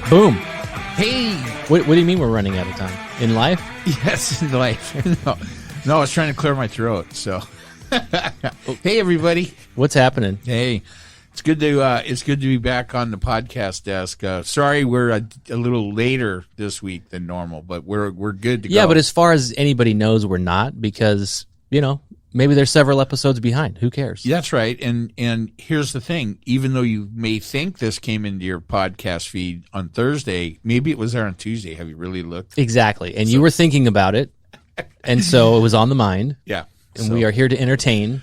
Boom. Hey. What do you mean we're running out of time? In life? Yes, in life. No, I was trying to clear my throat. So, hey, everybody. What's happening? Hey, it's good to be back on the podcast desk. Sorry, we're a little later this week than normal, but we're good to go. Yeah, but as far as anybody knows, we're not because maybe there's several episodes behind. Who cares? That's right. And here's the thing: even though you may think this came into your podcast feed on Thursday, maybe it was there on Tuesday. Have you really looked? Exactly. And you were thinking about it, and so it was on the mind. Yeah. And we are here to entertain,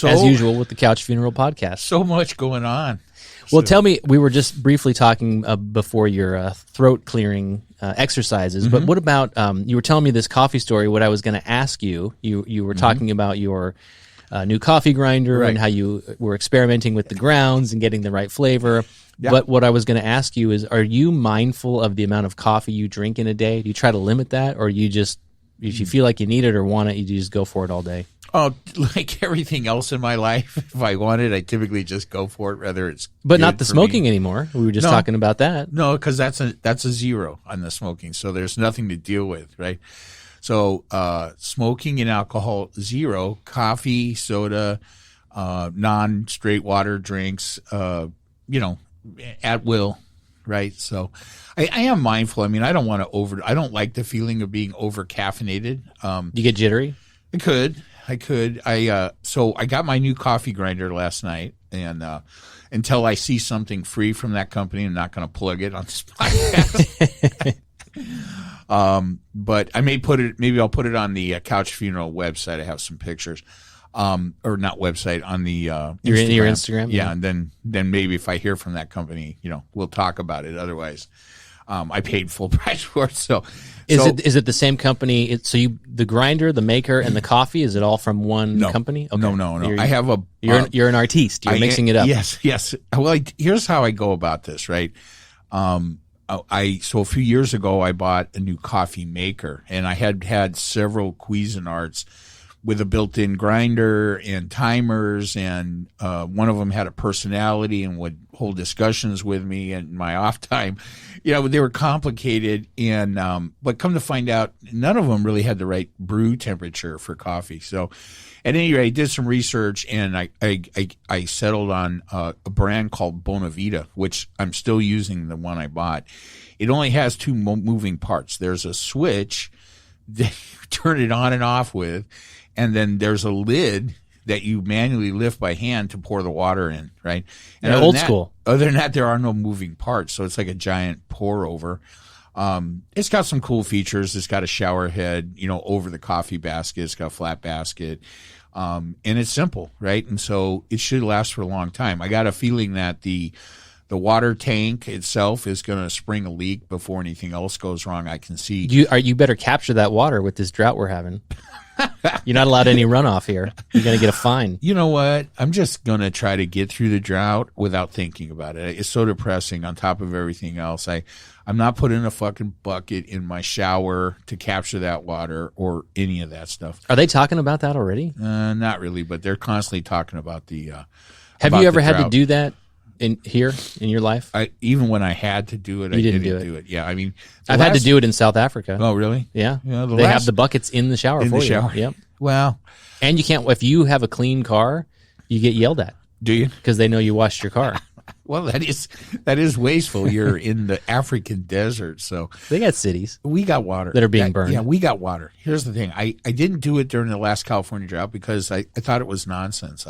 as usual, with the Couch Funeral Podcast. So much going on. Well, tell me, we were just briefly talking before your throat clearing exercises, but what about, you were telling me this coffee story. What I was going to ask you, you were talking about your new coffee grinder and how you were experimenting with the grounds and getting the right flavor. Yeah. But what I was going to ask you is, are you mindful of the amount of coffee you drink in a day? Do you try to limit that, or you just, if you feel like you need it or want it, you just go for it all day? Oh, like everything else in my life, if I want it, I typically just go for it, whether it's But not the smoking anymore. We were just talking about that. No, because that's a zero on the smoking, so there's nothing to deal with, right? So smoking and alcohol, zero. Coffee, soda, non-straight water drinks, at will, right? So I am mindful. I mean, I don't want to I don't like the feeling of being over caffeinated. You get jittery? I could. So I got my new coffee grinder last night, and until I see something free from that company, I'm not going to plug it on this podcast. But I maybe I'll put it on the Couch Funeral website. I have some pictures. Or not website, on the Instagram. Your Instagram? Yeah, and then maybe if I hear from that company, we'll talk about it. Otherwise, I paid full price for it. So is it the same company? The grinder, the maker, and the coffee, is it all from one company? Okay. No. I have a you're an artiste. You're mixing it up. Yes. Well, here's how I go about this, right? So a few years ago I bought a new coffee maker, and I had several Cuisinarts with a built-in grinder and timers, and one of them had a personality and would hold discussions with me in my off time. They were complicated, and but come to find out, none of them really had the right brew temperature for coffee. So at any rate, I did some research, and I settled on a brand called Bonavita, which I'm still using, the one I bought. It only has two moving parts. There's a switch that you turn it on and off with, and then there's a lid that you manually lift by hand to pour the water in, right? And old school. Other than that, there are no moving parts, so it's like a giant pour over. It's got some cool features. It's got a shower head, over the coffee basket. It's got a flat basket, and it's simple, right? And so it should last for a long time. I got a feeling that the water tank itself is going to spring a leak before anything else goes wrong. I can see. You better capture that water with this drought we're having. You're not allowed any runoff here. You're going to get a fine. You know what? I'm just going to try to get through the drought without thinking about it. It's so depressing on top of everything else. I'm not putting a fucking bucket in my shower to capture that water or any of that stuff. Are they talking about that already? Not really, but they're constantly talking about the Have you ever had to do that in your life? Even when I had to do it, I didn't do it. Yeah, I mean, I've had to do it in South Africa. Oh, really? Yeah. They have the buckets in the shower for you. Yep. Well, and you can't. If you have a clean car, you get yelled at. Do you? Because they know you washed your car. Well, that is wasteful. You're in the African desert, so they got cities. We got water that are being burned. Yeah, we got water. Here's the thing: I didn't do it during the last California drought because I thought it was nonsense.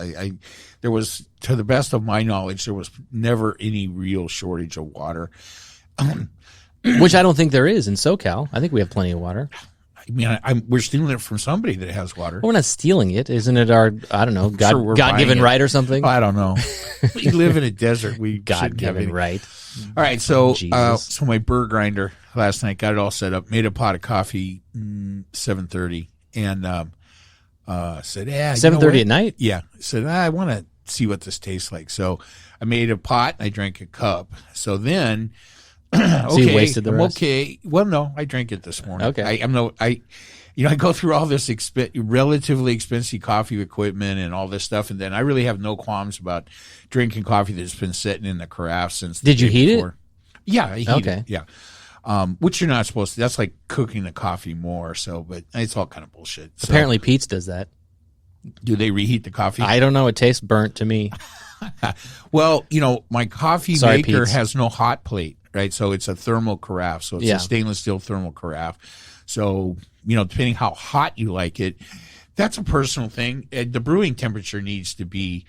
There was, to the best of my knowledge, there was never any real shortage of water. Which I don't think there is in SoCal. I think we have plenty of water. I mean, we're stealing it from somebody that has water. Well, we're not stealing it. Isn't it our, I don't know, God-given right or something? I don't know. We live in a desert. We God-given right. All right, so so my burr grinder last night, got it all set up, made a pot of coffee 7:30, and said, yeah. 7:30 at night? Yeah. Said, I want to see what this tastes like. So I made a pot, and I drank a cup. So then... So you wasted the rest? Okay. Well, no, I drank it this morning. Okay. I go through all this relatively expensive coffee equipment and all this stuff, and then I really have no qualms about drinking coffee that's been sitting in the carafe since. Did you heat it? Yeah, I heat Okay. it. Yeah. Which you're not supposed to. That's like cooking the coffee more. So, but it's all kind of bullshit. So, Apparently, Pete's does that. do they reheat the coffee? I don't know. It tastes burnt to me. Well, my coffee Sorry, maker Pete's. has no hot plate, right? So it's a thermal carafe. So it's Yeah. a stainless steel thermal carafe. So, depending how hot you like it, that's a personal thing. The brewing temperature needs to be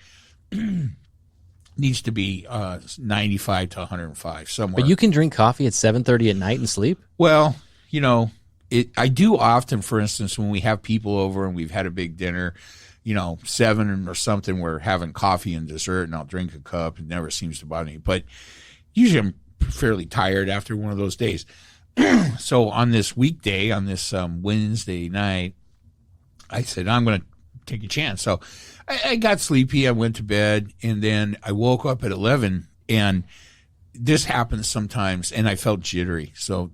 95 to 105 somewhere. But you can drink coffee at 7:30 at night and sleep? Well, I do often, for instance, when we have people over and we've had a big dinner, 7 or something, we're having coffee and dessert, and I'll drink a cup. It never seems to bother me. But usually I'm fairly tired after one of those days. So on this weekday, on this Wednesday night, I said, I'm going to take a chance. So I got sleepy. I went to bed, and then I woke up at 11, and this happens sometimes, and I felt jittery. So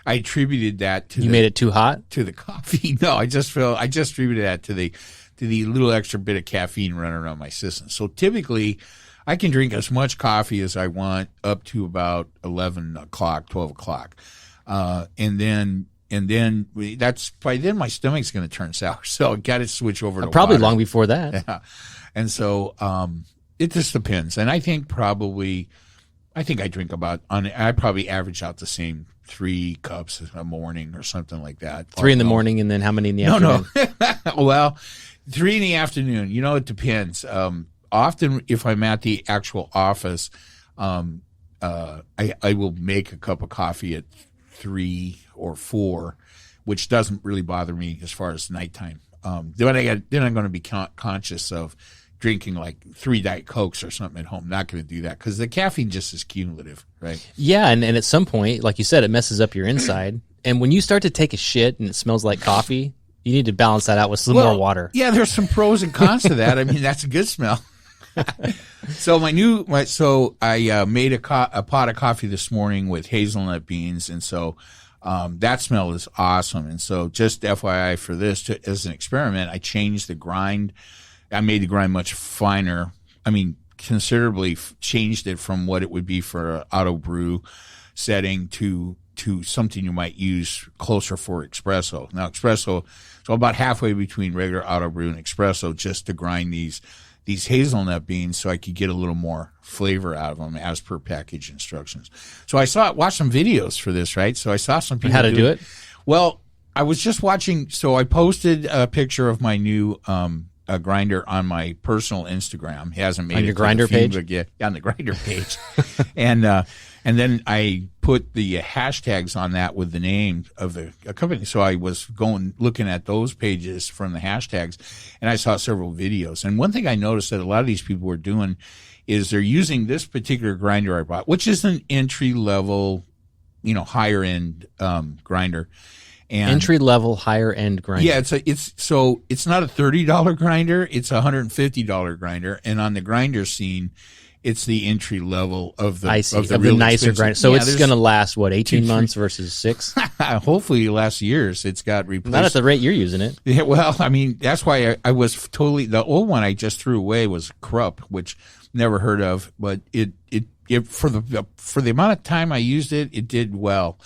I attributed that to You made it too hot? to the coffee. No, I just attributed that to the little extra bit of caffeine running around my system. So typically, I can drink as much coffee as I want up to about 11 o'clock, 12 o'clock. And then that's by then my stomach's going to turn sour. So I got to switch over to Probably water. long before that. Yeah. And so it just depends. And I think I drink I probably average out the same 3 cups a morning or something like that. 3 in the morning, and then how many in the afternoon? No. Well, 3 in the afternoon. It depends. Often, if I'm at the actual office, I will make a cup of coffee at 3 or 4, which doesn't really bother me as far as nighttime. Then I'm going to be conscious of drinking like 3 Diet Cokes or something at home. Not going to do that because the caffeine just is cumulative, right? Yeah, and at some point, like you said, it messes up your inside. And when you start to take a shit and it smells like coffee, you need to balance that out with some more water. Yeah, there's some pros and cons to that. I mean, that's a good smell. So I made a pot of coffee this morning with hazelnut beans, and so that smell is awesome. And so, just FYI for this, as an experiment, I changed the grind. I made the grind much finer. I mean, considerably changed it from what it would be for an auto brew setting to something you might use closer for espresso. Now, espresso, so about halfway between regular auto brew and espresso, just to grind these hazelnut beans so I could get a little more flavor out of them as per package instructions. So I watched some videos for this, right? So I saw some people How to do it? Well, I was just watching. So I posted a picture of my new grinder on my personal Instagram. He hasn't made on it your to grinder the feed, page? but yeah, on the grinder page. And then I put the hashtags on that with the name of the company. So I was looking at those pages from the hashtags, and I saw several videos. And one thing I noticed that a lot of these people were doing is they're using this particular grinder I bought, which is an entry level, higher end grinder. And Entry level, higher end grinder. yeah, it's not a $30 grinder, it's a $150 grinder, and on the grinder scene, it's the entry level of the I see, of the the real nicer expensive. grinder. So Yeah, it's going to last 18 months versus 6? hopefully it lasts years. It's got replaced. Not at the rate you're using it. Yeah, well, I mean, that's why I was totally, the old one I just threw away was Krupp, which never heard of, but it for the amount of time I used it, it did well.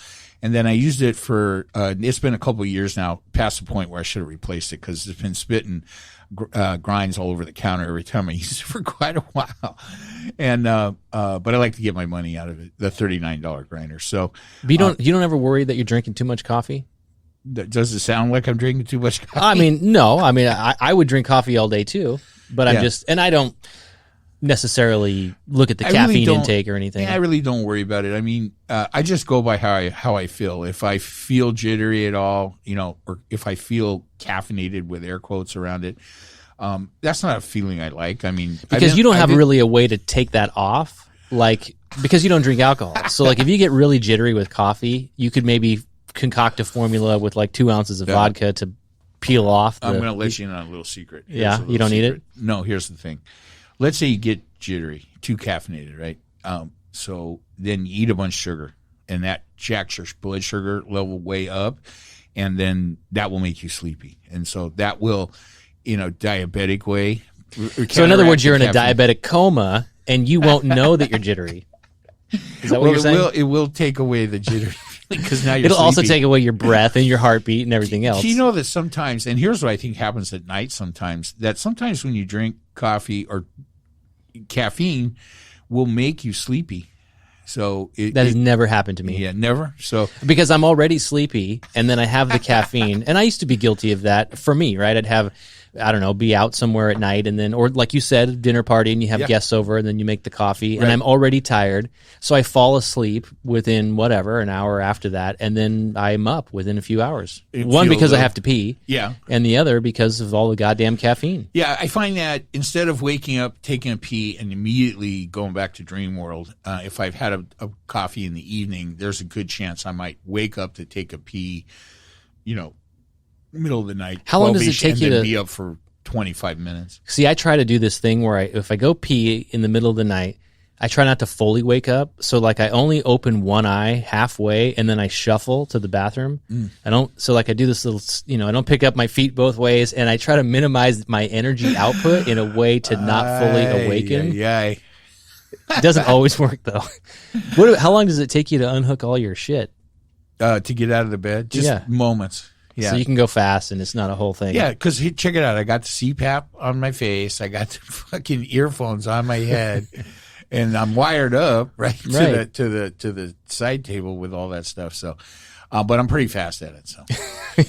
And then I used it for, it's been a couple of years now, past the point where I should have replaced it because it's been spitting grinds all over the counter every time I use it for quite a while. And, but I like to get my money out of it, the $39 grinder. So, But you don't ever worry that you're drinking too much coffee? does it sound like I'm drinking too much coffee? I mean, no. I mean, I would drink coffee all day too, but Yeah. and I don't necessarily look at the caffeine intake or anything. Yeah, I really don't worry about it. I mean, I just go by how I feel. If I feel jittery at all, or if I feel caffeinated with air quotes around it, that's not a feeling I like. I mean, Because you don't have really a way to take that off, because you don't drink alcohol. So, if you get really jittery with coffee, you could maybe concoct a formula with 2 ounces of vodka to peel off. I'm going to let you in on a little secret. You don't need it? No, here's the thing. Let's say you get jittery, too caffeinated, right? So then you eat a bunch of sugar, and that jacks your blood sugar level way up, and then that will make you sleepy. And so that will, diabetic way. So in other words, you're in a diabetic coma, and you won't know that you're jittery. Is that what you're saying? It will take away the jitter because now you're It'll also sleepy. take away your breath and your heartbeat and everything else. Do you know that sometimes, and here's what I think happens at night sometimes, that sometimes when you drink coffee or caffeine will make you sleepy. So that has never happened to me. Yeah, never. So because I'm already sleepy, and then I have the caffeine, and I used to be guilty of that. For me, right? I'd have, I don't know, be out somewhere at night, and then, or like you said, dinner party, and you have guests over, and then you make the coffee, and I'm already tired, so I fall asleep within whatever an hour after that, and then I'm up within a few hours. One because I have to pee, and the other because of all the goddamn caffeine. Yeah, I find that instead of waking up, taking a pee, and immediately going back to dream world, if I've had a coffee in the evening, there's a good chance I might wake up to take a pee, middle of the night. How long does it take you to be up for 25 minutes? See, I try to do this thing where if I go pee in the middle of the night, I try not to fully wake up. So like I only open one eye halfway and then I shuffle to the bathroom. I do this little, I don't pick up my feet both ways, and I try to minimize my energy output in a way to not fully awaken. Yeah. It doesn't always work though. How long does it take you to unhook all your shit? To get out of the bed? Just moments. Yeah. So you can go fast and it's not a whole thing. Yeah, because check it out. I got the CPAP on my face. I got the fucking earphones on my head, and I'm wired up to the side table with all that stuff. So, but I'm pretty fast at it. So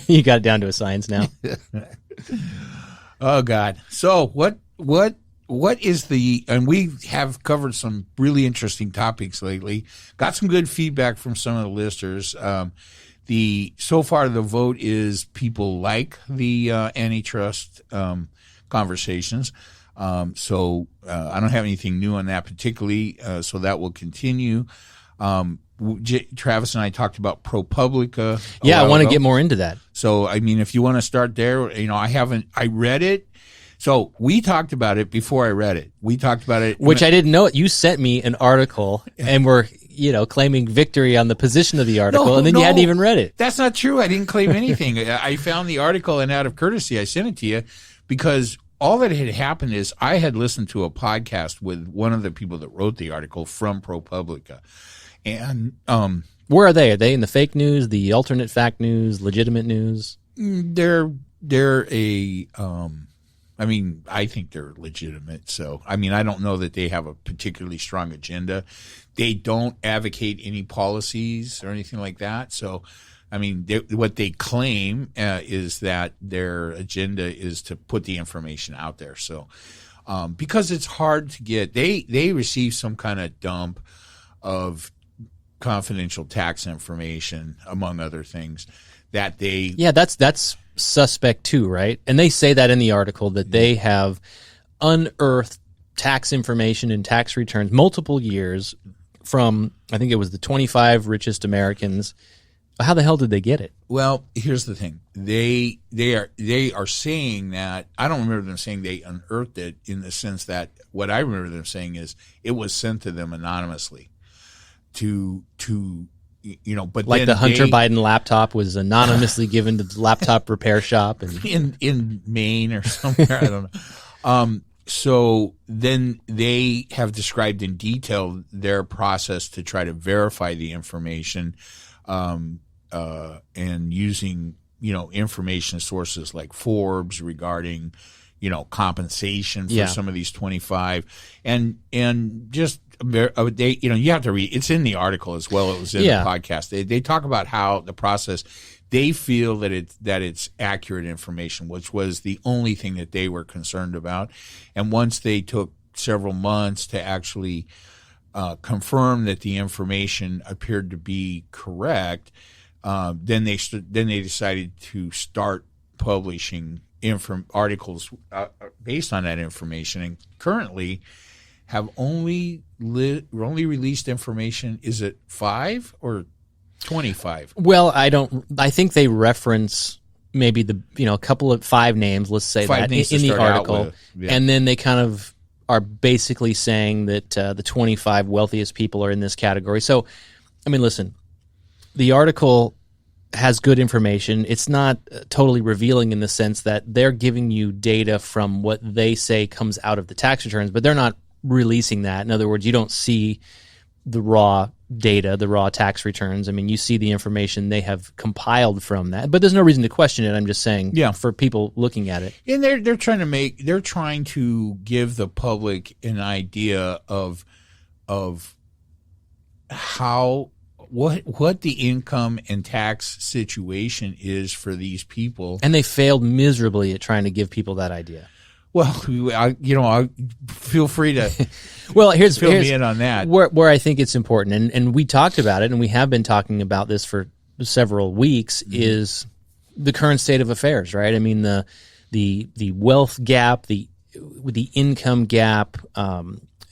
you got it down to a science now. Oh God. So what is and we have covered some really interesting topics lately. Got some good feedback from some of the listeners. So far the vote is people like the antitrust conversations. So I don't have anything new on that particularly. So that will continue. Travis and I talked about ProPublica. Yeah, I want to get more into that. So I mean, if you want to start there, I read it. So we talked about it before I read it. We talked about it. Which I didn't know. You sent me an article and were, claiming victory on the position of the article, and then you hadn't even read it. That's not true. I didn't claim anything. I found the article, and out of courtesy, I sent it to you because all that had happened is I had listened to a podcast with one of the people that wrote the article from ProPublica. And where are they? Are they in the fake news, the alternate fact news, legitimate news? They're I think they're legitimate. So, I don't know that they have a particularly strong agenda. They don't advocate any policies or anything like that. So, what they claim is that their agenda is to put the information out there. So, because it's hard to get, they receive some kind of dump of confidential tax information, among other things, that they... Yeah, that's suspect too, right? And they say that in the article that they have unearthed tax information and tax returns multiple years from, I think it was the 25 richest Americans. How the hell did they get it? Well, here's the thing. They are saying that, I don't remember them saying they unearthed it, in the sense that what I remember them saying is it was sent to them anonymously but like the Hunter Biden laptop was anonymously given to the laptop repair shop in Maine or somewhere. I don't know. So then they have described in detail their process to try to verify the information, and using, information sources like Forbes regarding, compensation for some of these 25, and just you have to read. It's in the article as well. It was in the podcast. They talk about how the process. They feel that it's accurate information, which was the only thing that they were concerned about. And once they took several months to actually confirm that the information appeared to be correct, then they decided to start publishing articles based on that information. And currently have only released information. Is it 5 or 25? Well, I think they reference maybe a couple of 5 names, let's say 5 that, in the article. And then they kind of are basically saying that the 25 wealthiest people are in this category. So, listen, the article has good information. It's not totally revealing in the sense that they're giving you data from what they say comes out of the tax returns, but they're not releasing that. In other words, you don't see the raw data, the raw tax returns. I mean, you see the information they have compiled from that, but there's no reason to question it. I'm just saying, for people looking at it, and they're trying to give the public an idea of how what the income and tax situation is for these people, and they failed miserably at trying to give people that idea. Well, I'll feel free to here's me in on that. Where I think it's important, and we talked about it, and we have been talking about this for several weeks, is the current state of affairs, right? I mean, the wealth gap, the income gap,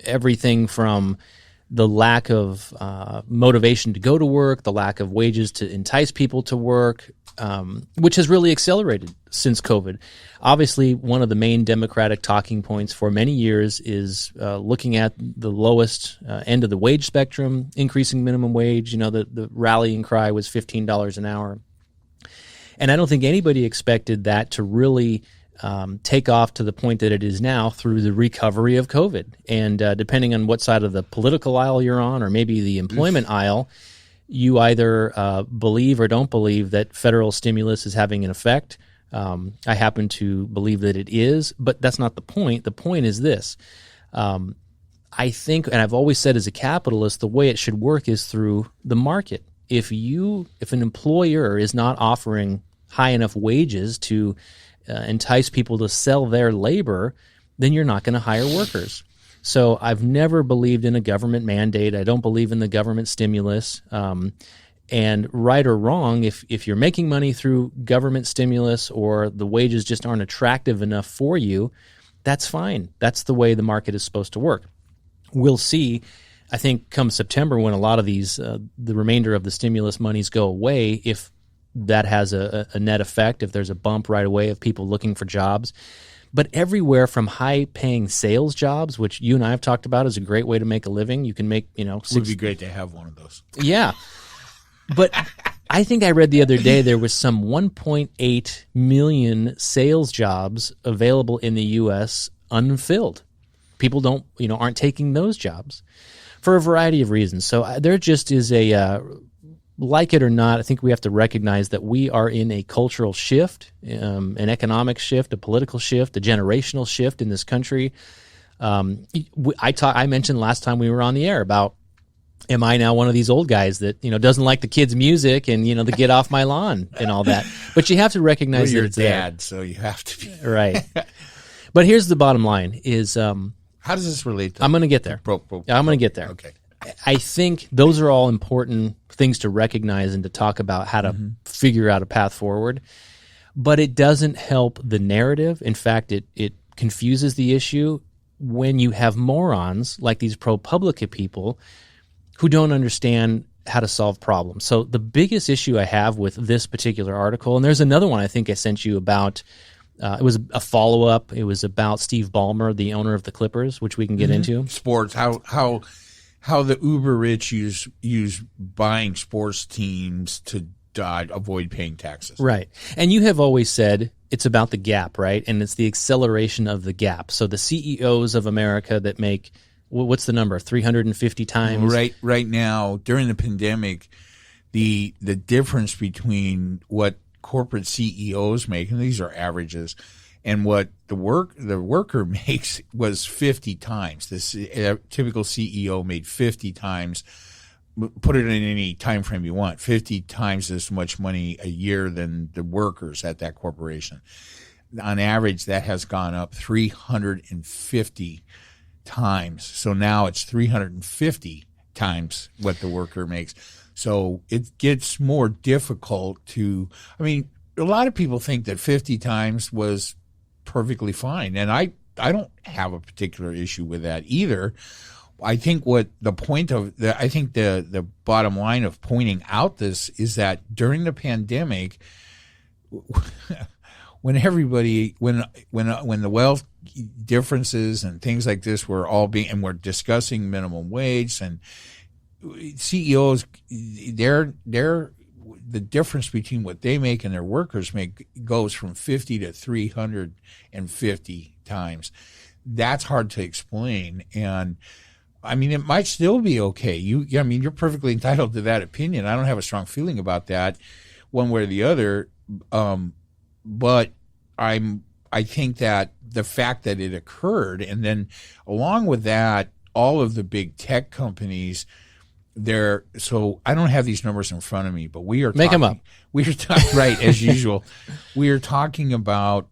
everything from the lack of motivation to go to work, the lack of wages to entice people to work, which has really accelerated since COVID. Obviously, one of the main Democratic talking points for many years is looking at the lowest end of the wage spectrum, increasing minimum wage. The rallying cry was $15 an hour. And I don't think anybody expected that to really take off to the point that it is now through the recovery of COVID. And depending on what side of the political aisle you're on, or maybe the employment aisle, you either believe or don't believe that federal stimulus is having an effect. I happen to believe that it is, but that's not the point. The point is this. I think, and I've always said as a capitalist, the way it should work is through the market. If an employer is not offering high enough wages to entice people to sell their labor, then you're not going to hire workers. So I've never believed in a government mandate. I don't believe in the government stimulus. And right or wrong, if you're making money through government stimulus or the wages just aren't attractive enough for you, that's fine. That's the way the market is supposed to work. We'll see, I think, come September when a lot of these, the remainder of the stimulus monies go away, if that has a net effect, if there's a bump right away of people looking for jobs. But everywhere from high-paying sales jobs, which you and I have talked about is a great way to make a living. You can make, It would be great to have one of those. Yeah. But I think I read the other day there was some 1.8 million sales jobs available in the U.S. unfilled. People aren't taking those jobs for a variety of reasons. So there just is like it or not, I think we have to recognize that we are in a cultural shift, an economic shift, a political shift, a generational shift in this country. I mentioned last time we were on the air about, am I now one of these old guys that doesn't like the kids' music and the get off my lawn and all that? But you have to recognize that it's dad, there. so you have to be right. But here's the bottom line: is how does this relate to? I'm going to get there. I'm going to get there. Okay. I think those are all important things to recognize and to talk about how to figure out a path forward. But it doesn't help the narrative. In fact, it confuses the issue when you have morons like these ProPublica people who don't understand how to solve problems. So the biggest issue I have with this particular article, and there's another one I think I sent you about, it was a follow-up. It was about Steve Ballmer, the owner of the Clippers, which we can get into. Sports, how the uber rich use buying sports teams to avoid paying taxes. Right. And you have always said it's about the gap, right? And it's the acceleration of the gap. So the CEOs of America that make, what's the number, 350 times? Right now, during the pandemic, the difference between what corporate CEOs make, and these are averages, and what the worker makes was 50 times. This typical CEO made 50 times. Put it in any time frame you want. 50 times as much money a year than the workers at that corporation. On average, that has gone up 350 times. So now it's 350 times what the worker makes. So it gets more difficult to. I mean, a lot of people think that 50 times was perfectly fine, and I don't have a particular issue with that either. I think what the point of the bottom line of pointing out this is that during the pandemic, when the wealth differences and things like this were all being, and we're discussing minimum wage, and CEOs, the difference between what they make and their workers make goes from 50 to 350 times. That's hard to explain. And I mean, it might still be okay. I mean, you're perfectly entitled to that opinion. I don't have a strong feeling about that, one way or the other. But I think that the fact that it occurred, and then along with that, all of the big tech companies, so I don't have these numbers in front of me, but we are make them up. We are talking right as usual. We are talking about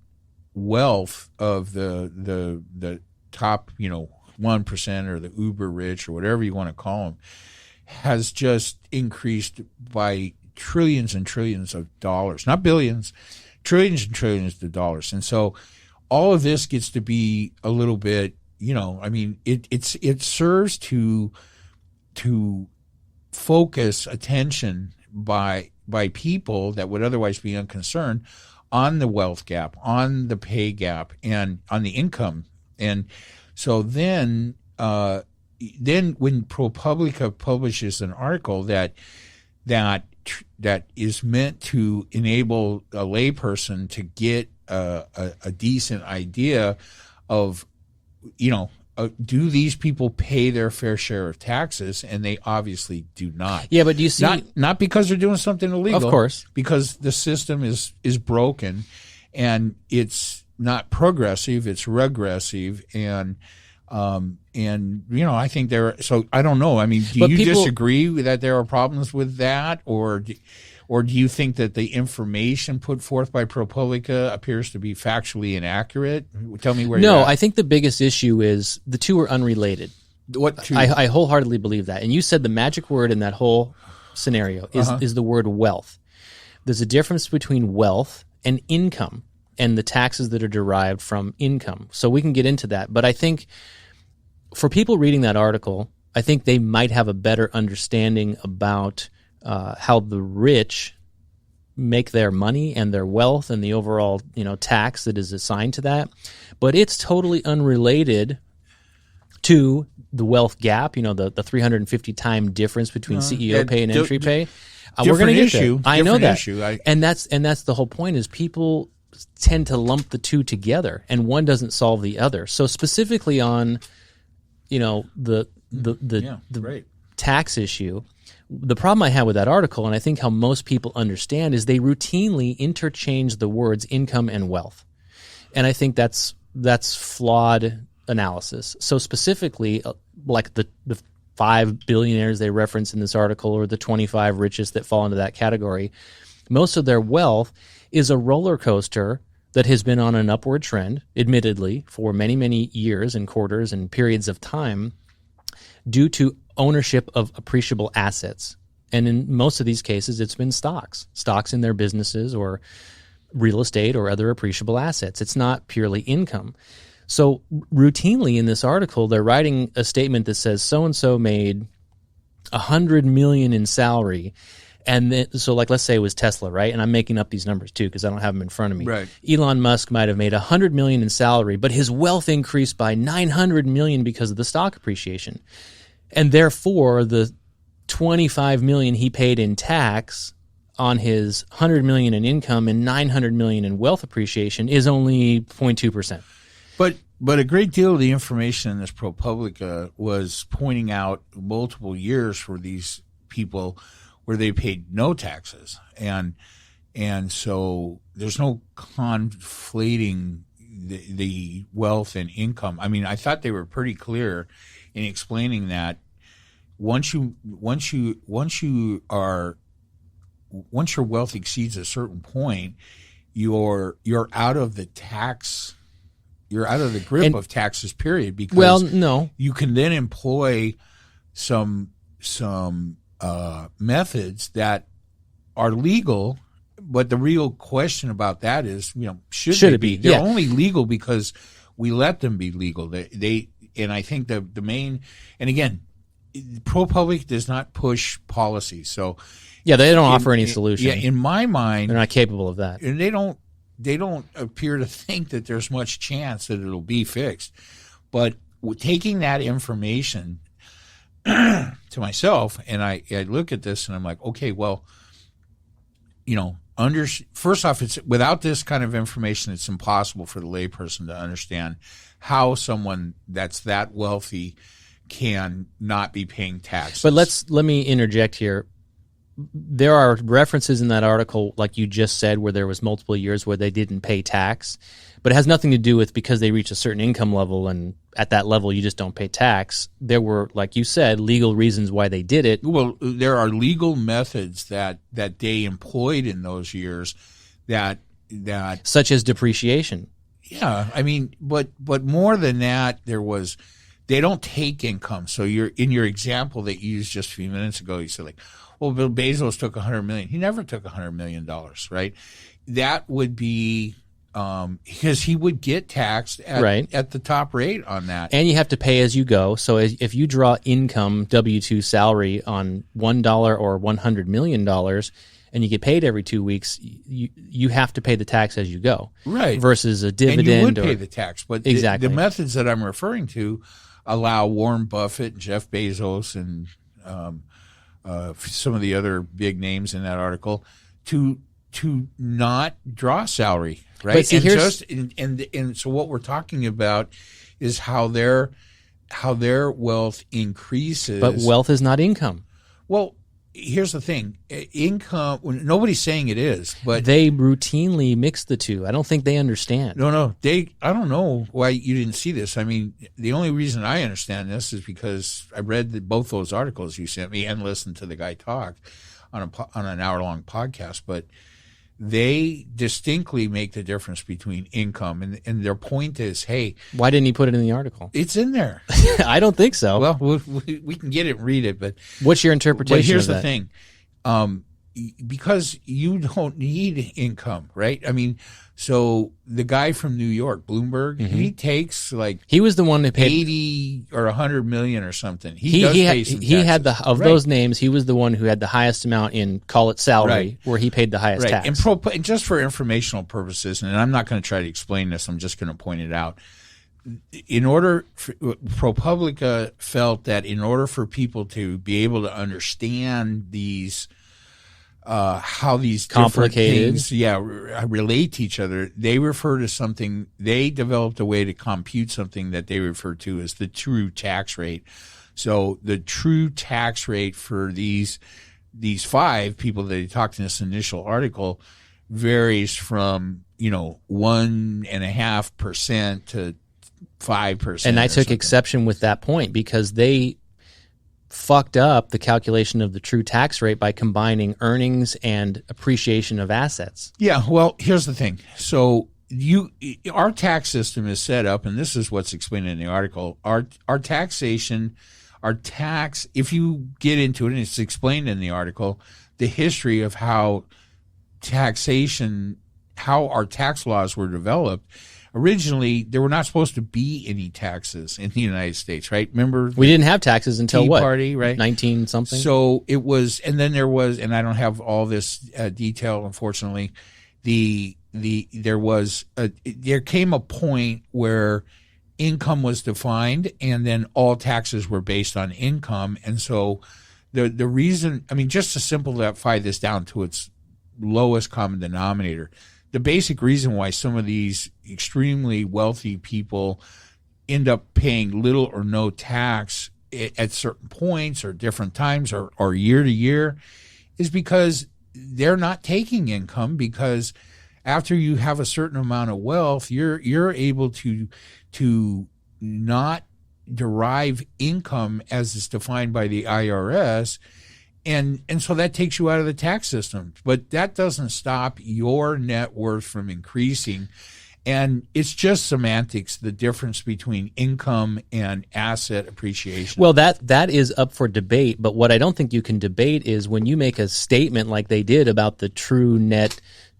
wealth of the top, 1% or the uber rich or whatever you want to call them, has just increased by trillions and trillions of dollars, not billions, trillions and trillions of dollars. And so all of this gets to be a little bit, I mean, it serves to focus attention by people that would otherwise be unconcerned on the wealth gap, on the pay gap, and on the income. And so then when ProPublica publishes an article that is meant to enable a layperson to get a decent idea of, do these people pay their fair share of taxes? And they obviously do not. Yeah, but do you see not because they're doing something illegal, of course, because the system is broken, and it's not progressive, it's regressive, and I think so I don't know. I mean, do you disagree that there are problems with that, or do you think that the information put forth by ProPublica appears to be factually inaccurate? Tell me where you're at. No, I think the biggest issue is the two are unrelated. What two? I wholeheartedly believe that. And you said the magic word in that whole scenario is the word wealth. There's a difference between wealth and income and the taxes that are derived from income. So we can get into that. But I think for people reading that article, I think they might have a better understanding about how the rich make their money and their wealth and the overall, tax that is assigned to that. But it's totally unrelated to the wealth gap, the 350 time difference between CEO pay and entry pay. We're going to get there. I know that. And that's the whole point, is people tend to lump the two together, and one doesn't solve the other. So specifically on, the tax issue, the problem I had with that article, and I think how most people understand, is they routinely interchange the words income and wealth. And I think that's flawed analysis. So specifically, like the 5 billionaires they reference in this article, or the 25 richest that fall into that category, most of their wealth is a roller coaster that has been on an upward trend, admittedly, for many, many years and quarters and periods of time, due to ownership of appreciable assets. And in most of these cases, it's been stocks in their businesses, or real estate or other appreciable assets. It's not purely income. So routinely in this article, they're writing a statement that says so-and-so made $100 million in salary. And then, so like, let's say it was Tesla, right? And I'm making up these numbers too, because I don't have them in front of me. Right. Elon Musk might have made $100 million in salary, but his wealth increased by $900 million because of the stock appreciation. And therefore, the $25 million he paid in tax on his $100 million in income and $900 million in wealth appreciation is only 0.2%. But a great deal of the information in this ProPublica was pointing out multiple years for these people where they paid no taxes, and so there's no conflating the wealth and income. I mean, I thought they were pretty clear in explaining that once your wealth exceeds a certain point, you're out of the tax. You're out of the grip of taxes, period. Because you can then employ some methods that are legal, but the real question about that is, should it be? They're only legal because we let them be legal. And I think the main, and again, ProPublica does not push policy, so they don't offer any solution. Yeah, in my mind, they're not capable of that, and they don't appear to think that there's much chance that it'll be fixed. But taking that information to myself, and I look at this and I'm like, okay, well, first off, it's without this kind of information, it's impossible for the layperson to understand how someone that's that wealthy can not be paying taxes. But let me interject here. There are references in that article, like you just said, where there was multiple years where they didn't pay tax, but it has nothing to do with because they reach a certain income level, and at that level you just don't pay tax. There were, like you said, legal reasons why they did it. Well, there are legal methods that they employed in those years that such as depreciation. Yeah, I mean, but more than that, they don't take income. So you're in your example that you used just a few minutes ago, you said, like, well, Bill Bezos took $100 million. He never took $100 million, right? That would be because he would get taxed at the top rate on that. And you have to pay as you go. So if you draw income, W-2 salary on $1 or $100 million, and you get paid every 2 weeks, you have to pay the tax as you go. Right. Versus a dividend. And you would pay the tax. But exactly. The methods that I'm referring to allow Warren Buffett and Jeff Bezos and some of the other big names in that article to not draw salary, right? But see, and so what we're talking about is how their wealth increases. But wealth is not income. Well, here's the thing: income. Nobody's saying it is, but they routinely mix the two. I don't think they understand. No. I don't know why you didn't see this. I mean, the only reason I understand this is because I read both those articles you sent me and listened to the guy talk on an hour-long podcast. But they distinctly make the difference between income, and their point is, hey, why didn't he put it in the article? It's in there. I don't think so. Well, we can get it and read it, but what's your interpretation? But here's of the thing. Because you don't need income, right? I mean, so the guy from New York, Bloomberg, he takes he was the one that paid 80 or 100 million or something. He had those names. He was the one who had the highest amount in, call it salary, where he paid the highest tax. And just for informational purposes, and I'm not going to try to explain this, I'm just going to point it out. ProPublica felt that in order for people to be able to understand these how these complicated things, relate to each other, they refer to something. They developed a way to compute something that they refer to as the true tax rate. So the true tax rate for these five people that he talked in this initial article varies from 1.5% to 5%. And I took exception with that point because they fucked up the calculation of the true tax rate by combining earnings and appreciation of assets. Yeah, well, here's the thing. So our tax system is set up, and this is what's explained in the article. Our taxation, if you get into it, and it's explained in the article, the history of how our tax laws were developed. Originally, there were not supposed to be any taxes in the United States, right? Remember, we didn't have taxes until Tea what? Party, right? 19 something. So it was, and then there was, and I don't have all this detail, unfortunately. There came a point where income was defined, and then all taxes were based on income, and so the reason, I mean, just to simplify this down to its lowest common denominator. The basic reason why some of these extremely wealthy people end up paying little or no tax at certain points or different times or year to year is because they're not taking income, because after you have a certain amount of wealth, you're able to not derive income as is defined by the IRS. And so that takes you out of the tax system, but that doesn't stop your net worth from increasing. And it's just semantics, the difference between income and asset appreciation. Well, that is up for debate, but what I don't think you can debate is when you make a statement like they did about the true net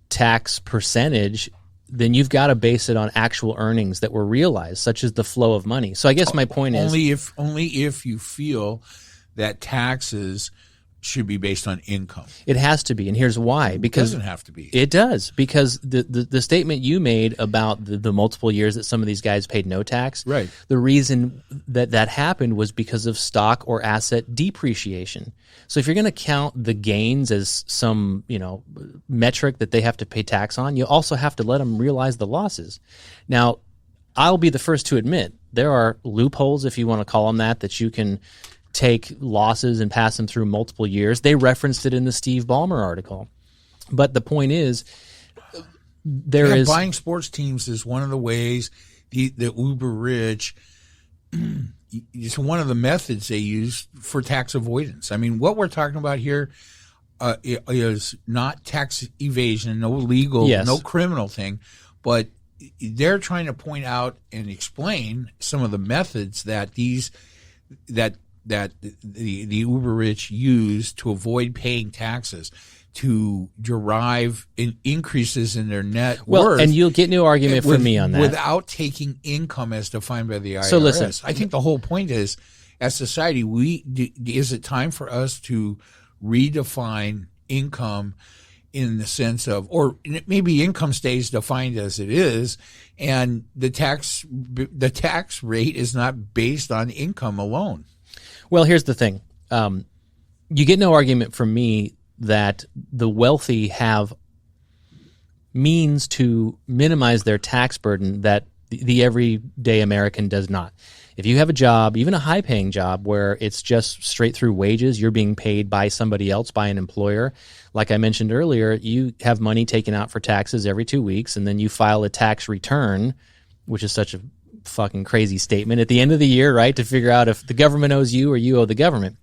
tax percentage, then you've got to base it on actual earnings that were realized, such as the flow of money. So I guess my point is only if you feel that taxes should be based on income. It has to be, and here's why. Because it doesn't have to be. It does, because the statement you made about the multiple years that some of these guys paid no tax, right? The reason that happened was because of stock or asset depreciation. So if you're going to count the gains as some metric that they have to pay tax on, you also have to let them realize the losses. Now, I'll be the first to admit there are loopholes, if you want to call them that you can take losses and pass them through multiple years. They referenced it in the Steve Ballmer article. But the point is, buying sports teams is one of the ways the uber rich. It's one of the methods they use for tax avoidance. I mean, what we're talking about here is not tax evasion, no legal, no criminal thing, but they're trying to point out and explain some of the methods that the uber rich use to avoid paying taxes, to derive increases in their net worth. And you'll get no argument from me on that. Without taking income as defined by the IRS. So listen, I think the whole point is, as society, is it time for us to redefine income in the sense of, or maybe income stays defined as it is, and the tax rate is not based on income alone. Well, here's the thing. You get no argument from me that the wealthy have means to minimize their tax burden that the everyday American does not. If you have a job, even a high-paying job where it's just straight through wages, you're being paid by somebody else, by an employer. Like I mentioned earlier, you have money taken out for taxes every 2 weeks, and then you file a tax return, which is such a fucking crazy statement at the end of the year, right, to figure out if the government owes you or you owe the government.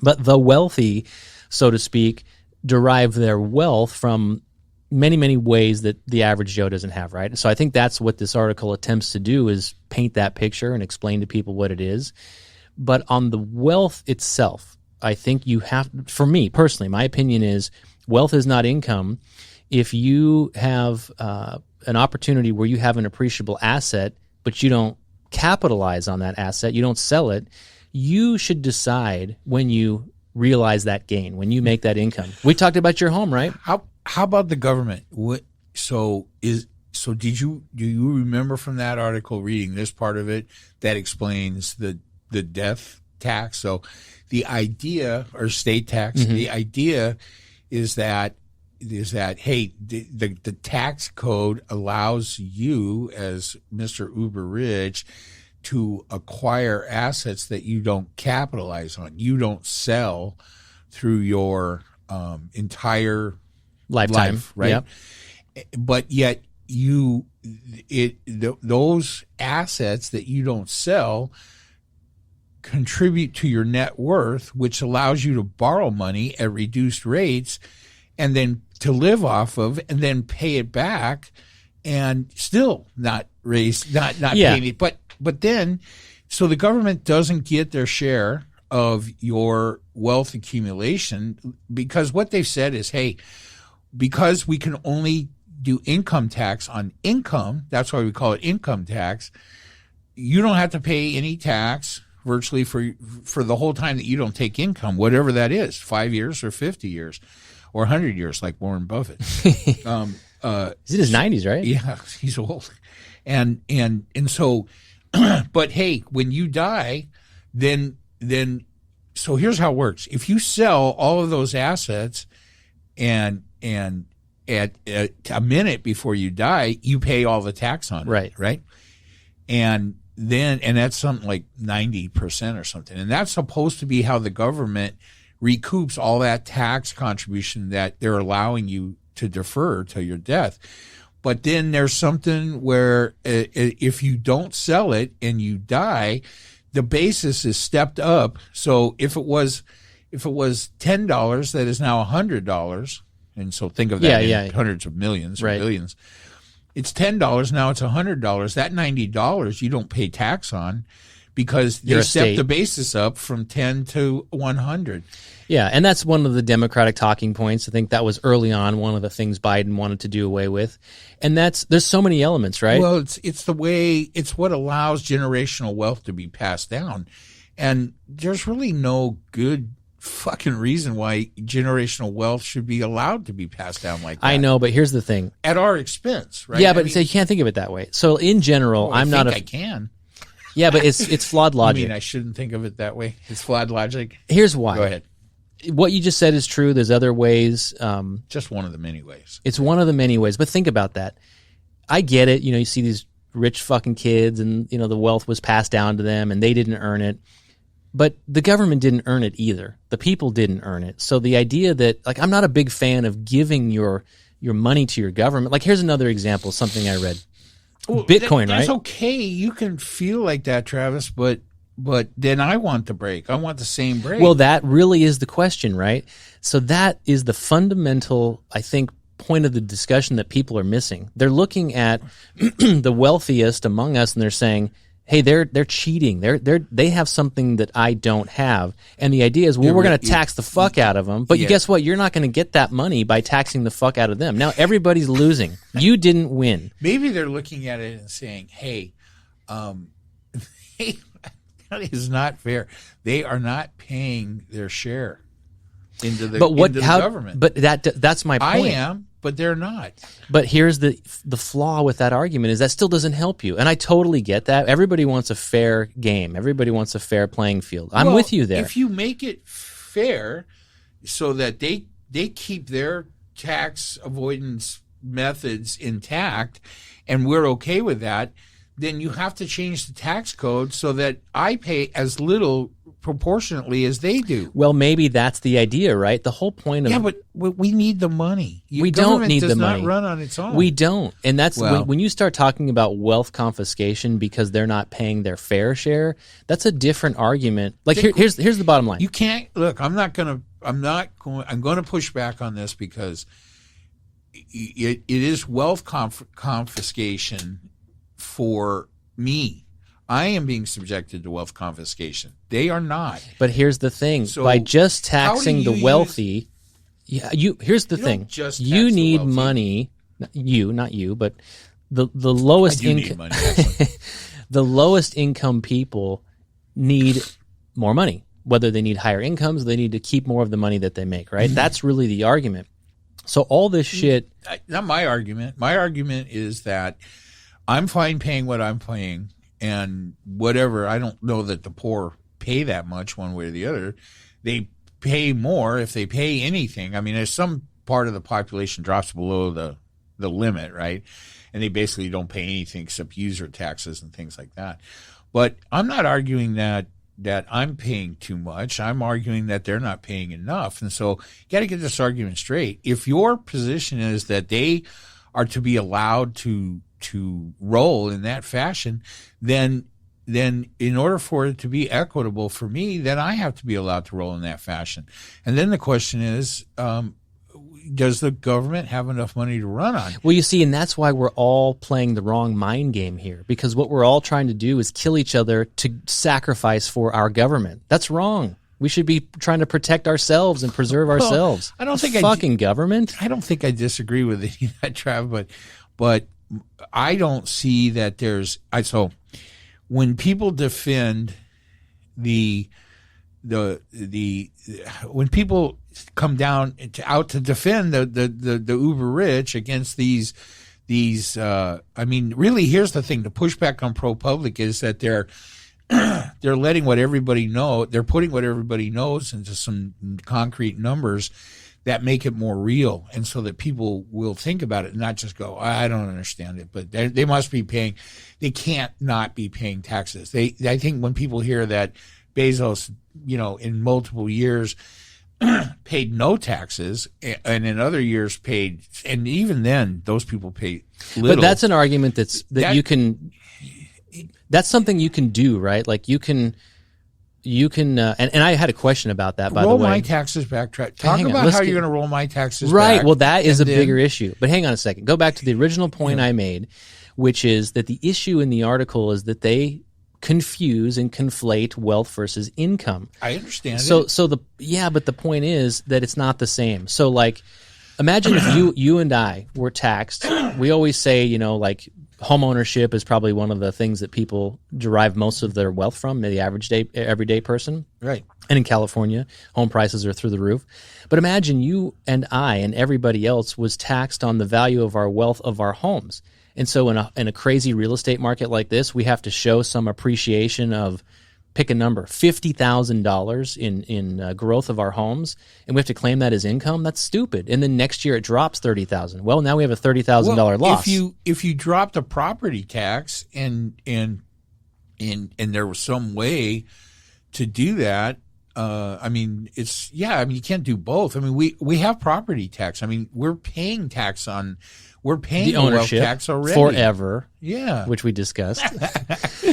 But the wealthy, so to speak, derive their wealth from many, many ways that the average Joe doesn't have, right? So I think that's what this article attempts to do, is paint that picture and explain to people what it is. But on the wealth itself, I think you have, for me personally, my opinion is wealth is not income. If you have an opportunity where you have an appreciable asset, but you don't capitalize on that asset, you don't sell it, you should decide when you realize that gain, when you make that income. We talked about your home, right? How about the government? Do you remember from that article, reading this part of it, that explains the death tax? So the idea, or state tax, the idea is that hey, the tax code allows you as Mr. Uber Rich to acquire assets that you don't capitalize on, you don't sell through your entire lifetime, life, right? Yep. But yet those assets that you don't sell contribute to your net worth, which allows you to borrow money at reduced rates and then to live off of, and then pay it back, and still not pay it. But then, so the government doesn't get their share of your wealth accumulation, because what they've said is, hey, because we can only do income tax on income, that's why we call it income tax, you don't have to pay any tax virtually for the whole time that you don't take income, whatever that is, 5 years or 50 years or 100 years, like Warren Buffett. He's in his 90s, right? Yeah, he's old. And so, but hey, when you die, then so here's how it works. If you sell all of those assets and at a minute before you die, you pay all the tax on it. Right. And that's something like 90% or something. And that's supposed to be how the government recoups all that tax contribution that they're allowing you to defer till your death. But then there's something where if you don't sell it and you die, the basis is stepped up. So if it was $10, that is now $100. And so think of that in hundreds of millions or billions. It's $10, now it's $100. That $90 you don't pay tax on, because they stepped the basis up from 10 to 100. Yeah, and that's one of the Democratic talking points. I think that was early on one of the things Biden wanted to do away with. And there's so many elements, right? Well, it's what allows generational wealth to be passed down. And there's really no good fucking reason why generational wealth should be allowed to be passed down like that. I know, but here's the thing. At our expense, right? Yeah, but you can't think of it that way. So in general, I can. Yeah, but it's flawed logic. I mean, I shouldn't think of it that way. It's flawed logic. Here's why. Go ahead. What you just said is true. There's other ways. Just one of the many ways. It's one of the many ways. But think about that. I get it. You see these rich fucking kids, and the wealth was passed down to them, and they didn't earn it. But the government didn't earn it either. The people didn't earn it. So the idea that, like, I'm not a big fan of giving your money to your government. Like, here's another example, something I read. Well, Bitcoin, that's right? Okay, you can feel like that, Travis, but then I want the break. I want the same break. Well, that really is the question, right? So that is the fundamental, I think, point of the discussion that people are missing. They're looking at the wealthiest among us, and they're saying, hey, they're cheating. They have something that I don't have. And the idea is, well, we're going to tax the fuck out of them. But guess what? You're not going to get that money by taxing the fuck out of them. Now everybody's losing. You didn't win. Maybe they're looking at it and saying, hey, that is not fair. They are not paying their share into the government. But that's my point. I am, but they're not. But here's the flaw with that argument is that still doesn't help you. And I totally get that. Everybody wants a fair game. Everybody wants a fair playing field. I'm with you there. If you make it fair so that they keep their tax avoidance methods intact and we're okay with that, then you have to change the tax code so that I pay as little proportionately as they do. Well, maybe that's the idea, right? The whole point of... Yeah, but we need the money. We don't need the money. Government does not run on its own. We don't. And that's when you start talking about wealth confiscation because they're not paying their fair share, that's a different argument. Like here's the bottom line. You can't look, I'm going to push back on this because it is wealth confiscation for me. I am being subjected to wealth confiscation. They are not. But here's the thing: so by just taxing the wealthy, here's the thing: you need money. Not you, but the lowest income, the lowest income people need more money. Whether they need higher incomes, they need to keep more of the money that they make. Right? That's really the argument. So all this shit. Not my argument. My argument is that I'm fine paying what I'm paying. And whatever, I don't know that the poor pay that much one way or the other. They pay more if they pay anything. I mean, there's some part of the population drops below the limit, right? And they basically don't pay anything except user taxes and things like that. But I'm not arguing that I'm paying too much. I'm arguing that they're not paying enough. And so you got to get this argument straight. If your position is that they are to be allowed to roll in that fashion, then in order for it to be equitable for me, then I have to be allowed to roll in that fashion. And then the question is, does the government have enough money to run on? Well, you see, and that's why we're all playing the wrong mind game here, because what we're all trying to do is kill each other to sacrifice for our government. That's wrong. We should be trying to protect ourselves and preserve ourselves. I don't think government. I don't think I disagree with any of that, Trav, but I don't see that so when people defend when people come out to defend the uber rich against these I mean, really, here's the thing: the pushback on ProPublica is that they're letting what everybody know, they're putting what everybody knows into some concrete numbers that make it more real, and so that people will think about it and not just go, I don't understand it, but they must be paying. They can't not be paying taxes. I think when people hear that Bezos, in multiple years paid no taxes, and in other years paid, and even then those people pay little. But that's an argument you can. That's something you can do, right? Like you can. And I had a question about that, by the way. Roll my taxes back. Talk about how you're going to roll my taxes back. Right. Well, that is a bigger issue. But hang on a second. Go back to the original point I made, which is that the issue in the article is that they confuse and conflate wealth versus income. I understand. But the point is that it's not the same. So, like, imagine if you and I were taxed. We always say, like, home ownership is probably one of the things that people derive most of their wealth from, the everyday person. Right. And in California, home prices are through the roof. But imagine you and I and everybody else was taxed on the value of our wealth of our homes. And so in a crazy real estate market like this, we have to show some appreciation of pick a number, $50,000 in growth of our homes, and we have to claim that as income. That's stupid. And then next year it drops $30,000. Well, now we have a $30,000 loss. If you drop the property tax and there was some way to do that, I mean, you can't do both. I mean, we have property tax. I mean, we're paying the ownership wealth tax already forever. Yeah, which we discussed.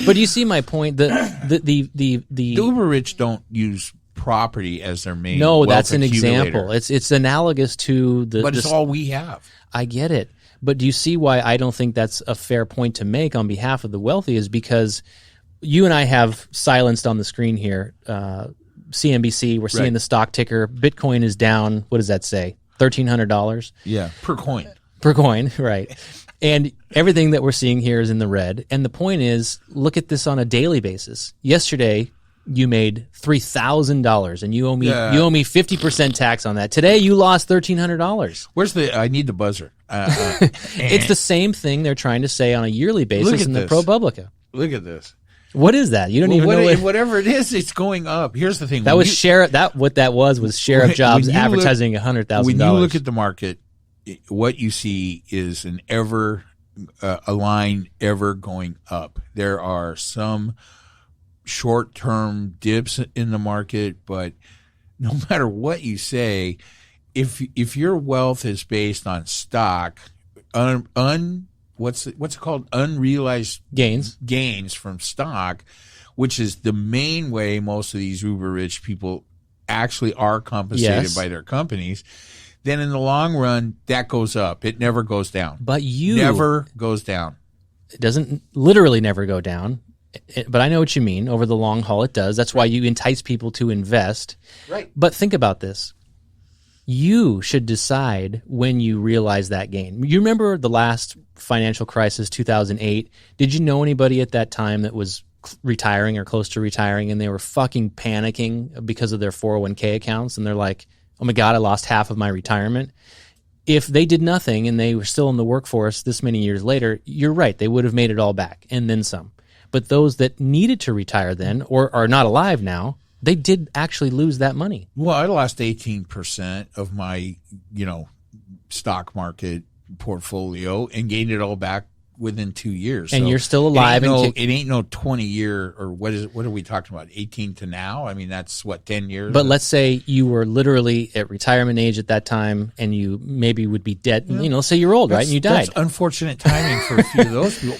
But you see my point. The uber rich don't use property as their main. No, wealth that's an accumulator. example. It's analogous to the. But it's all we have. I get it. But do you see why I don't think that's a fair point to make on behalf of the wealthy? Is because you and I have silenced on the screen here. CNBC, we're seeing the stock ticker. Bitcoin is down. What does that say? $1,300. Yeah, per coin. Per coin, right. And everything that we're seeing here is in the red. And the point is, look at this on a daily basis. Yesterday, you made $3,000, and you owe me 50% tax on that. Today, you lost $1,300. I need the buzzer. It's the same thing they're trying to say on a yearly basis in the ProPublica. Look at this. What is that? You don't even know whatever it is. It's going up. Here's the thing. That was share. What that was share of jobs advertising $100,000. When you look at the market, what you see is a line ever going up. There are some short-term dips in the market, but no matter what you say, if your wealth is based on stock, what's it called? Unrealized gains from stock, which is the main way most of these uber rich people actually are compensated by their companies. Then in the long run, that goes up. It never goes down. But never goes down. It doesn't literally never go down. But I know what you mean. Over the long haul, it does. That's why you entice people to invest. Right. But think about this. You should decide when you realize that gain. You remember the last financial crisis, 2008? Did you know anybody at that time that was retiring or close to retiring, and they were fucking panicking because of their 401k accounts? And they're like, oh my God, I lost half of my retirement. If they did nothing and they were still in the workforce this many years later, you're right, they would have made it all back and then some. But those that needed to retire then or are not alive now, they did actually lose that money. Well, I lost 18% of my, stock market portfolio and gained it all back within 2 years. And so you're still alive. It ain't no 20-year or what is it? What are we talking about? 18 to now? I mean, that's 10 years. But let's say you were literally at retirement age at that time, and you maybe would be dead. Yeah. Let's say you're old, right? And you died. That's unfortunate timing for a few of those people,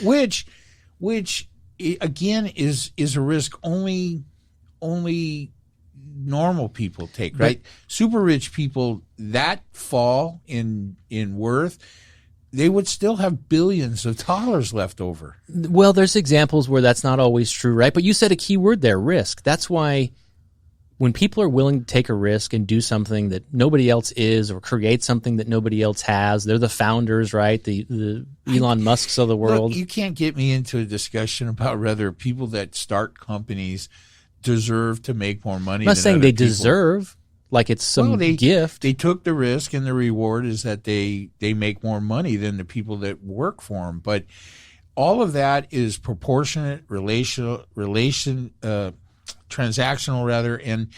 which again is a risk only normal people take, right? Super rich people that fall in worth, they would still have billions of dollars left over. Well, there's examples where that's not always true, right? But you said a key word there, risk. That's why when people are willing to take a risk and do something that nobody else is or create something that nobody else has, they're the founders, right? The Elon Musks of the world. Look, you can't get me into a discussion about whether people that start companies deserve to make more money. I'm not saying they deserve. Like it's some gift. They took the risk, and the reward is that they make more money than the people that work for them. But all of that is proportionate, transactional rather, and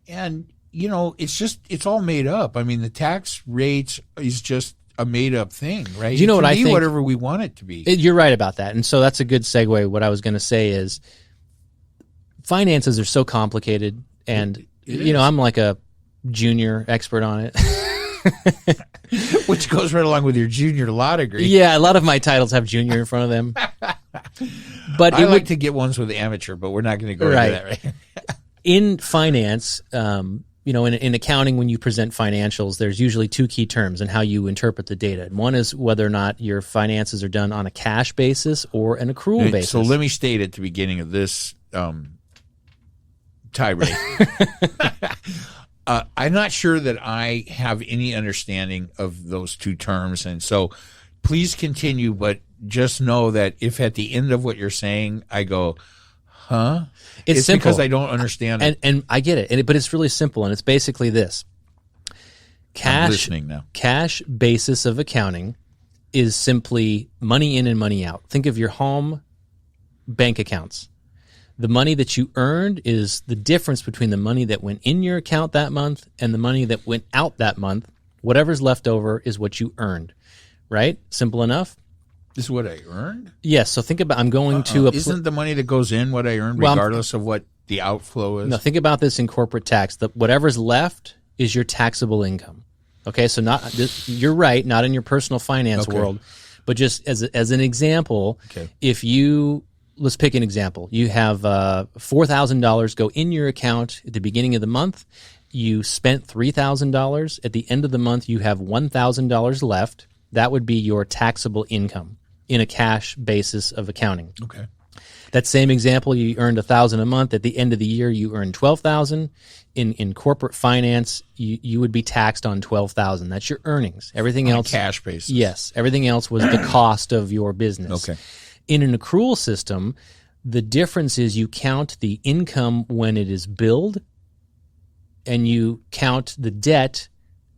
it's all made up. I mean, the tax rates is just a made up thing, right? You know what I think? Whatever we want it to be. You're right about that, and so that's a good segue. What I was going to say is, finances are so complicated, and I'm like a junior expert on it. Which goes right along with your junior law degree. Yeah, a lot of my titles have junior in front of them. But I like to get ones with amateur, but we're not going to go into that right in finance, in accounting, when you present financials, there's usually two key terms in how you interpret the data. And one is whether or not your finances are done on a cash basis or an accrual basis. So let me state at the beginning of this tirade. I'm not sure that I have any understanding of those two terms, and so please continue, but just know that if at the end of what you're saying I go, huh? It's simple. Because I don't understand it. And I get it, but it's really simple, and it's basically this. I'm listening now. Cash basis of accounting is simply money in and money out. Think of your home bank accounts. The money that you earned is the difference between the money that went in your account that month and the money that went out that month. Whatever's left over is what you earned, right? Simple enough. This is what I earned? Yes. So think about, I'm going to... Isn't the money that goes in what I earned regardless of what the outflow is? No, think about this in corporate tax. Whatever's left is your taxable income. Okay, so you're right, not in your personal finance world, but just as an example, if you... Let's pick an example. You have $4,000 go in your account at the beginning of the month. You spent $3,000. At the end of the month, you have $1,000 left. That would be your taxable income in a cash basis of accounting. Okay. That same example, you earned $1,000 a month. At the end of the year, you earned $12,000. In corporate finance, you would be taxed on $12,000. That's your earnings. Everything else, cash basis. Yes, everything else was the cost of your business. Okay. In an accrual system, the difference is you count the income when it is billed, and you count the debt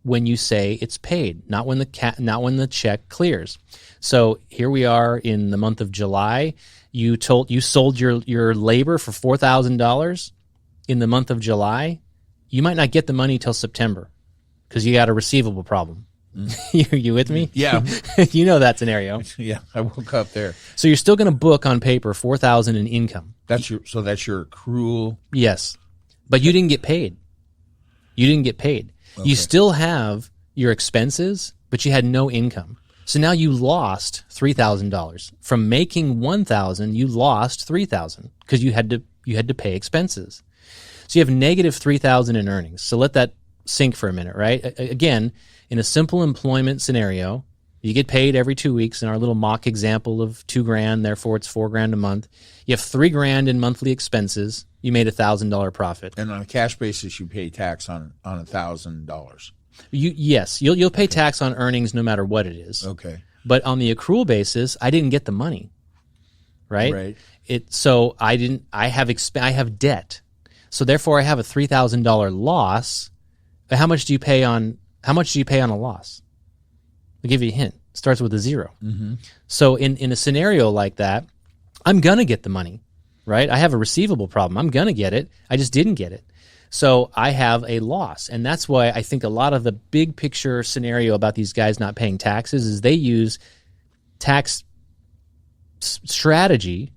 when you say it's paid, not when the check clears. So here we are in the month of July. You sold your labor for $4,000 in the month of July. You might not get the money till September because you got a receivable problem. You with me? Yeah. You know that scenario. Yeah, I woke up there. So you're still going to book on paper $4,000 in income. That's your accrual. Yes, but you didn't get paid. Okay. You still have your expenses, but you had no income. So now you lost $3,000 from making $1,000. You lost $3,000 because you had to pay expenses. So you have negative $3,000 in earnings. So let that sink for a minute, right? Again, in a simple employment scenario, you get paid every 2 weeks. In our little mock example of $2,000, therefore it's $4,000 a month. You have $3,000 in monthly expenses. You made $1,000 profit. And on a cash basis, you pay tax on $1,000. Yes, you'll pay tax on earnings no matter what it is. Okay. But on the accrual basis, I didn't get the money, right? Right. So I have debt. So therefore, I have a $3,000 loss. But how much do you pay on a loss? I'll give you a hint. It starts with a 0. Mm-hmm. So in a scenario like that, I'm gonna get the money, right? I have a receivable problem. I'm gonna get it. I just didn't get it. So I have a loss. And that's why I think a lot of the big picture scenario about these guys not paying taxes is they use tax strategy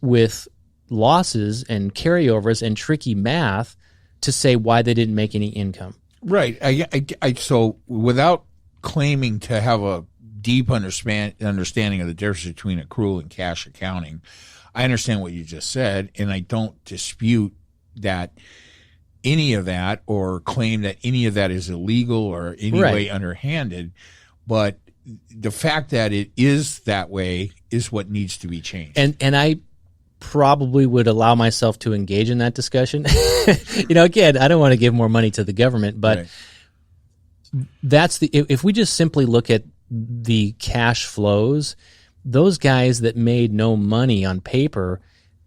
with losses and carryovers and tricky math to say why they didn't make any income. Right. So without claiming to have a deep understanding of the difference between accrual and cash accounting, I understand what you just said, and I don't dispute that any of that or claim that any of that is illegal or any way underhanded, but the fact that it is that way is what needs to be changed. And I probably would allow myself to engage in that discussion. Again, I don't want to give more money to the government, but if we just simply look at the cash flows, those guys that made no money on paper,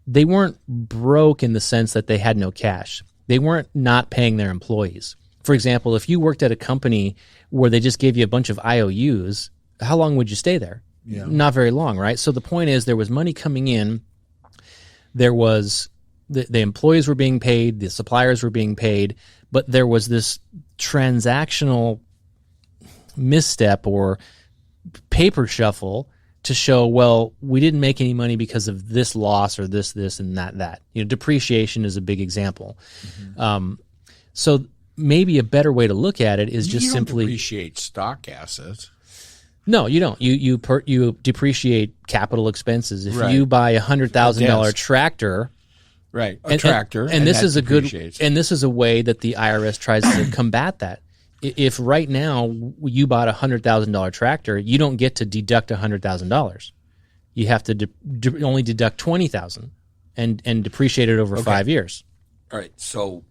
they weren't broke in the sense that they had no cash. They weren't not paying their employees. For example, if you worked at a company where they just gave you a bunch of IOUs, how long would you stay there? Yeah. Not very long, right? So the point is there was money coming in. There was the employees were being paid, the suppliers were being paid, but there was this transactional misstep or paper shuffle to show, well, we didn't make any money because of this loss or this, and that. Depreciation is a big example. Mm-hmm. So maybe a better way to look at it is just simply depreciate stock assets. No, you don't. You depreciate capital expenses. If you buy $100,000 tractor, tractor, and this is a way that the IRS tries to combat that. If right now you bought a $100,000 tractor, you don't get to deduct $100,000. You have to only deduct $20,000 and depreciate it over 5 years. All right. So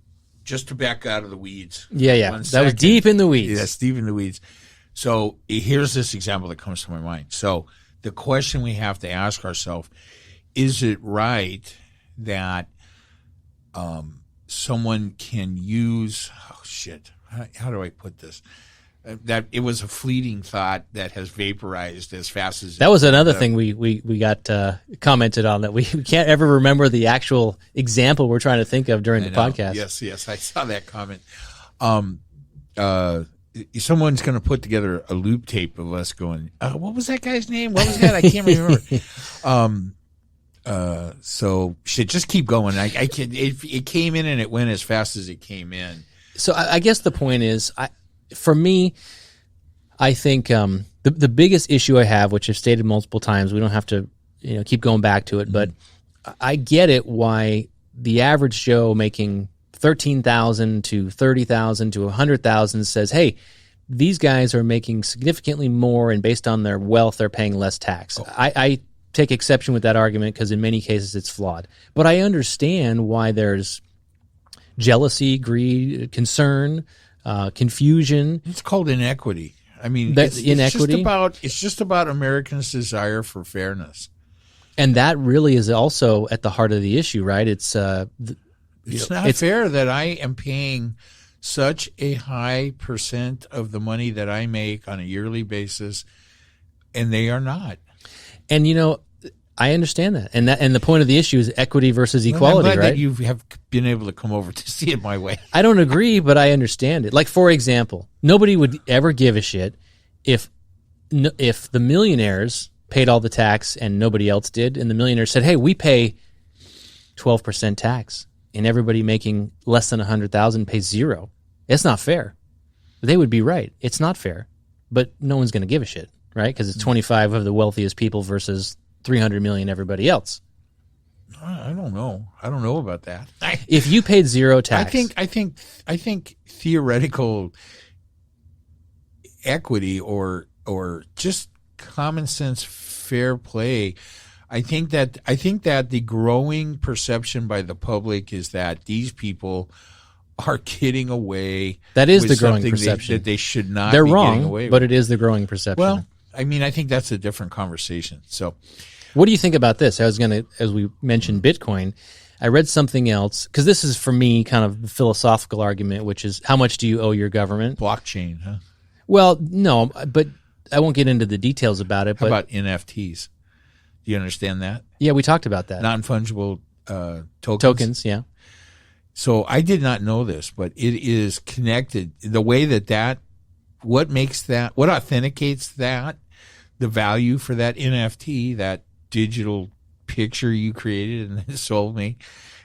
just to back out of the weeds. Yeah. That was deep in the weeds. Yeah, that's deep in the weeds. So here's this example that comes to my mind. So the question we have to ask ourselves, is it right that someone can use, how do I put this? that it was a fleeting thought that has vaporized as fast as that was another thing we got commented on, that we can't ever remember the actual example we're trying to think of during the podcast. Yes, I saw that comment. Someone's going to put together a loop tape of us going, what was that guy's name? What was that? I can't remember. So shit, just keep going. It came in and it went as fast as it came in. So I guess the point is, for me, I think the biggest issue I have, which I've stated multiple times, we don't have to keep going back to it, but I get it why the average Joe making $13,000 to $30,000 to $100,000 says, hey, these guys are making significantly more, and based on their wealth, they're paying less tax. I take exception with that argument because in many cases it's flawed. But I understand why there's jealousy, greed, concern, confusion. It's called inequity. I mean, inequity. It's just about Americans' desire for fairness. And that really is also at the heart of the issue, right? It's not fair that I am paying such a high percent of the money that I make on a yearly basis, and they are not. And I understand that, and the point of the issue is equity versus equality, I'm glad right? That you have been able to come over to see it my way. I don't agree, but I understand it. Like, for example, nobody would ever give a shit if the millionaires paid all the tax and nobody else did, and the millionaires said, "Hey, we pay 12% tax." And everybody making less than $100,000 pays zero. It's not fair. They would be right. It's not fair, but no one's going to give a shit, right? Because it's 25 of the wealthiest people versus 300 million everybody else. I don't know. I don't know about that. If you paid zero tax, I think theoretical equity or just common sense fair play. I think that the growing perception by the public is that these people are getting away. That is with the growing something perception. that they should not. They're be wrong, getting away but with. it is the growing perception. Well, I mean, I think that's a different conversation. So, what do you think about this? As we mentioned Bitcoin, I read something else, because this is for me kind of the philosophical argument, which is, how much do you owe your government? Blockchain, huh? Well, no, but I won't get into the details about it. How about NFTs? Do you understand that? Yeah, we talked about that. Non-fungible tokens. Tokens, yeah. So I did not know this, but it is connected. The way what authenticates that, the value for that NFT, that digital picture you created and then sold me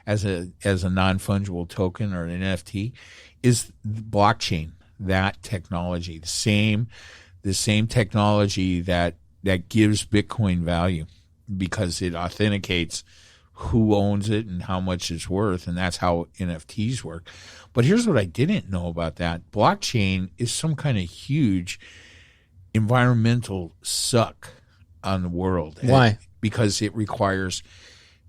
as a non-fungible token or an NFT, is blockchain. That technology, the same technology that gives Bitcoin value, because it authenticates who owns it and how much it's worth, and that's how NFTs work. But here's what I didn't know about that. Blockchain is some kind of huge environmental suck on the world. Why? Because it requires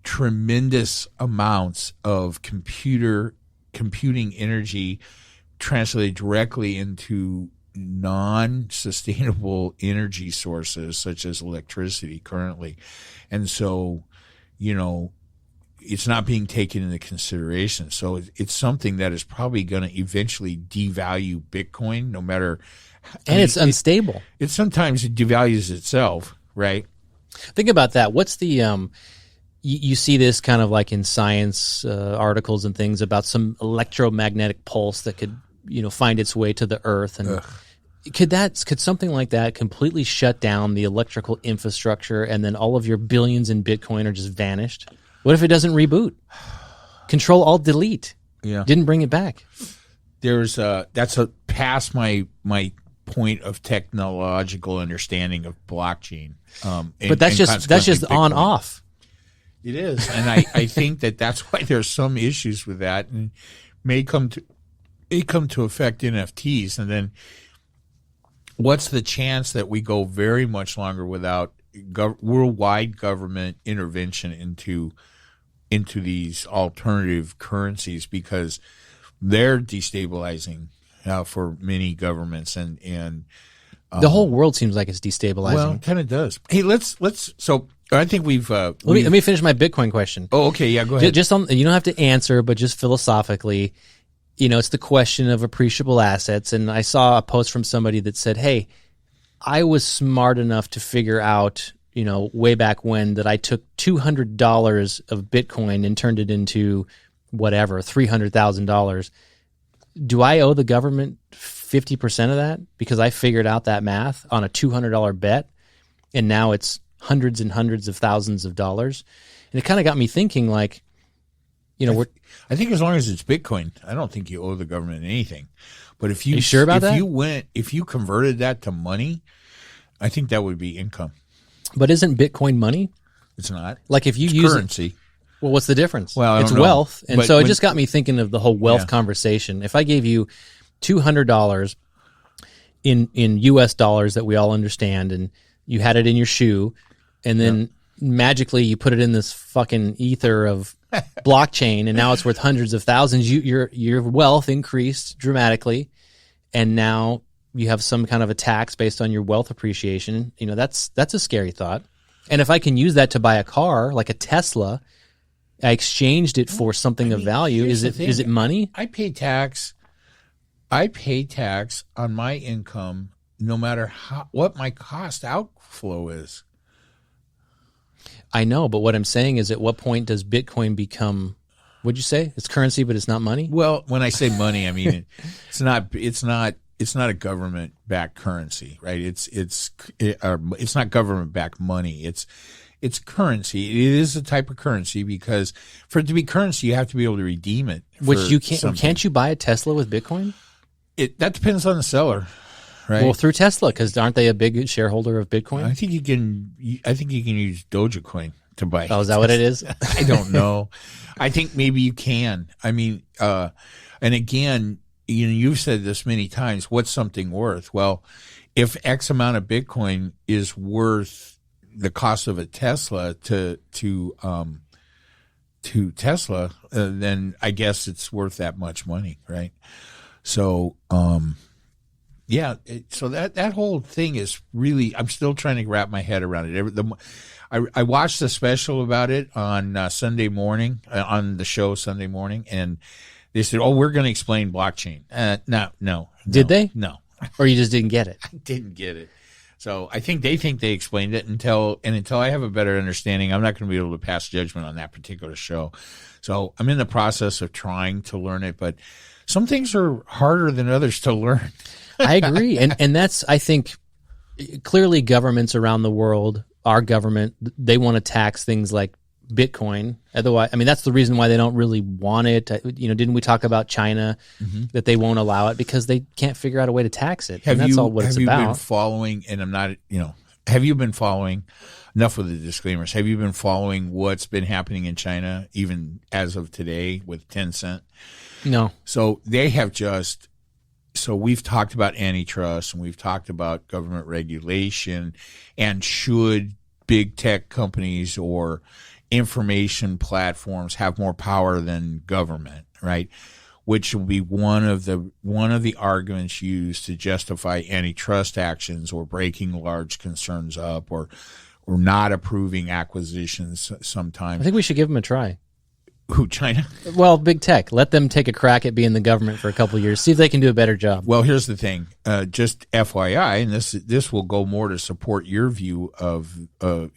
tremendous amounts of computing energy translated directly into non-sustainable energy sources such as electricity currently. And so, it's not being taken into consideration. So it's something that is probably going to eventually devalue Bitcoin, no matter. It's unstable. It sometimes devalues itself, right? Think about that. What's the you see this kind of like in science articles and things about some electromagnetic pulse that could find its way to the Earth, and could something like that completely shut down the electrical infrastructure, and then all of your billions in Bitcoin are just vanished? What if it doesn't reboot? Control Alt Delete. Yeah, didn't bring it back. That's past my point of technological understanding of blockchain. But that's just on off. It is, and I think that's why there's some issues with that, and may come to affect NFTs. And then, what's the chance that we go very much longer without worldwide government intervention into these alternative currencies, because they're destabilizing for many governments, and the whole world seems like it's destabilizing. Well, it kind of does. Hey, let's. So I think we've. Let me finish my Bitcoin question. Oh, okay, yeah, go ahead. Just you don't have to answer, but just philosophically, it's the question of appreciable assets. And I saw a post from somebody that said, hey, I was smart enough to figure out, way back when, that I took $200 of Bitcoin and turned it into whatever, $300,000. Do I owe the government 50% of that because I figured out that math on a $200 bet, and now it's hundreds and hundreds of thousands of dollars? And it kind of got me thinking, like, I think as long as it's Bitcoin, I don't think you owe the government anything. But if you, Are you sure about that? If you converted that to money, I think that would be income. But isn't Bitcoin money? It's not. Like if you It's use currency. Well, what's the difference? Well, it's know. wealth. And But so it when- just got me thinking of the whole wealth Yeah. conversation. If I gave you $200 in US dollars that we all understand, and you had it in your shoe, and then magically you put it in this fucking ether of blockchain, and now it's worth hundreds of thousands, your wealth increased dramatically, and now you have some kind of a tax based on your wealth appreciation. That's a scary thought. And if I can use that to buy a car, like a Tesla, I exchanged it for something of value. here's Is the it thing. money? I pay tax on my income no matter what my cost outflow is. I know, but what I'm saying is, at what point does Bitcoin become, what'd you say? It's currency, but it's not money? Well, when I say money, I mean it's not a government-backed currency, right? It's not government-backed money. It's currency. It is a type of currency because for it to be currency, you have to be able to redeem it. Which for you can't. something. Can't you buy a Tesla with Bitcoin? That depends on the seller, right? Well, through Tesla, because aren't they a big shareholder of Bitcoin? I think you can use Dogecoin to buy. Oh, is that what it is? I don't know. I think maybe you can. I mean, and again, you've said this many times. What's something worth? Well, if X amount of Bitcoin is worth the cost of a Tesla to Tesla, then I guess it's worth that much money, right? So, yeah. So that whole thing is really, I'm still trying to wrap my head around it. I watched the special about it on Sunday morning, on the show Sunday morning, and they said, "Oh, we're going to explain blockchain." No. Did they? No, Or you just didn't get it? I didn't get it. So I think they explained it until I have a better understanding, I'm not going to be able to pass judgment on that particular show. So I'm in the process of trying to learn it, but some things are harder than others to learn. I agree. And that's, I think, clearly governments around the world, our government, they want to tax things like Bitcoin. Otherwise, I mean, that's the reason why they don't really want it. Didn't we talk about China, that they won't allow it because they can't figure out a way to tax it? And that's all what it's have you been about. following, and I'm not, have you been following, enough with the disclaimers, have you been following what's been happening in China, even as of today with Tencent? No. So they have so we've talked about antitrust and we've talked about government regulation, and should big tech companies or information platforms have more power than government, right? Which will be one of the arguments used to justify antitrust actions or breaking large concerns up or not approving acquisitions sometimes. I think we should give them a try. Who, China? Well, big tech. Let them take a crack at being the government for a couple of years. See if they can do a better job. Well, here's the thing. Just FYI, and this will go more to support your view of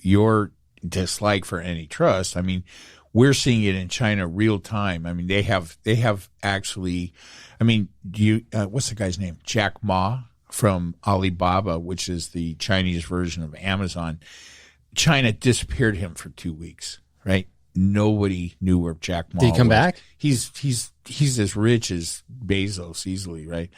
your dislike for antitrust. I mean, we're seeing it in China real time. I mean, they have actually. I mean, what's the guy's name? Jack Ma from Alibaba, which is the Chinese version of Amazon. China disappeared him for 2 weeks, right? Nobody knew where Jack Ma was. Did he come back? He's as rich as Bezos easily, right?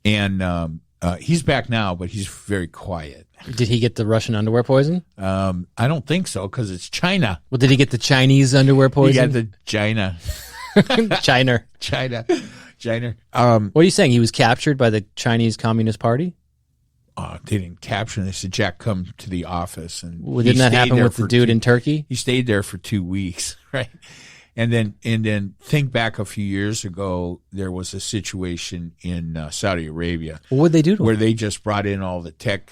And he's back now, but he's very quiet. Did he get the Russian underwear poison? I don't think so, because it's China. Well, did he get the Chinese underwear He poison? got the China. China. What are you saying? He was captured by the Chinese Communist Party? They didn't capture him. They said, Jack, come to the office. And Well, didn't that happen with the dude in Turkey? He stayed there for 2 weeks, right? And then think back a few years ago, there was a situation in Saudi Arabia. What would they do to where him? they just brought in all the tech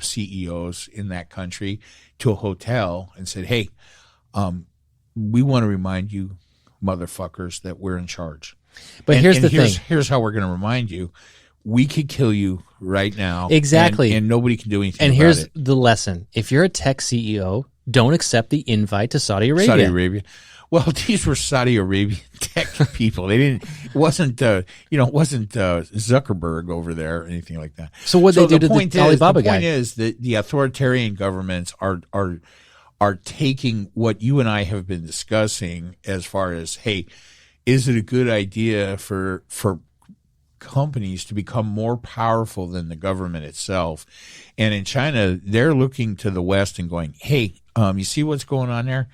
CEOs in that country to a hotel and said, hey, we want to remind you, motherfuckers, that we're in charge. But here's the thing. Here's how we're going to remind you. We could kill you right now. Exactly. And nobody can do anything and about here's it. the lesson. If you're a tech CEO, don't accept the invite to Saudi Arabia. Saudi Arabia. Well, these were Saudi Arabian tech people. They didn't. It wasn't Zuckerberg over there or anything like that. So what they do to the Alibaba guy? The point is that the authoritarian governments are taking what you and I have been discussing as far as, hey, is it a good idea for companies to become more powerful than the government itself? And in China, they're looking to the West and going, hey, you see what's going on there?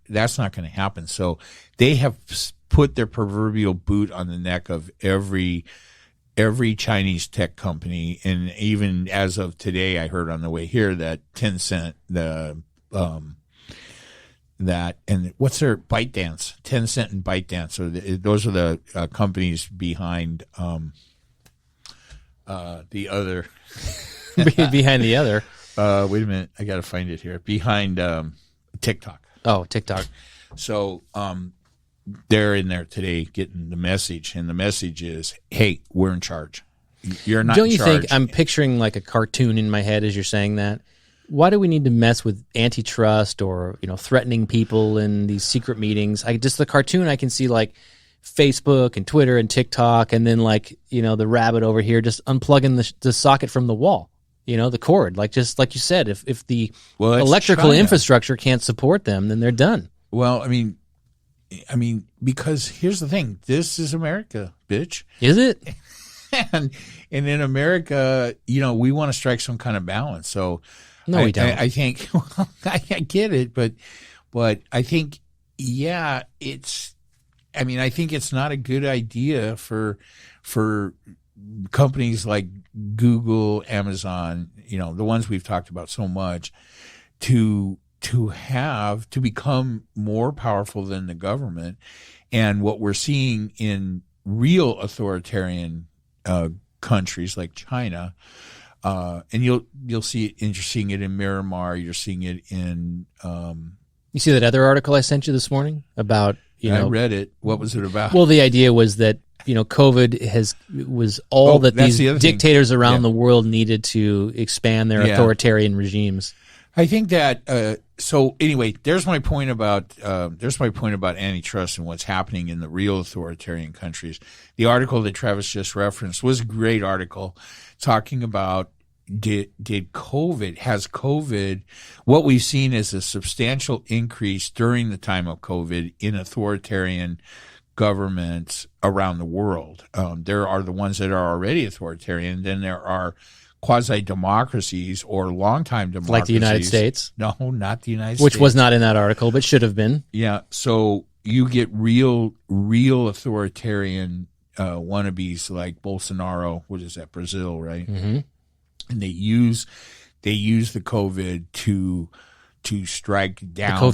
That's not going to happen. So they have put their proverbial boot on the neck of every Chinese tech company. And even as of today, I heard on the way here that Tencent, and what's their ByteDance? Tencent and ByteDance, those are the companies behind the other. Behind the other. Wait a minute, I got to find it here. Behind TikTok. Oh, TikTok. So they're in there today getting the message, and the message is, hey, we're in charge. You're not in charge. Don't you think, I'm picturing like a cartoon in my head as you're saying that. Why do we need to mess with antitrust or, threatening people in these secret meetings? The cartoon, I can see like Facebook and Twitter and TikTok, and then the rabbit over here just unplugging the socket from the wall, the cord. Just like you said, if the electrical infrastructure can't support them, then they're done. Well, I mean, because here's the thing: this is America, bitch. Is it? and in America, we want to strike some kind of balance. So. No, we don't. I think I get it, but I think I think it's not a good idea for companies like Google, Amazon, the ones we've talked about so much, to become more powerful than the government. And what we're seeing in real authoritarian countries like China. And you'll see it. You're seeing it in Miramar. You're seeing it in. You see that other article I sent you this morning about I read it. What was it about? Well, the idea was that COVID was all that these dictators around the world needed to expand their authoritarian regimes. I think that. So anyway, there's my point about antitrust and what's happening in the real authoritarian countries. The article that Travis just referenced was a great article, talking about has COVID, what we've seen is a substantial increase during the time of COVID in authoritarian governments around the world. There are the ones that are already authoritarian. Then there are quasi-democracies or long-time democracies. Like the United States? No, not the United States. Which was not in that article, but should have been. Yeah, so you get real authoritarian wannabes like Bolsonaro, what is that, Brazil, right? Mm-hmm. And they use the COVID to strike down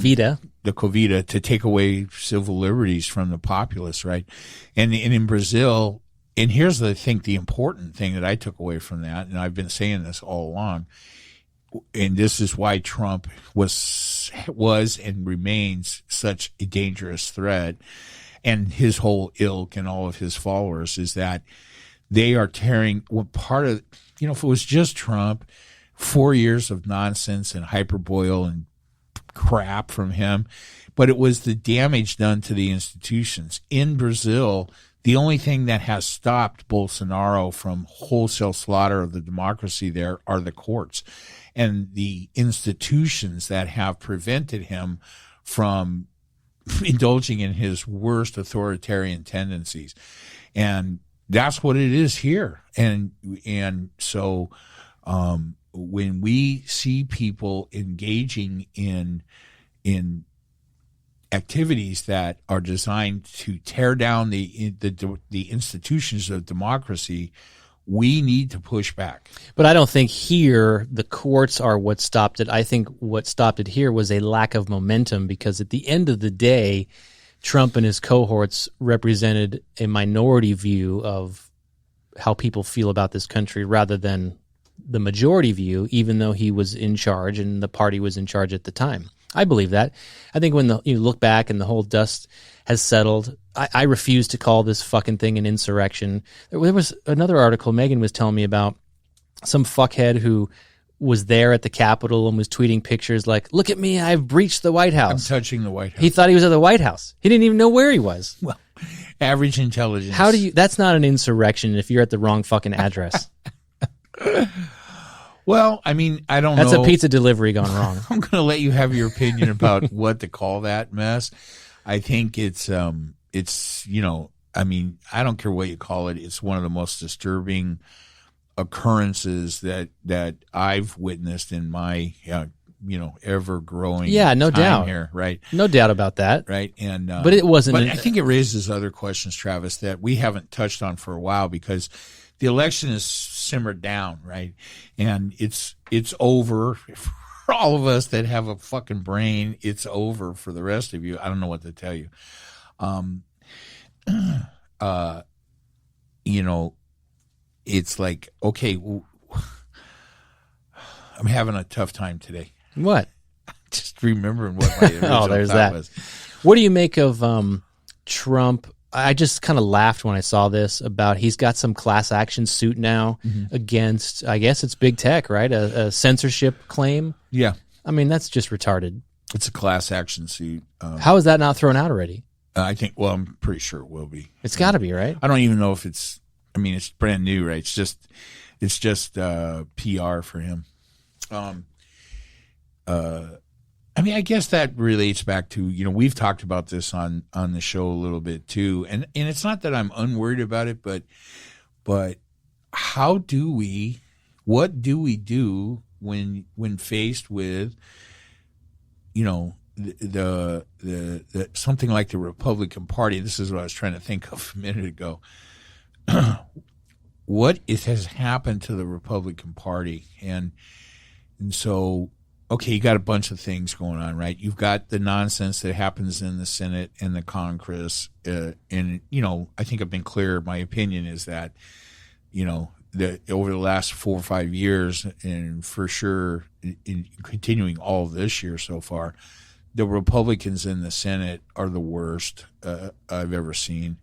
the Covida to take away civil liberties from the populace, right? And in Brazil. And here's the important thing that I took away from that, and I've been saying this all along, and this is why Trump was and remains such a dangerous threat, and his whole ilk and all of his followers, is that they are tearing part of, if it was just Trump, 4 years of nonsense and hyperbole and crap from him, but it was the damage done to the institutions. In Brazil, the only thing that has stopped Bolsonaro from wholesale slaughter of the democracy there are the courts and the institutions that have prevented him from indulging in his worst authoritarian tendencies. And that's what it is here. And so when we see people engaging in activities that are designed to tear down the institutions of democracy, we need to push back. But I don't think here the courts are what stopped it. I think what stopped it here was a lack of momentum, because at the end of the day, Trump and his cohorts represented a minority view of how people feel about this country rather than the majority view, even though he was in charge and the party was in charge at the time. I believe that. I think when you look back and the whole dust has settled, I refuse to call this fucking thing an insurrection. There was another article Megan was telling me about some fuckhead who was there at the Capitol and was tweeting pictures like, look at me, I've breached the White House. I'm touching the White House. He thought he was at the White House. He didn't even know where he was. Well, average intelligence. How do you, that's not an insurrection if you're at the wrong fucking address. Well, I mean, I don't know. That's a pizza delivery gone wrong. I'm going to let you have your opinion about what to call that mess. I think it's, you know, I mean, I don't care what you call it. It's one of the most disturbing occurrences that I've witnessed in my, you know, ever growing no time doubt here, right? No doubt about that. Right. And, but it wasn't. But I think it raises other questions, Travis, that we haven't touched on for a while because the election is simmered down, right? And it's over for all of us that have a fucking brain. It's over for the rest of you. I don't know what to tell you. You know, it's like, okay, I'm having a tough time today. What? Just remembering what my original there's thought that. was. What do you make of Trump? I just kind of laughed when I saw this about he's got some class action suit now against, I guess it's big tech, right? A censorship claim. Yeah. I mean, that's just retarded. It's a class action suit. How is that not thrown out already? I think, well, I'm pretty sure it will be. It's got to be, right? I don't even know if it's, I mean, it's brand new, right? It's just PR for him. I mean, I guess that relates back to, you know, we've talked about this on the show a little bit too. And it's not that I'm unworried about it, but what do we do when faced with, you know, the something like the Republican Party? This is what I was trying to think of a minute ago. What has happened to the Republican Party? And so, okay, you got a bunch of things going on, right? You've got the nonsense that happens in the Senate and the Congress. And, you know, I think I've been clear. My opinion is that, you know, over the last 4 or 5 years, and for sure in continuing all this year so far, the Republicans in the Senate are the worst I've ever seen.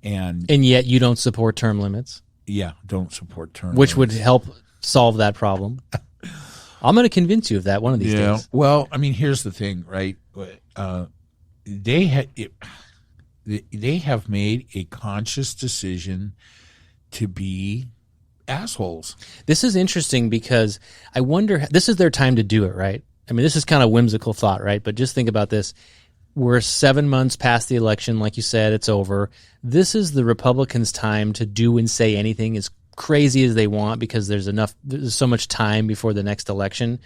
And yet you don't support term limits. Yeah, don't support term which limits. would help solve that problem. I'm going to convince you of that one of these days. Well, I mean, here's the thing, right? They have made a conscious decision to be assholes. This is interesting because I wonder, this is their time to do it, right? I mean, this is kind of whimsical thought, right? But just think about this. We're 7 months past the election. Like you said, it's over. This is the Republicans' time to do and say anything as crazy as they want because there's so much time before the next election.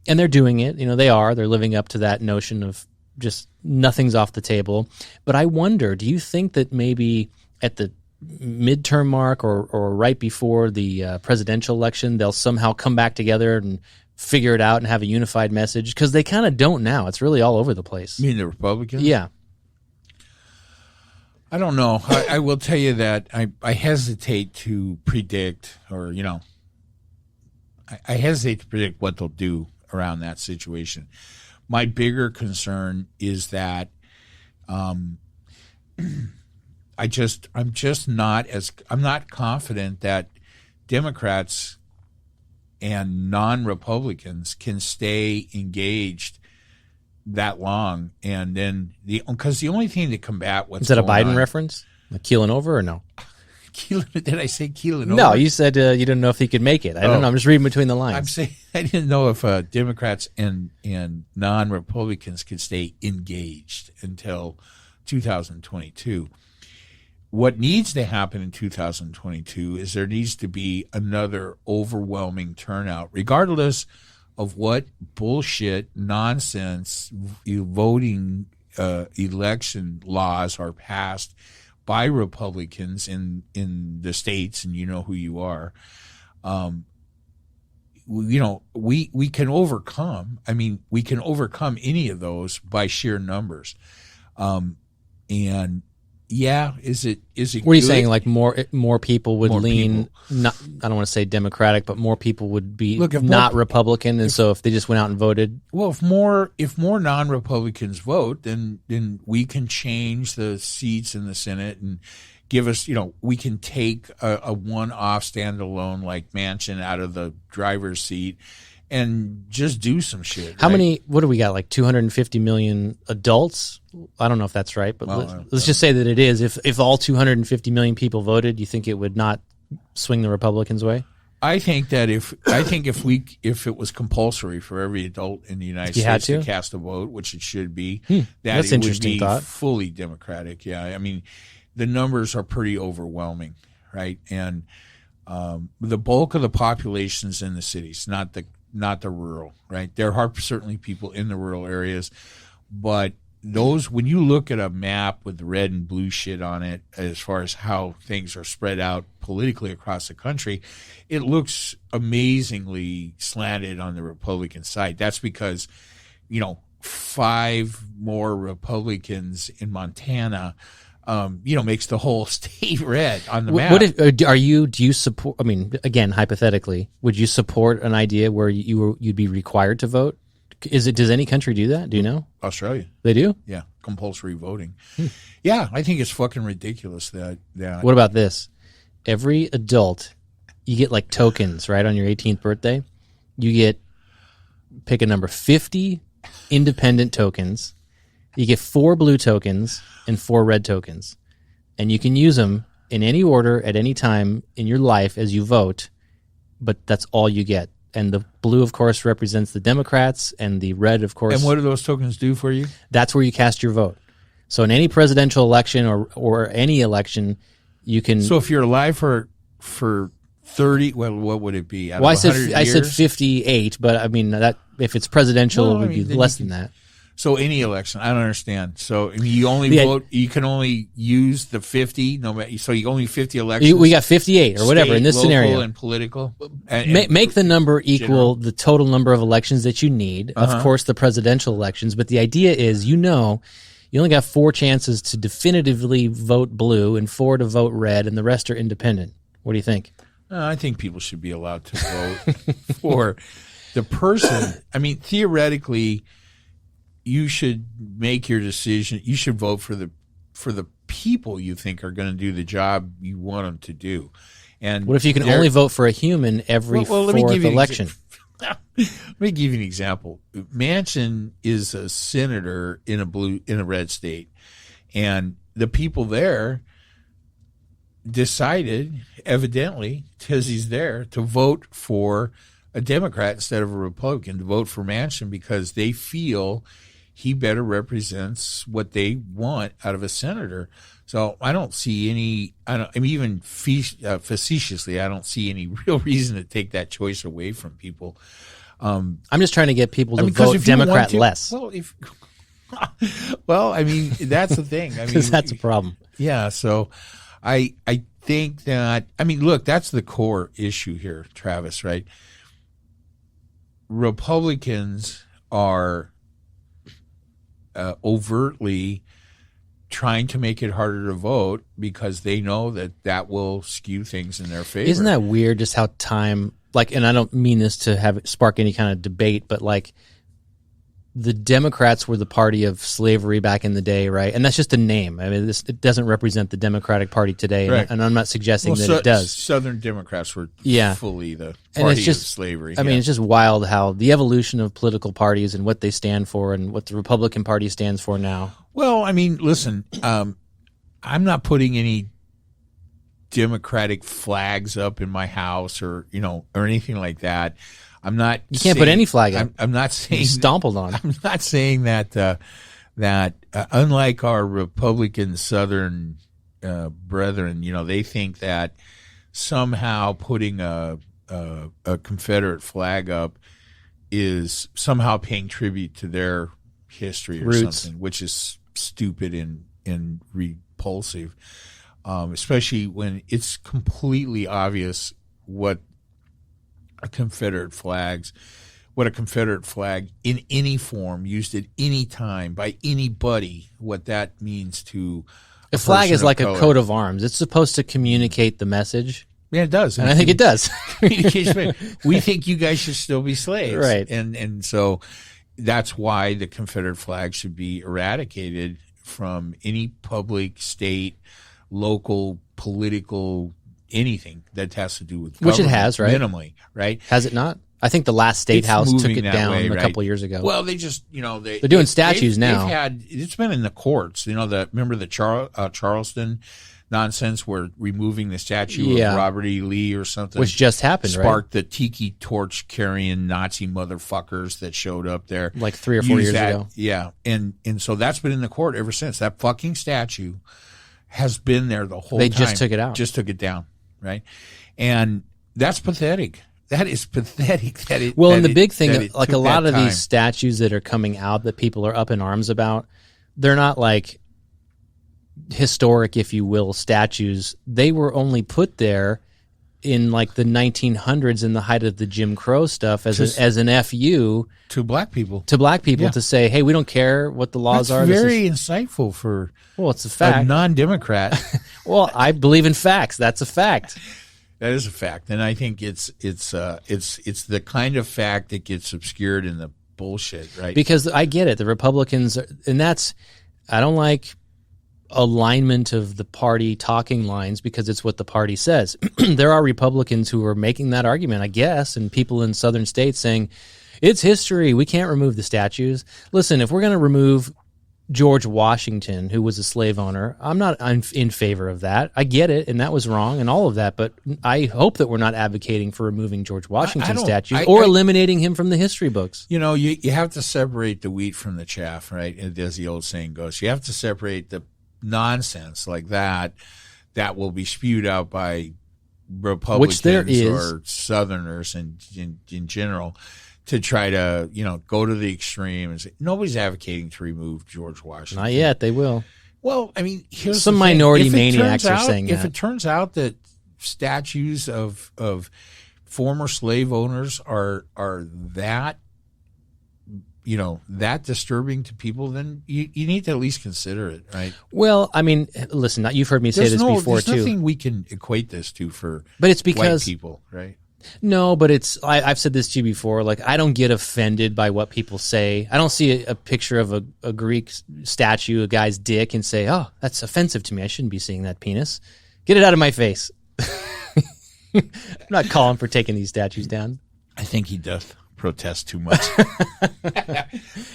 And they're doing it. You know, they're living up to that notion of just nothing's off the table. But I wonder, do you think that maybe at the midterm mark or right before the presidential election, they'll somehow come back together and figure it out and have a unified message? Because they kind of don't now. It's really all over the place. You mean the Republicans? Yeah. I don't know. I will tell you that I hesitate to predict, or, you know, I hesitate to predict what they'll do around that situation. My bigger concern is that I'm not confident that Democrats and non-Republicans can stay engaged that long, and then because the only thing to combat what's is that a going Biden on, reference? Like keeling over or no? Did I say keeling over? No, you said you didn't know if he could make it. I don't know. I'm just reading between the lines. I'm saying I didn't know if Democrats and non-Republicans could stay engaged until 2022. What needs to happen in 2022 is there needs to be another overwhelming turnout, regardless of what bullshit, nonsense voting election laws are passed by Republicans in the states, and you know who you are. You know, we can overcome. I mean, we can overcome any of those by sheer numbers, and Yeah, is it? What are you good? saying? Like more people would More lean. people. Not, I don't want to say Democratic, but more people would be Look, if not more- Republican, and so if they just went out and voted, Well, if more non-Republicans vote, then we can change the seats in the Senate and give us, we can take a one-off standalone like Manchin out of the driver's seat and just do some shit. how right? many? What do we got? Like 250 million adults? I don't know if that's right, but let's just say that it is. If all 250 million people voted, you think it would not swing the Republicans' way? I think that if it was compulsory for every adult in the United You had States to to? cast a vote, which it should be, That's it would interesting be thought. fully Democratic. Yeah, I mean, the numbers are pretty overwhelming, right? And the bulk of the population's in the cities, not the rural, right? There are certainly people in the rural areas, but those, when you look at a map with red and blue shit on it, as far as how things are spread out politically across the country, it looks amazingly slanted on the Republican side. That's because, 5 more Republicans in Montana, makes the whole state red on the map. Do you support? I mean, again, hypothetically, would you support an idea where you'd be required to vote? Does any country do that? Do you know? Australia. They do? Yeah, compulsory voting. Yeah, I think it's fucking ridiculous that. What about this? Every adult, you get like tokens, right, on your 18th birthday. You get, pick a number, 50 independent tokens. You get 4 blue tokens and 4 red tokens. And you can use them in any order at any time in your life as you vote, but that's all you get. And the blue, of course, represents the Democrats, and the red, of course. And what do those tokens do for you? That's where you cast your vote. So in any presidential election or any election, you can. So if you're alive for 30, well, what would it be? I said 58, but I mean that if it's presidential, it would be less than that. So any election, I don't understand. So I mean, you only vote. You can only use the 50. So you only 50 elections. We got 58 or whatever state, in this local, scenario. and political. Make the number equal the total number of elections that you need. Of course, the presidential elections. But the idea is, you only got 4 chances to definitively vote blue and 4 to vote red, and the rest are independent. What do you think? I think people should be allowed to vote for the person. I mean, theoretically, you should make your decision. You should vote for the people you think are going to do the job you want them to do. And what if you can only vote for a human every fourth election? Let me give you an example. Manchin is a senator in a red state, and the people there decided, evidently, because he's there, to vote for a Democrat instead of a Republican, to vote for Manchin because they feel he better represents what they want out of a senator. So I don't see any. Even facetiously, I don't see any real reason to take that choice away from people. I'm just trying to get people to vote Democrat less. Well, I mean, that's the thing. Because that's a problem. Yeah. So I think that, look, that's the core issue here, Travis, right? Republicans are overtly trying to make it harder to vote because they know that will skew things in their favor. Isn't that weird just how time, and I don't mean this to spark any kind of debate, but the Democrats were the party of slavery back in the day, right? And that's just a name. I mean, it doesn't represent the Democratic Party today, right. And I'm not suggesting that it does. Southern Democrats were fully the party of slavery. I mean, it's just wild how the evolution of political parties and what they stand for and what the Republican Party stands for now. Well, I mean, listen, I'm not putting any Democratic flags up in my house or anything like that. I'm not. You can't put any flag up. I'm not saying you stumbled on. I'm not saying that unlike our Republican Southern brethren, they think that somehow putting a Confederate flag up is somehow paying tribute to their history or something, which is stupid and repulsive, especially when it's completely obvious what a Confederate flag in any form, used at any time by anybody, what that means to A flag is like a coat of arms. It's supposed to communicate the message. Yeah, it does. And I think it does. We think you guys should still be slaves. Right. And so that's why the Confederate flag should be eradicated from any public, state, local, political, anything that has to do with government. Which it has, right? Minimally, right? Has it not? I think the last state house took it down way, a couple years ago. Well, they just, they're doing statues now. It's been in the courts. Remember the Charleston nonsense where removing the statue of Robert E. Lee or something, which just happened, sparked the tiki torch carrying Nazi motherfuckers that showed up there like 3 or 4 years ago. Yeah, and so that's been in the court ever since. That fucking statue has been there the whole time. They just took it out. Just took it down, right? And that's pathetic. That is pathetic. And the big thing, like a lot of these statues that are coming out that people are up in arms about, they're not like historic, if you will, statues. They were only put there in like the 1900s in the height of the Jim Crow stuff as an FU to black people to say, hey, we don't care what the laws are. That's very insightful for it's a fact. A non-Democrat. Well, I believe in facts. That's a fact. That is a fact, and I think it's the kind of fact that gets obscured in the bullshit, right? Because I get it, the Republicans, I don't like alignment of the party talking lines because it's what the party says. There are Republicans who are making that argument, I guess, and people in southern states saying it's history. We can't remove the statues. Listen, if we're going to remove George Washington, who was a slave owner, I'm in favor of that. I get it, and that was wrong, and all of that. But I hope that we're not advocating for removing George Washington statues or eliminating him from the history books. You have to separate the wheat from the chaff, right? As the old saying goes, you have to separate the nonsense like that will be spewed out by Republicans or Southerners in general, to try to, go to the extreme and say, nobody's advocating to remove George Washington. Not yet. They will. Well, I mean, here's some minority maniacs are saying that. If it turns out that statues of former slave owners are that, that disturbing to people, then you need to at least consider it, right? Well, I mean, listen, you've heard me say this before, too. There's nothing we can equate this to but it's because white people, right? No, but I've said this to you before. Like, I don't get offended by what people say. I don't see a picture of a Greek statue, a guy's dick, and say, oh, that's offensive to me. I shouldn't be seeing that penis. Get it out of my face. I'm not calling for taking these statues down. I think he doth protest too much.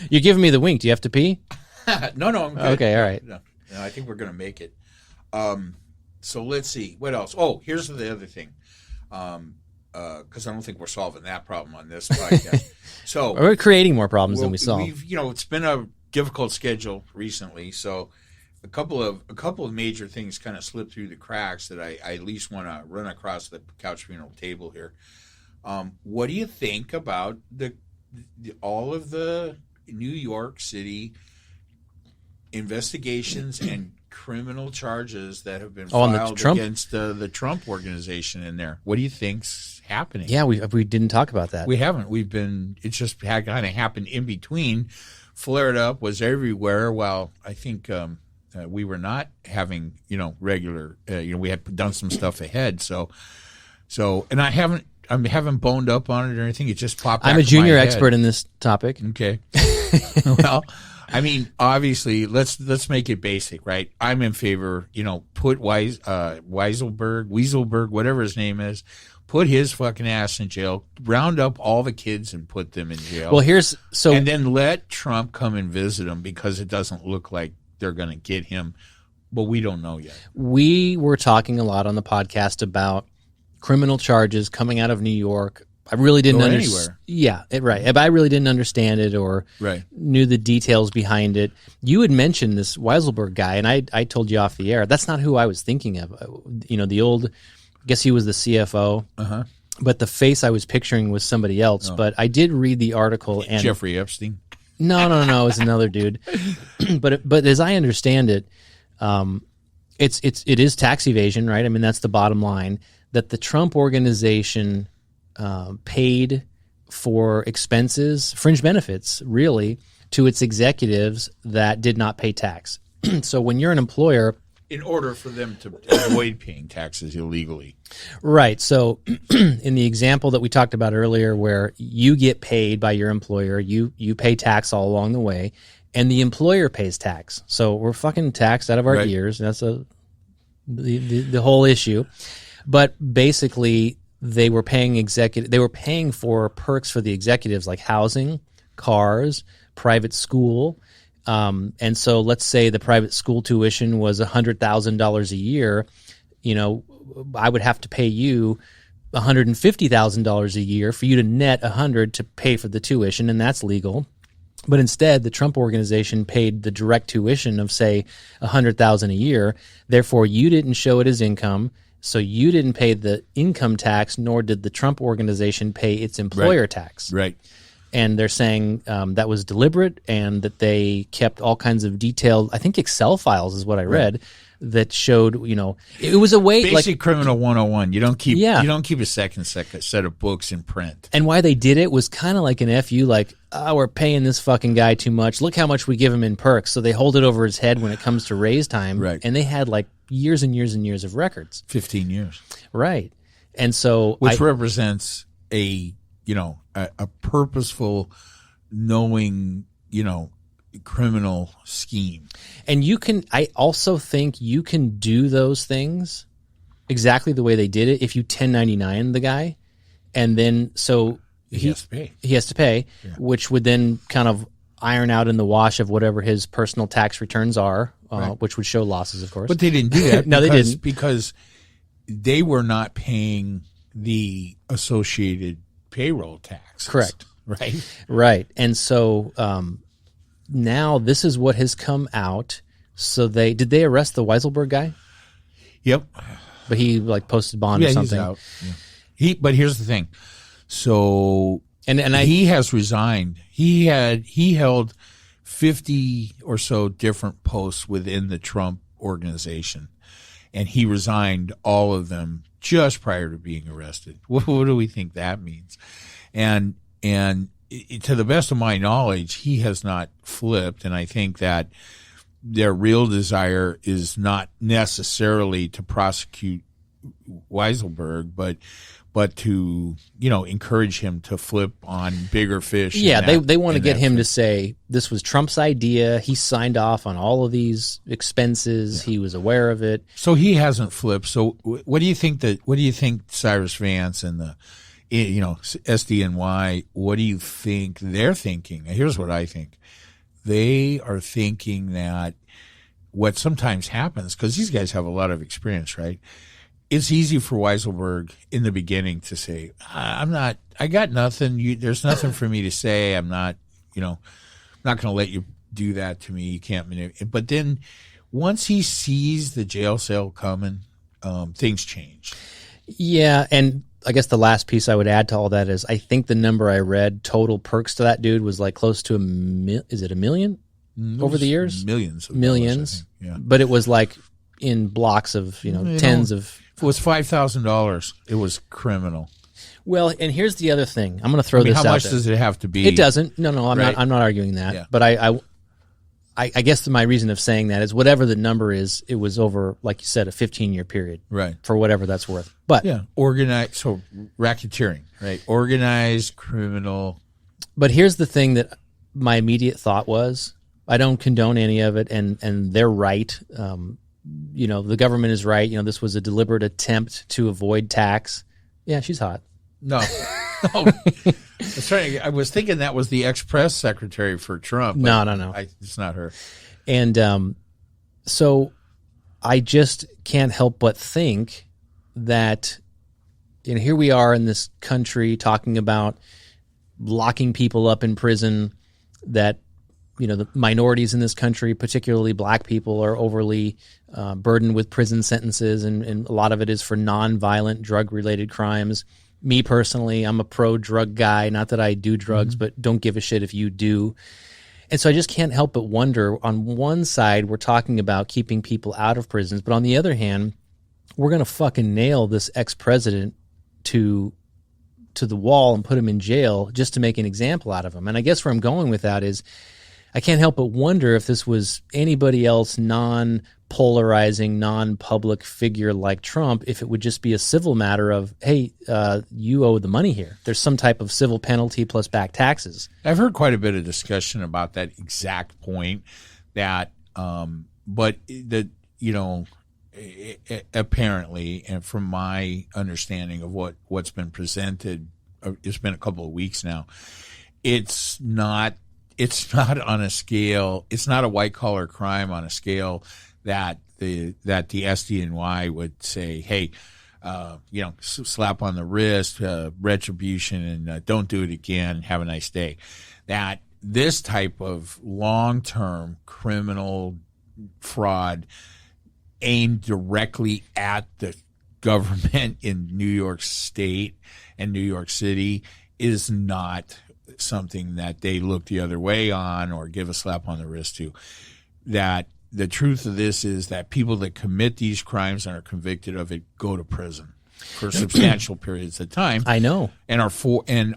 You're giving me the wink. Do you have to pee? No, I'm good. Okay, all right. No, I think we're going to make it. So let's see. What else? Oh, here's the other thing. Because I don't think we're solving that problem on this podcast. So we're creating more problems than we solve. It's been a difficult schedule recently, so a couple of major things kind of slipped through the cracks that I at least want to run across the couch funeral table here. What do you think about all of the New York City investigations and criminal charges that have been filed against the Trump organization in there? What do you think's happening? Yeah, we didn't talk about that. We haven't. It's just kind of happened in between. Flared up, was everywhere. While I think we were not having regular. We had done some stuff ahead. So, and I haven't boned up on it or anything. It just popped. I'm a junior expert in this topic. Okay. Well, I mean, obviously, let's make it basic, right? I'm in favor, put Weaselberg, whatever his name is, put his fucking ass in jail, round up all the kids and put them in jail. Well, and then let Trump come and visit them, because it doesn't look like they're going to get him, but we don't know yet. We were talking a lot on the podcast about criminal charges coming out of New York. I really didn't understand. Yeah, right. But I really didn't understand it or knew the details behind it. You had mentioned this Weisselberg guy, and I told you off the air, that's not who I was thinking of. The old, I guess he was the CFO, but the face I was picturing was somebody else. Oh. But I did read the article. And Jeffrey Epstein? No, it was another dude. But as I understand it, it is tax evasion, right? I mean, that's the bottom line, that the Trump organization paid for expenses, fringe benefits, really, to its executives that did not pay tax. So when you're an employer, in order for them to avoid paying taxes illegally. Right. So in the example that we talked about earlier, where you get paid by your employer, you pay tax all along the way, and the employer pays tax. So we're fucking taxed out of our ears. That's the whole issue. But basically, they were paying for perks for the executives, like housing, cars, private school. And so let's say the private school tuition was $100,000 a year. You know, I would have to pay you $150,000 a year for you to net $100 to pay for the tuition, and that's legal. But instead, the Trump organization paid the direct tuition of, say, $100,000 a year. Therefore, you didn't show it as income, so you didn't pay the income tax, nor did the Trump organization pay its employer tax. Right. And they're saying that was deliberate, and that they kept all kinds of detailed, I think Excel files is what I read, that showed, you know, it was a way basic criminal 101. You don't keep a second set of books in print. And why they did it was kind of like an FU, like, oh, we're paying this fucking guy too much. Look how much we give him in perks. So they hold it over his head when it comes to raise time. Right. And they had like years and years and years of records. 15 years. Right. And so which represents a purposeful, knowing, criminal scheme. And I also think you can do those things exactly the way they did it if you 1099 the guy, and then so he has to pay. He has to pay, which would then kind of iron out in the wash of whatever his personal tax returns are, which would show losses, of course. But they didn't do that. No, they didn't, because they were not paying the associated payroll tax. Correct. Right. Right. And so now this is what has come out. So did they arrest the Weiselberg guy? Yep. But he posted bond or something. He's out. Yeah. But here's the thing. So he has resigned. He held 50 or so different posts within the Trump organization, and he resigned all of them just prior to being arrested. What do we think that means? And to the best of my knowledge, he has not flipped, and I think that their real desire is not necessarily to prosecute Weiselberg, but to encourage him to flip on bigger fish. Yeah, they want to get him to say this was Trump's idea. He signed off on all of these expenses. Yeah. He was aware of it. So he hasn't flipped. So what do you think Cyrus Vance and the SDNY? What do you think they're thinking? Here's what I think. They are thinking that what sometimes happens, because these guys have a lot of experience, right? It's easy for Weiselberg in the beginning to say, I got nothing. There's nothing for me to say. I'm not going to let you do that to me. You can't manipulate. But then once he sees the jail cell coming, things change. Yeah. And I guess the last piece I would add to all that is I think the number I read, total perks to that dude, was like close to is it $1 million over the years? Millions. Millions. Yeah. But it was like in blocks of, tens of. If it was $5,000, it was criminal. Well, and here's the other thing. I'm going to throw this out there. How much does it have to be? It doesn't. No, I'm not arguing that. Yeah. But I guess my reason of saying that is whatever the number is, it was over, like you said, a 15-year period. Right. For whatever that's worth. But yeah, organized, so racketeering, right? Organized criminal. But here's the thing that my immediate thought was, I don't condone any of it, and they're right. The government is right. This was a deliberate attempt to avoid tax. Yeah, she's hot. No. I was thinking that was the ex-press secretary for Trump. No. It's not her. And so I just can't help but think that here we are in this country talking about locking people up in prison, that the minorities in this country, particularly black people, are overly burdened with prison sentences, and a lot of it is for nonviolent drug-related crimes. Me personally, I'm a pro-drug guy. Not that I do drugs, but don't give a shit if you do. And so I just can't help but wonder, on one side, we're talking about keeping people out of prisons, but on the other hand, we're going to fucking nail this ex-president to the wall and put him in jail just to make an example out of him. And I guess where I'm going with that is, I can't help but wonder if this was anybody else polarizing, non-public figure like Trump if it would just be a civil matter of, hey, you owe the money here. There's some type of civil penalty plus back taxes. I've heard quite a bit of discussion about that exact point. That, but that apparently, and from my understanding of what's been presented, it's been a couple of weeks now. It's not on a scale. It's not a white collar crime on a scale that the SDNY would say, hey, slap on the wrist, retribution, and don't do it again. Have a nice day. That this type of long-term criminal fraud aimed directly at the government in New York State and New York City is not something that they look the other way on or give a slap on the wrist to. That the truth of this is that people that commit these crimes and are convicted of it go to prison for substantial periods of time. I know. And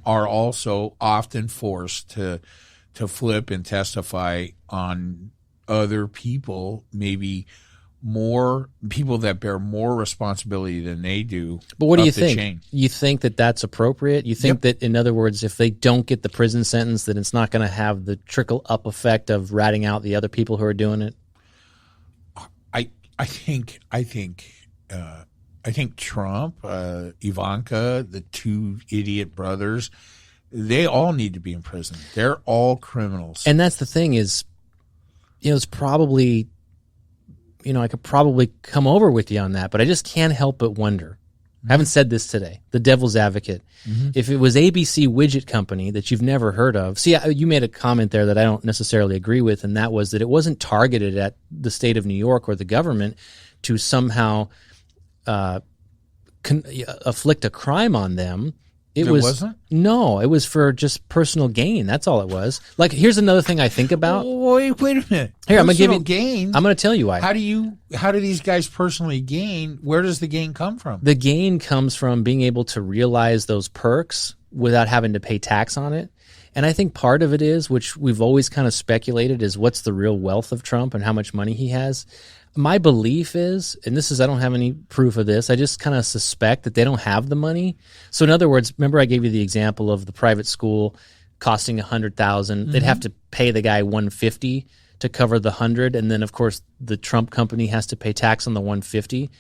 are also often forced to flip and testify on other people, maybe more people that bear more responsibility than they do. But what do you think? You think that that's appropriate? You think that, in other words, if they don't get the prison sentence, that it's not going to have the trickle up effect of ratting out the other people who are doing it? I think Trump, Ivanka, the two idiot brothers, they all need to be in prison. They're all criminals. And that's the thing is, it's probably, I could probably come over with you on that, but I just can't help but wonder. I haven't said this today. The devil's advocate. Mm-hmm. If it was ABC Widget Company that you've never heard of, see, you made a comment there that I don't necessarily agree with, and that was that it wasn't targeted at the state of New York or the government to somehow afflict a crime on them. It wasn't? No, it was for just personal gain. That's all it was. Like, here's another thing I think about. Wait a minute. Here, I'm going to give you gain. I'm going to tell you why. How do these guys personally gain? Where does the gain come from? The gain comes from being able to realize those perks without having to pay tax on it. And I think part of it is, which we've always kind of speculated, is what's the real wealth of Trump and how much money he has. My belief is, and I don't have any proof of this, I just kind of suspect that they don't have the money. So in other words, remember I gave you the example of the private school costing $100,000. Mm-hmm. They'd have to pay the guy $150 to cover the $100, and then of course the Trump company has to pay tax on the $150.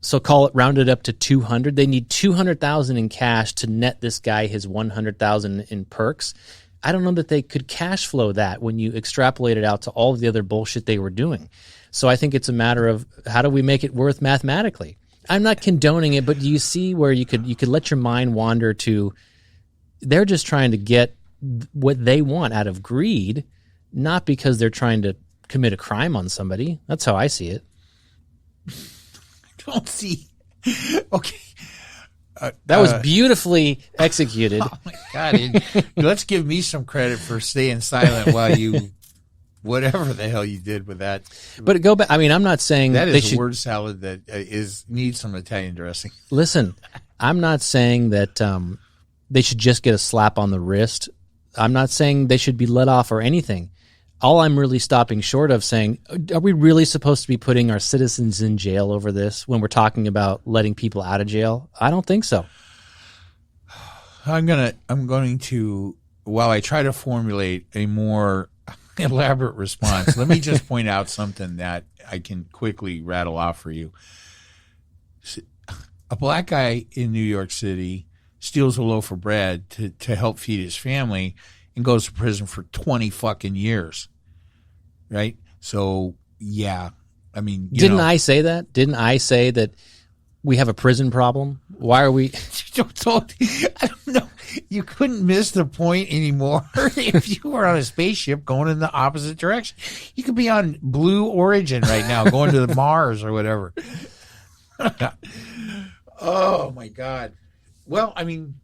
So call it rounded up to $200. They need $200,000 in cash to net this guy his $100,000 in perks. I don't know that they could cash flow that when you extrapolate it out to all of the other bullshit they were doing. So I think it's a matter of how do we make it worth mathematically? I'm not condoning it, but do you see where you could let your mind wander to they're just trying to get what they want out of greed, not because they're trying to commit a crime on somebody. That's how I see it. Don't see. Okay. That was beautifully executed. Oh, my God. Let's give me some credit for staying silent while you, whatever the hell you did with that. But go back. I mean, I'm not saying that is a word salad that needs some Italian dressing. Listen, I'm not saying that they should just get a slap on the wrist. I'm not saying they should be let off or anything. All I'm really stopping short of saying, are we really supposed to be putting our citizens in jail over this when we're talking about letting people out of jail? I don't think so. I'm going to, while I try to formulate a more elaborate response, let me just point out something that I can quickly rattle off for you. A black guy in New York City steals a loaf of bread to help feed his family and goes to prison for 20 fucking years. Right? So, yeah. I mean, I say that? Didn't I say that we have a prison problem? Why are we? I don't know. You couldn't miss the point anymore if you were on a spaceship going in the opposite direction. You could be on Blue Origin right now, going to the Mars or whatever. Oh, my God. Well, I mean,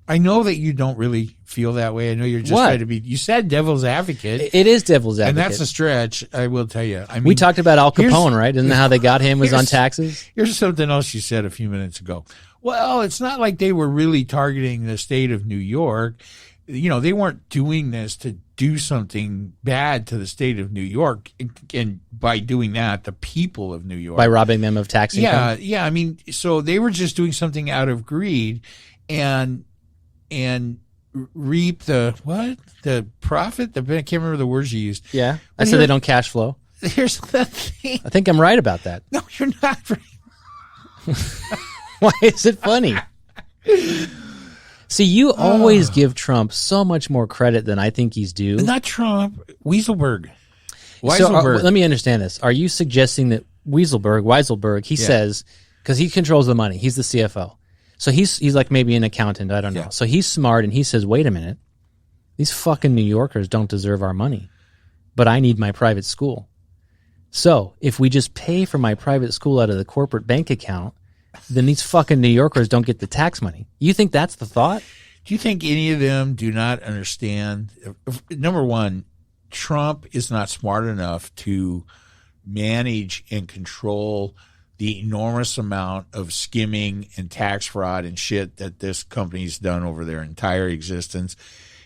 I know that you don't really feel that way. I know you're just trying to be. You said devil's advocate. It is devil's advocate, and that's a stretch. I will tell you. I mean, we talked about Al Capone, right? Isn't that how they got him? Was on taxes. Here's something else you said a few minutes ago. Well, it's not like they were really targeting the state of New York. They weren't doing this do something bad to the state of New York, and by doing that, the people of New York, by robbing them of tax income. Yeah. I mean, so they were just doing something out of greed, and reap the profit. I can't remember the words you used. Yeah, I said they don't cash flow. Here's the thing. I think I'm right about that. No, you're not right. Why is it funny? See, you always give Trump so much more credit than I think he's due. Not Trump, Weaselberg. So let me understand this. Are you suggesting that Weiselberg, he says, because he controls the money, he's the CFO. So he's like maybe an accountant, I don't know. Yeah. So he's smart, and he says, wait a minute, these fucking New Yorkers don't deserve our money, but I need my private school. So if we just pay for my private school out of the corporate bank account, then these fucking New Yorkers don't get the tax money. You think that's the thought? Do you think any of them do not understand? Number one, Trump is not smart enough to manage and control the enormous amount of skimming and tax fraud and shit that this company's done over their entire existence.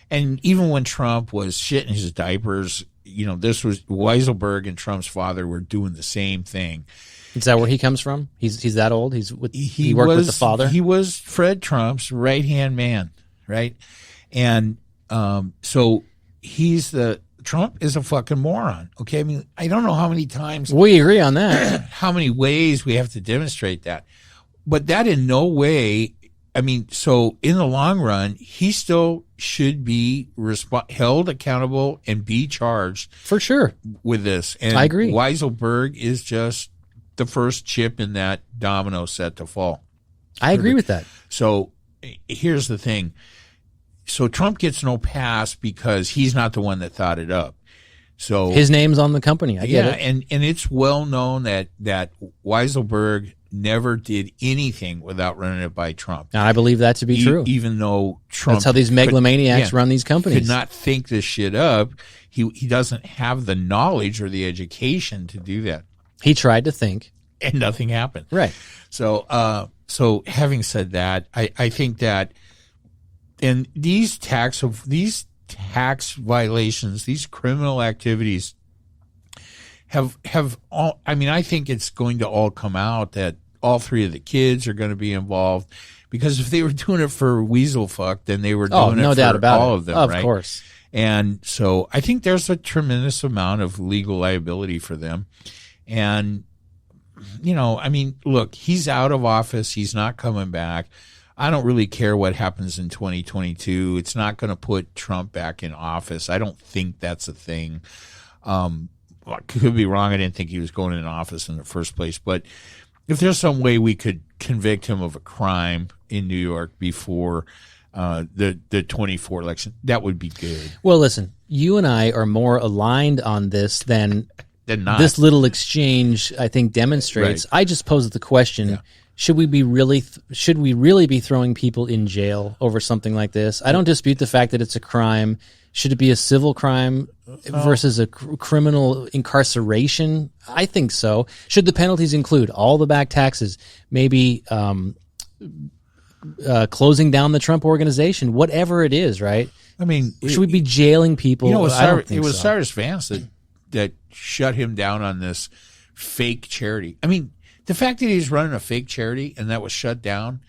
And even when Trump was shitting his diapers, this was Weiselberg and Trump's father were doing the same thing. Is that where he comes from? He's that old? He worked with the father? He was Fred Trump's right-hand man, right? And so Trump is a fucking moron, okay? I mean, I don't know how many times... We agree on that. How many ways we have to demonstrate that. But that in no way... I mean, so in the long run, he still should be held accountable and be charged. For sure. With this. And I agree. Weiselberg is just the first chip in that domino set to fall. I agree with that. So here's the thing. So Trump gets no pass because he's not the one that thought it up. So his name's on the company. I get it. And it's well known that Weiselberg never did anything without running it by Trump. And I believe that to be true. Even though Trump... That's how these megalomaniacs run these companies. Could not think this shit up. He doesn't have the knowledge or the education to do that. He tried to think. And nothing happened. Right. So having said that, I think that in these tax violations, these criminal activities have all, I mean, I think it's going to all come out that all three of the kids are going to be involved, because if they were doing it for Weaselfuck, then they were doing it for all of them, right? Of course. And so I think there's a tremendous amount of legal liability for them. And, I mean, look, he's out of office. He's not coming back. I don't really care what happens in 2022. It's not going to put Trump back in office. I don't think that's a thing. I could be wrong. I didn't think he was going in office in the first place. But if there's some way we could convict him of a crime in New York before the 24 election, that would be good. Well, listen, you and I are more aligned on this than not. This little exchange, I think, demonstrates. Right. I just posed the question, should we really be throwing people in jail over something like this? I don't dispute the fact that it's a crime. Should it be a civil crime versus a criminal incarceration? I think so. Should the penalties include all the back taxes, maybe closing down the Trump organization, whatever it is, right? I mean, should we be jailing people? It was Cyrus Vance that shut him down on this fake charity. I mean, the fact that he's running a fake charity and that was shut down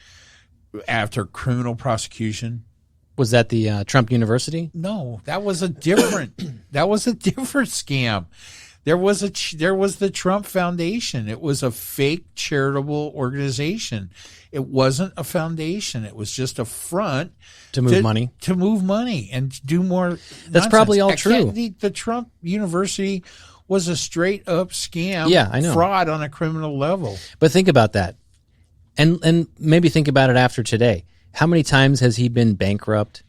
after criminal prosecution. Was that the Trump University? No, that was a different scam. There was the Trump Foundation. It was a fake charitable organization. It wasn't a foundation. It was just a front to move money and do more. That's nonsense. Probably all true. The Trump University was a straight up scam. Yeah, I know. Fraud on a criminal level. But think about that, and maybe think about it after today. How many times has he been bankrupt?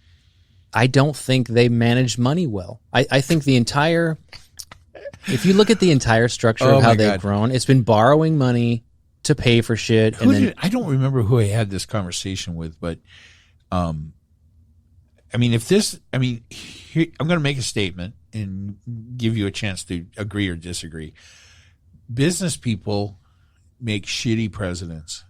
I don't think they managed money well. I think if you look at the entire structure of how they've grown, it's been borrowing money to pay for shit. I don't remember who I had this conversation with, but I'm going to make a statement and give you a chance to agree or disagree. Business people make shitty presidents,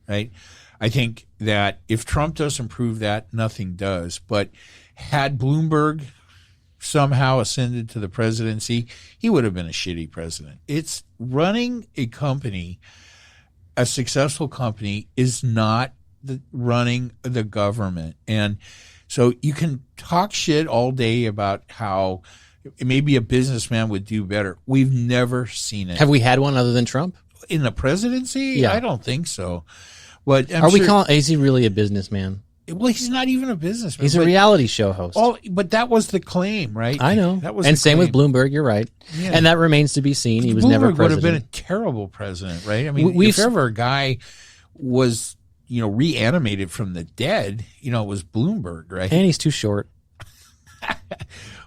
right? I think that if Trump doesn't prove that, nothing does. But had Bloomberg somehow ascended to the presidency, he would have been a shitty president. It's running a company, a successful company, is not running the government. And so you can talk shit all day about how maybe a businessman would do better. We've never seen it. Have we had one other than Trump? In the presidency? Yeah. I don't think so. But is he really a businessman? Well, he's not even a businessman. He's a reality show host. But that was the claim, right? I know. That was and the same claim. with Bloomberg, you're right. Yeah. And that remains to be seen. He was Bloomberg never president. Would have been a terrible president, right? I mean, if ever a guy was, reanimated from the dead, it was Bloomberg, right? And he's too short.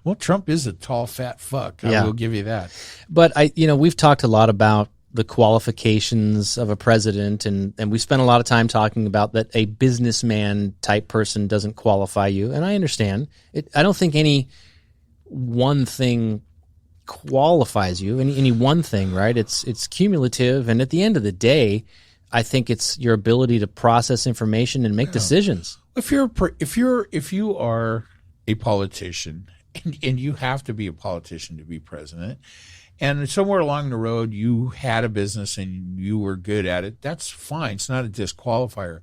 Well, Trump is a tall, fat fuck. I will give you that. But we've talked a lot about the qualifications of a president, and we spent a lot of time talking about that a businessman type person doesn't qualify you. And I understand it. I don't think any one thing qualifies you, any one thing, right? It's cumulative. And at the end of the day, I think it's your ability to process information and make decisions. If you are a politician, and you have to be a politician to be president, and somewhere along the road you had a business and you were good at it, that's fine. It's not a disqualifier.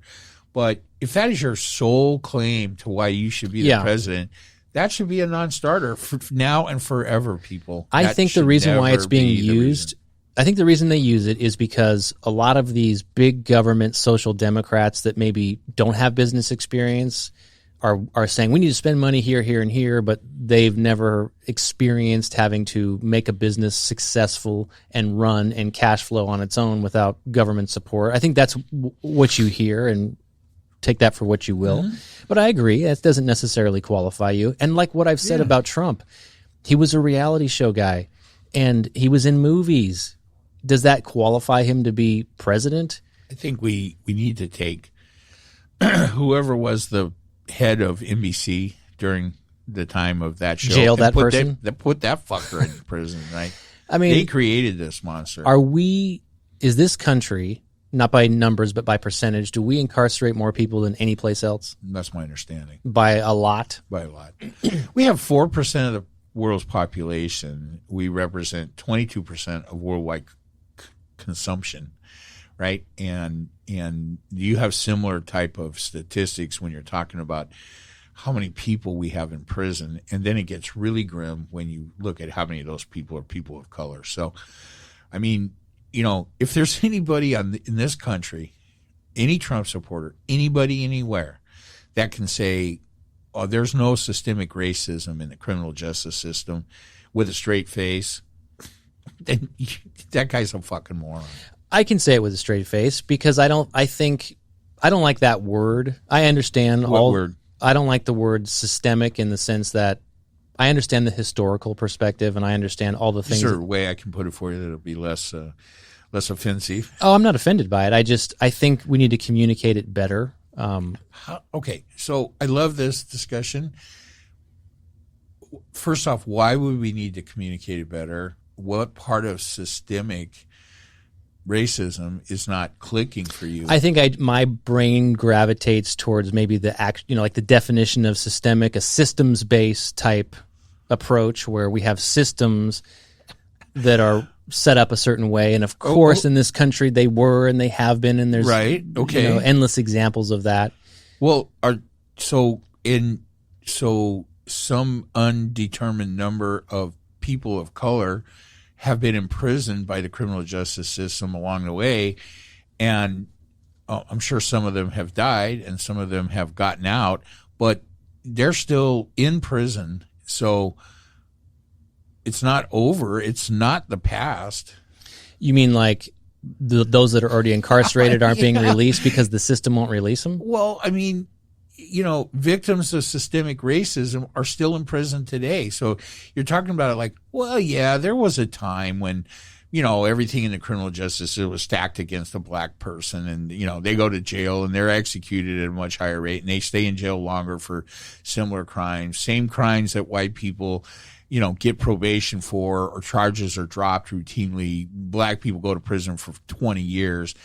But if that is your sole claim to why you should be the president, that should be a non-starter for now and forever, people. I think the reason why it's being used, I think the reason they use it is because a lot of these big government social democrats that maybe don't have business experience are saying we need to spend money here, here, and here, but they've never experienced having to make a business successful and run and cash flow on its own without government support. I think that's what you hear, and take that for what you will. Mm-hmm. But I agree, that doesn't necessarily qualify you. And like what I've said about Trump, he was a reality show guy, and he was in movies. Does that qualify him to be president? I think we need to take whoever was the head of NBC during the time of that show. Jail that person? Put that fucker in prison, right? I mean, they created this monster. Is this country, not by numbers but by percentage, do we incarcerate more people than any place else? That's my understanding. By a lot? By a lot. We have 4% of the world's population. We represent 22% of worldwide consumption. Right. And you have similar type of statistics when you're talking about how many people we have in prison. And then it gets really grim when you look at how many of those people are people of color. So, I mean, if there's anybody in this country, any Trump supporter, anybody anywhere that can say, oh, there's no systemic racism in the criminal justice system with a straight face, then that guy's a fucking moron. I can say it with a straight face because I don't like that word. I understand what word? I don't like the word systemic in the sense that I understand the historical perspective and I understand all the things. Is there a way I can put it for you that'll be less offensive? Oh, I'm not offended by it. I think we need to communicate it better. Okay, so I love this discussion. First off, why would we need to communicate it better? What part of systemic racism is not clicking for you? I think my brain gravitates towards maybe the like the definition of systemic, a systems-based type approach where we have systems that are set up a certain way, and of course in this country they were and they have been, and there's endless examples of that. Well, some undetermined number of people of color have been imprisoned by the criminal justice system along the way, and I'm sure some of them have died and some of them have gotten out, but they're still in prison. So it's not over. It's not the past. You mean like those that are already incarcerated aren't being released because the system won't release them? Well, I mean, victims of systemic racism are still in prison today. So you're talking about it like, well, yeah, there was a time when, everything in the criminal justice system was stacked against a black person, and, they go to jail and they're executed at a much higher rate, and they stay in jail longer for similar crimes, same crimes that white people, get probation for, or charges are dropped routinely. Black people go to prison for 20 years.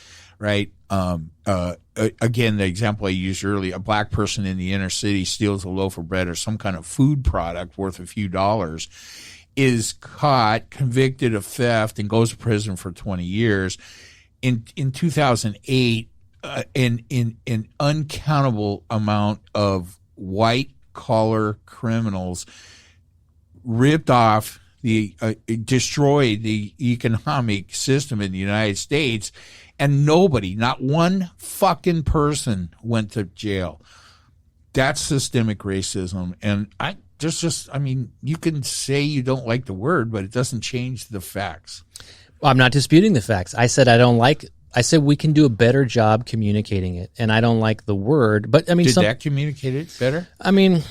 right? Again, the example I used earlier, a black person in the inner city steals a loaf of bread or some kind of food product worth a few dollars, is caught, convicted of theft, and goes to prison for 20 years. In 2008, an uncountable amount of white-collar criminals ripped off destroyed the economic system in the United States, and nobody, not one fucking person, went to jail. That's systemic racism. And I mean, you can say you don't like the word, but it doesn't change the facts. Well, I'm not disputing the facts. I said I said we can do a better job communicating it, and I don't like the word. But I mean, did that communicate it better? I mean,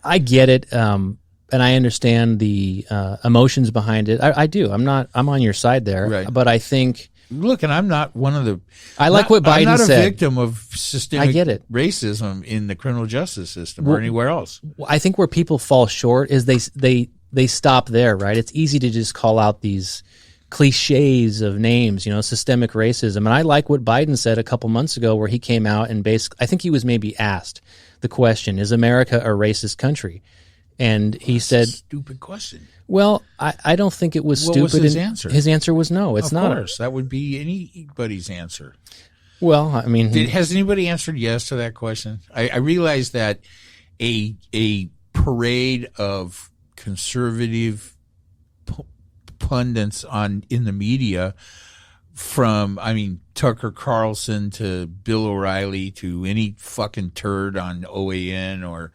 I get it, and I understand the emotions behind it. I do. I'm on your side there. Right. But I think. Look, and I'm not one of the. I like what Biden said. I'm not a victim of systemic I get it. racism in the criminal justice system or anywhere else. I think where people fall short is they stop there, right? It's easy to just call out these cliches of names, systemic racism. And I like what Biden said a couple months ago, where he came out and I think he was maybe asked the question, is America a racist country? And he said, stupid question. Well, I don't think it was stupid. What was his answer? His answer was no, it's not. Of course, that would be anybody's answer. Well, I mean, has anybody answered yes to that question? I realize that a parade of conservative pundits in the media, from Tucker Carlson to Bill O'Reilly to any fucking turd on OAN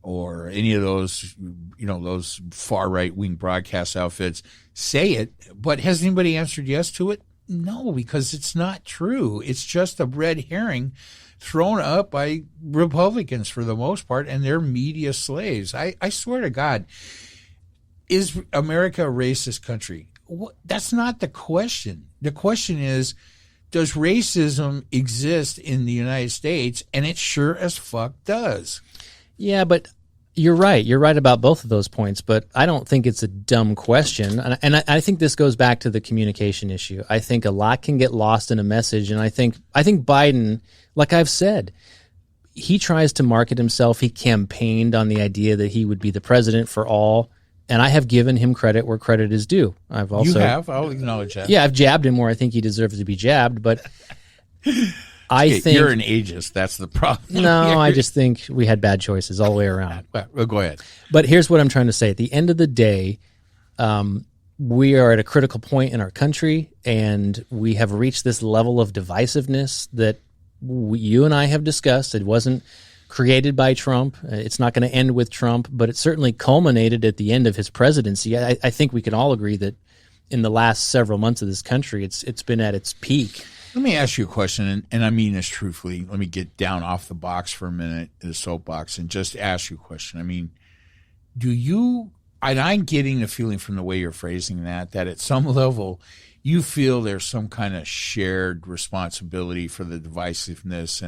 or any of those, those far right-wing broadcast outfits say it, but has anybody answered yes to it? No, because it's not true. It's just a red herring thrown up by Republicans for the most part, and they're media slaves. I swear to God, is America a racist country? That's not the question. The question is, does racism exist in the United States? And it sure as fuck does. Yeah, but you're right. You're right about both of those points, but I don't think it's a dumb question. And I think this goes back to the communication issue. I think a lot can get lost in a message, and I think Biden, like I've said, he tries to market himself. He campaigned on the idea that he would be the president for all, and I have given him credit where credit is due. I'll acknowledge that. Yeah, I've jabbed him where I think he deserves to be jabbed, but I think you're an ageist. That's the problem. No, I just think we had bad choices all the way around. Well, go ahead. But here's what I'm trying to say. At the end of the day, we are at a critical point in our country, and we have reached this level of divisiveness that you and I have discussed. It wasn't created by Trump. It's not going to end with Trump, but it certainly culminated at the end of his presidency. I think we can all agree that in the last several months of this country, it's been at its peak. Let me ask you a question, and I mean this truthfully. Let me get down off the box for a minute, the soapbox, and just ask you a question. I mean, and I'm getting the feeling from the way you're phrasing that at some level you feel there's some kind of shared responsibility for the divisiveness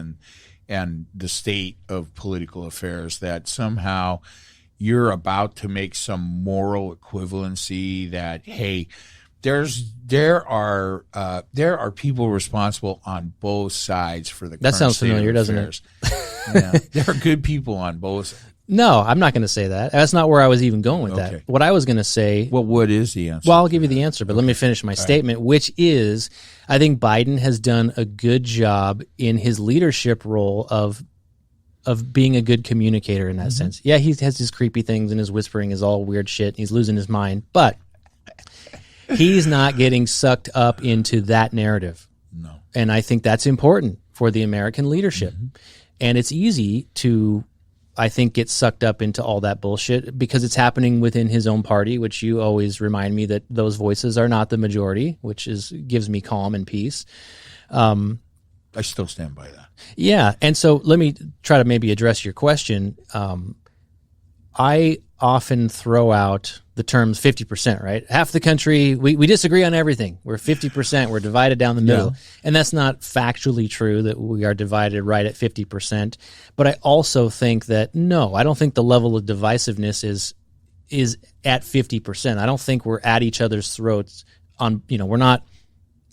and the state of political affairs, that somehow you're about to make some moral equivalency that, hey, there are people responsible on both sides for the. That sounds familiar, doesn't it? Yeah, there are good people on both. No, I'm not going to say that. That's not where I was even going with that. What I was going to say. Well, what is the answer? Well, I'll give you the answer, but let me finish my statement, which is, I think Biden has done a good job in his leadership role of being a good communicator in that sense. Yeah, he has his creepy things, and his whispering is all weird shit, and he's losing his mind, but he's not getting sucked up into that narrative. No. And I think that's important for the American leadership. And it's easy to, I think, get sucked up into all that bullshit because it's happening within his own party, which you always remind me that those voices are not the majority, which gives me calm and peace. I still stand by that. Yeah. And so let me try to maybe address your question. I often throw out the terms 50%, right? Half the country, we disagree on everything. We're 50%. We're divided down the middle. Yeah. And that's not factually true that we are divided right at 50%. But I also think that, no, I don't think the level of divisiveness is at 50%. I don't think we're at each other's throats on, we're not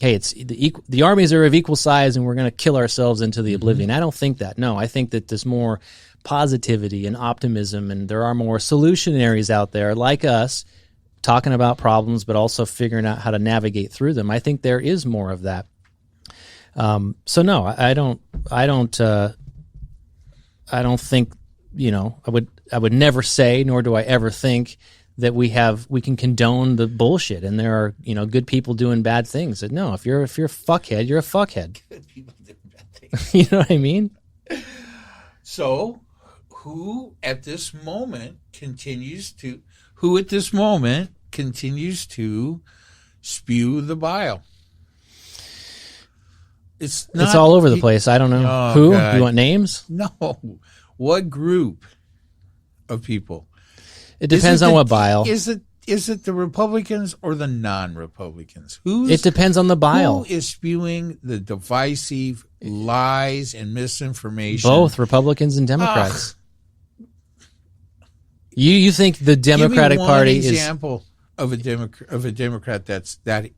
hey, it's the armies are of equal size and we're going to kill ourselves into the oblivion. I don't think that. No, I think that there's more positivity and optimism, and there are more solutionaries out there like us talking about problems, but also figuring out how to navigate through them. I think there is more of that. So no, I don't think, I would never say, nor do I ever think that we can condone the bullshit, and there are, good people doing bad things. That no, if you're a fuckhead, you're a fuckhead. Good people doing bad things. You know what I mean? So, who at this moment continues to spew the bile? It's all over the place. I don't know. Oh, who? God. You want names? No. What group of people? It depends on what bile. Is it the Republicans or the non-Republicans? It depends on the bile. Who is spewing the divisive lies and misinformation? Both Republicans and Democrats. You think the Democratic Party is? Give me one example of a Democrat that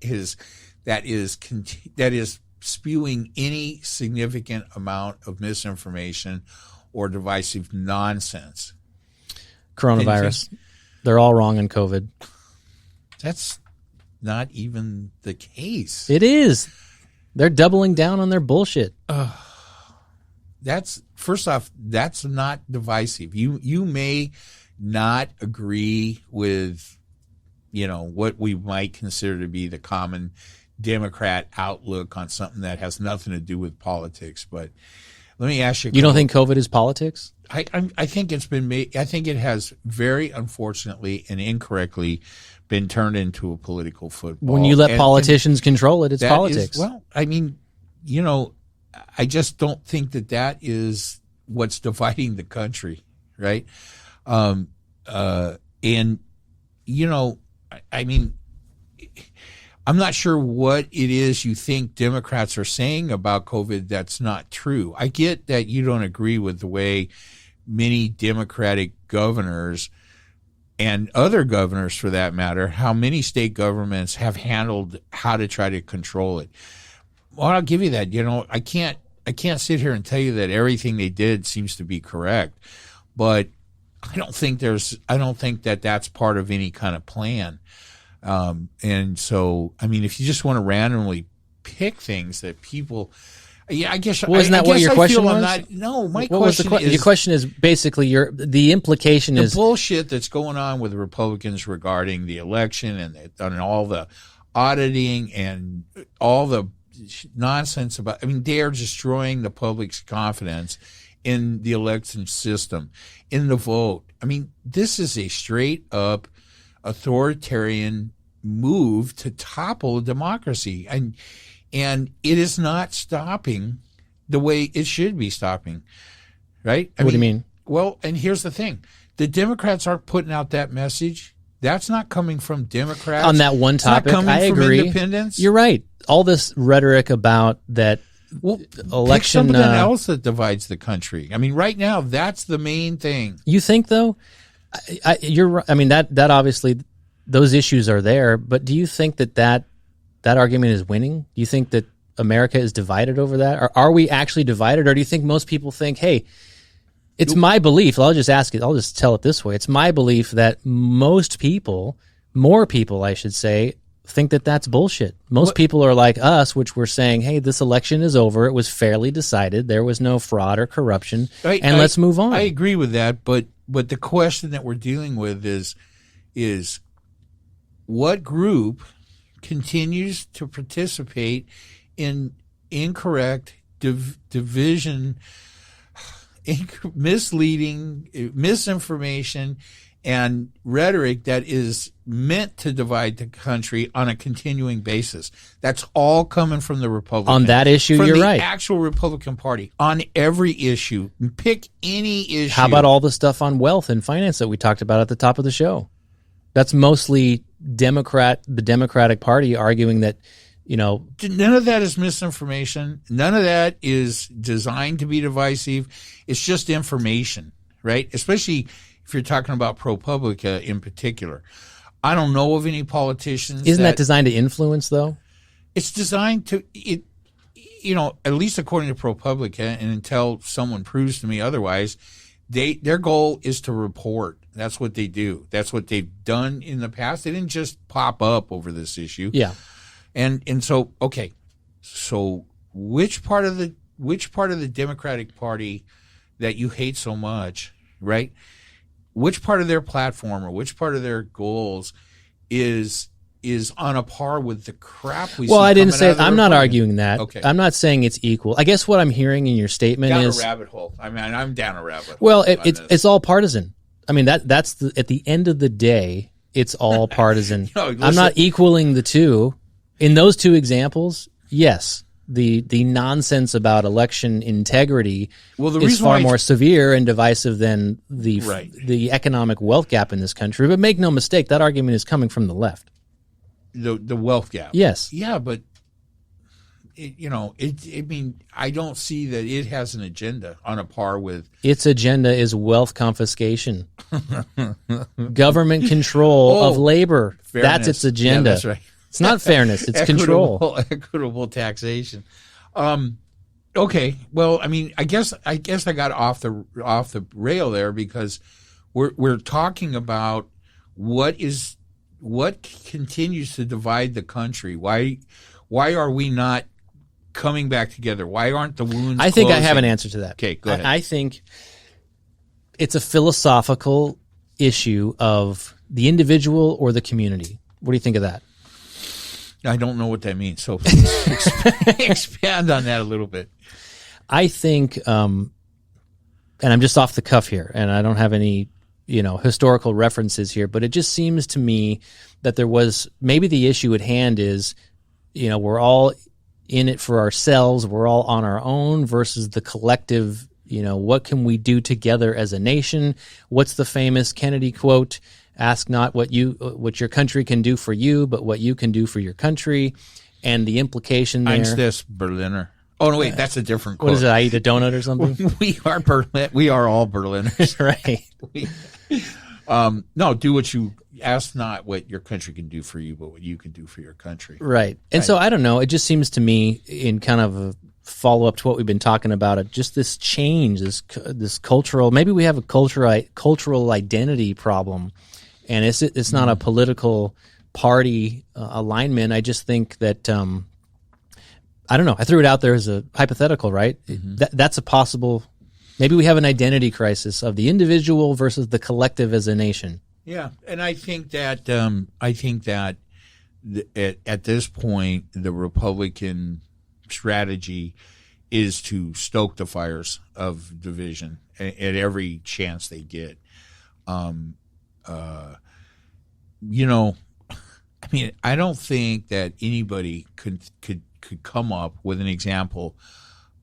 is spewing any significant amount of misinformation or divisive nonsense. Coronavirus. They're all wrong on COVID. That's not even the case. It is. They're doubling down on their bullshit. First off, that's not divisive. You may not agree with, what we might consider to be the common Democrat outlook on something that has nothing to do with politics. But let me ask you. You don't think COVID is politics? I think it's been made. I think it has very unfortunately and incorrectly been turned into a political football. When you let politicians control it, it's politics. I just don't think that is what's dividing the country, right? I'm not sure what it is you think Democrats are saying about COVID that's not true. I get that you don't agree with the way many Democratic governors and other governors, for that matter, how many state governments have handled how to try to control it. Well, I'll give you that. I can't sit here and tell you that everything they did seems to be correct, but I don't think that that's part of any kind of plan. And so, if you just want to randomly pick things that people, I guess. Well, isn't that what your question was? My question is. Your question is basically the implication is the bullshit that's going on with the Republicans regarding the election and all the auditing and all the nonsense about. They are destroying the public's confidence in the election system, in the vote. This is a straight up authoritarian move to topple democracy, and it is not stopping the way it should be stopping, right? What do you mean? Well, and here's the thing: the Democrats aren't putting out that message. That's not coming from Democrats on that one topic. I agree. Independents. You're right. All this rhetoric about that election, pick something else that divides the country. Right now, that's the main thing. You think though? You're right. That obviously those issues are there, but do you think that argument is winning? Do you think that America is divided over that? Or are we actually divided? Or do you think most people think, hey, it's my belief. I'll just ask it. I'll just tell it this way. It's my belief that most people, more people, I should say, think that that's bullshit. Most people are like us, which we're saying, hey, this election is over. It was fairly decided. There was no fraud or corruption. Let's move on. I agree with that. But the question that we're dealing with is what group continues to participate in incorrect division, misleading, misinformation, and rhetoric that is meant to divide the country on a continuing basis. That's all coming from the Republican. On that issue, you're right. From the actual Republican Party. On every issue. Pick any issue. How about all the stuff on wealth and finance that we talked about at the top of the show? That's mostly the Democratic Party arguing that, none of that is misinformation. None of that is designed to be divisive. It's just information, right? Especially if you're talking about ProPublica in particular. I don't know of any politicians. Isn't that designed to influence, though? It's designed to at least according to ProPublica, and until someone proves to me otherwise, their goal is to report. That's what they do. That's what they've done in the past. They didn't just pop up over this issue. Yeah. And so okay. So which part of the Democratic Party that you hate so much, right? Which part of their platform or which part of their goals is on a par with the crap we see? Well, I didn't say. I'm not Republican? arguing that. Okay. I'm not saying it's equal. I guess what I'm hearing in your statement Down is a rabbit hole. I mean, I'm down a rabbit hole. Well, on this. it's all partisan. I mean, that's at the end of the day, it's all partisan. I'm not equaling the two. In those two examples, yes, the nonsense about election integrity is far more severe and divisive than the economic wealth gap in this country. But make no mistake, that argument is coming from the left. The wealth gap. Yes. Yeah, but I don't see that it has an agenda on a par with its agenda is wealth confiscation, government control of labor. Fairness. That's its agenda. Yeah, that's right. It's not fairness; it's control. Equitable taxation. Okay. Well, I mean, I guess I got off the rail there because we're talking about what continues to divide the country. Why are we not coming back together? Why aren't the wounds I think closing? I have an answer to that. Okay, go ahead. I think it's a philosophical issue of the individual or the community. What do you think of that? I don't know what that means, so expand on that a little bit. I think, and I'm just off the cuff here, and I don't have any, historical references here, but it just seems to me that there was maybe the issue at hand is, we're all in it for ourselves, we're all on our own versus the collective. What can we do together as a nation? What's the famous Kennedy quote? Ask not what your country can do for you, but what you can do for your country. And the implication there. Eins des Berliner. Oh no, wait, that's a different quote. What is it? I eat a donut or something? We are all Berliners, right? No, do what you ask not what your country can do for you, but what you can do for your country. Right. And so I don't know. It just seems to me, in kind of a follow up to what we've been talking about, just this change, this cultural. Maybe we have a cultural identity problem. And it's not a political party alignment. I just think that, I don't know. I threw it out there as a hypothetical, right? Mm-hmm. That's a possible, maybe we have an identity crisis of the individual versus the collective as a nation. Yeah. And I think that, at this point, the Republican strategy is to stoke the fires of division at every chance they get. I mean, I don't think that anybody could come up with an example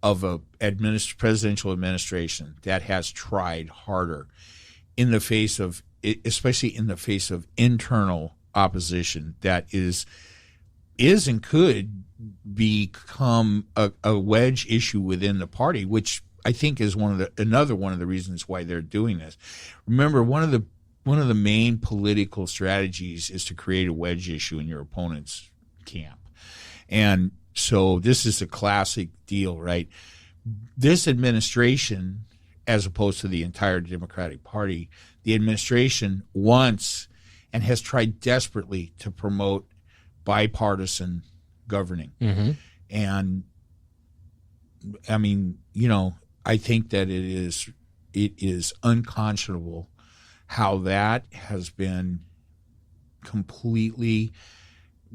of a presidential administration that has tried harder in the face of, especially in the face of internal opposition that is and could become a wedge issue within the party, which I think is another one of the reasons why they're doing this. Remember, one of the main political strategies is to create a wedge issue in your opponent's camp. And so this is a classic deal, right? This administration, as opposed to the entire Democratic Party, the administration wants and has tried desperately to promote bipartisan governing. Mm-hmm. And I mean, I think that it is unconscionable how that has been completely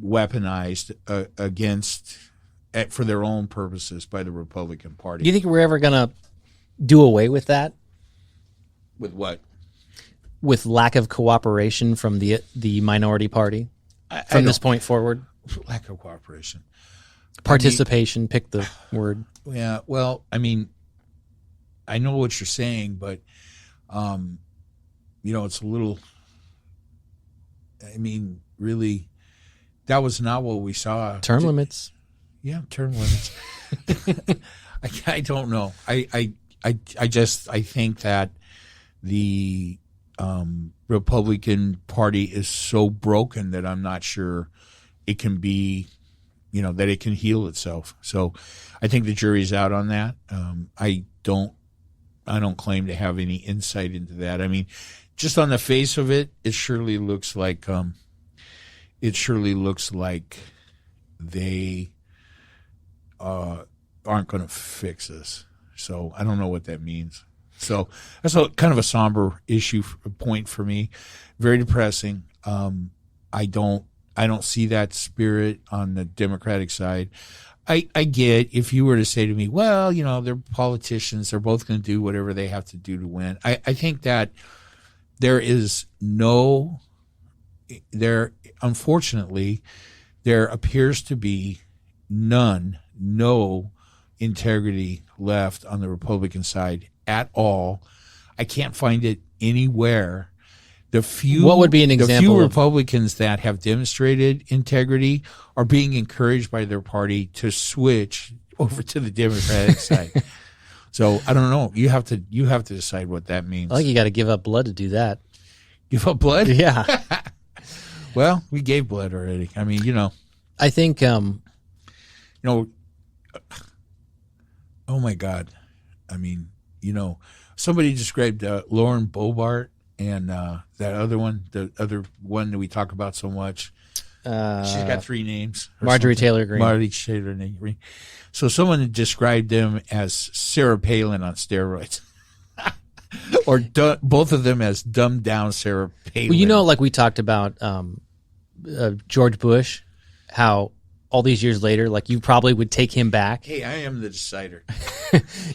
weaponized for their own purposes by the Republican Party. Do you think we're ever going to do away with that? With what? With lack of cooperation from the minority party from this point forward? Lack of cooperation. Participation, pick the word. Yeah, well, I mean, I know what you're saying, but it's a little, I mean, really, that was not what we saw. Term limits. Yeah, term limits. I don't know. I think that the Republican Party is so broken that I'm not sure it can be that it can heal itself. So I think the jury's out on that. I don't claim to have any insight into that. I mean, just on the face of it, it surely looks like they aren't going to fix this. So I don't know what that means. So that's kind of a somber point for me. Very depressing. I don't see that spirit on the Democratic side. I get if you were to say to me, well, they're politicians. They're both going to do whatever they have to do to win. I think that unfortunately, there appears to be no integrity left on the Republican side at all. I can't find it anywhere. What would be an example? The few Republicans that have demonstrated integrity are being encouraged by their party to switch over to the Democratic side. So I don't know. You have to decide what that means. I think you got to give up blood to do that. Give up blood? Yeah. Well, we gave blood already. I mean, I think, oh my God. I mean, somebody described Lauren Boebert and that other one, the other one that we talk about so much. She's got 3 names. Marjorie Taylor Greene. Marjorie Taylor Greene. So someone described them as Sarah Palin on steroids. Or both of them as dumbed down Sarah Palin. Well, like we talked about George Bush, how all these years later, like you probably would take him back. Hey, I am the decider.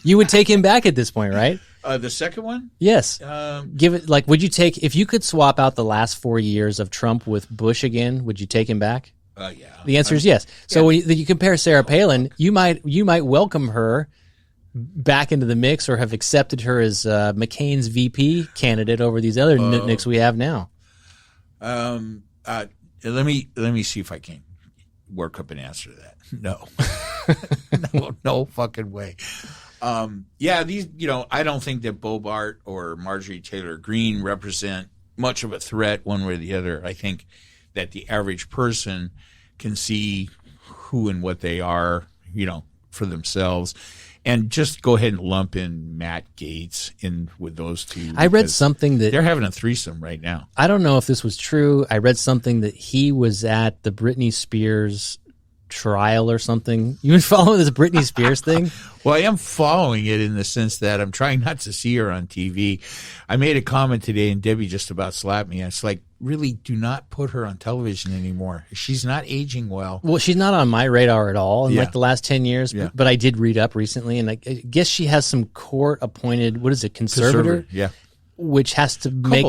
You would take him back at this point, right? The second one? Yes. Would you take, if you could swap out the last 4 years of Trump with Bush again, would you take him back? Yeah. The answer is yes. So when you compare Sarah Palin, you might welcome her back into the mix or have accepted her as McCain's VP candidate over these other nitnicks we have now. Let me see if I can work up an answer to that. No. no fucking way. These, I don't think that Boebert or Marjorie Taylor Greene represent much of a threat one way or the other. I think that the average person can see who and what they are, for themselves. And just go ahead and lump in Matt Gaetz in with those two. I read something that they're having a threesome right now. I don't know if this was true. I read something that he was at the Britney Spears trial or something. You been following this Britney Spears thing? Well, I am following it in the sense that I'm trying not to see her on TV. I made a comment today and Debbie just about slapped me. It's like, really, do not put her on television anymore. She's not aging well. Well, she's not on my radar at all in like the last 10 years, but I did read up recently, and I guess she has some court-appointed, conservator? Yeah. Which has to make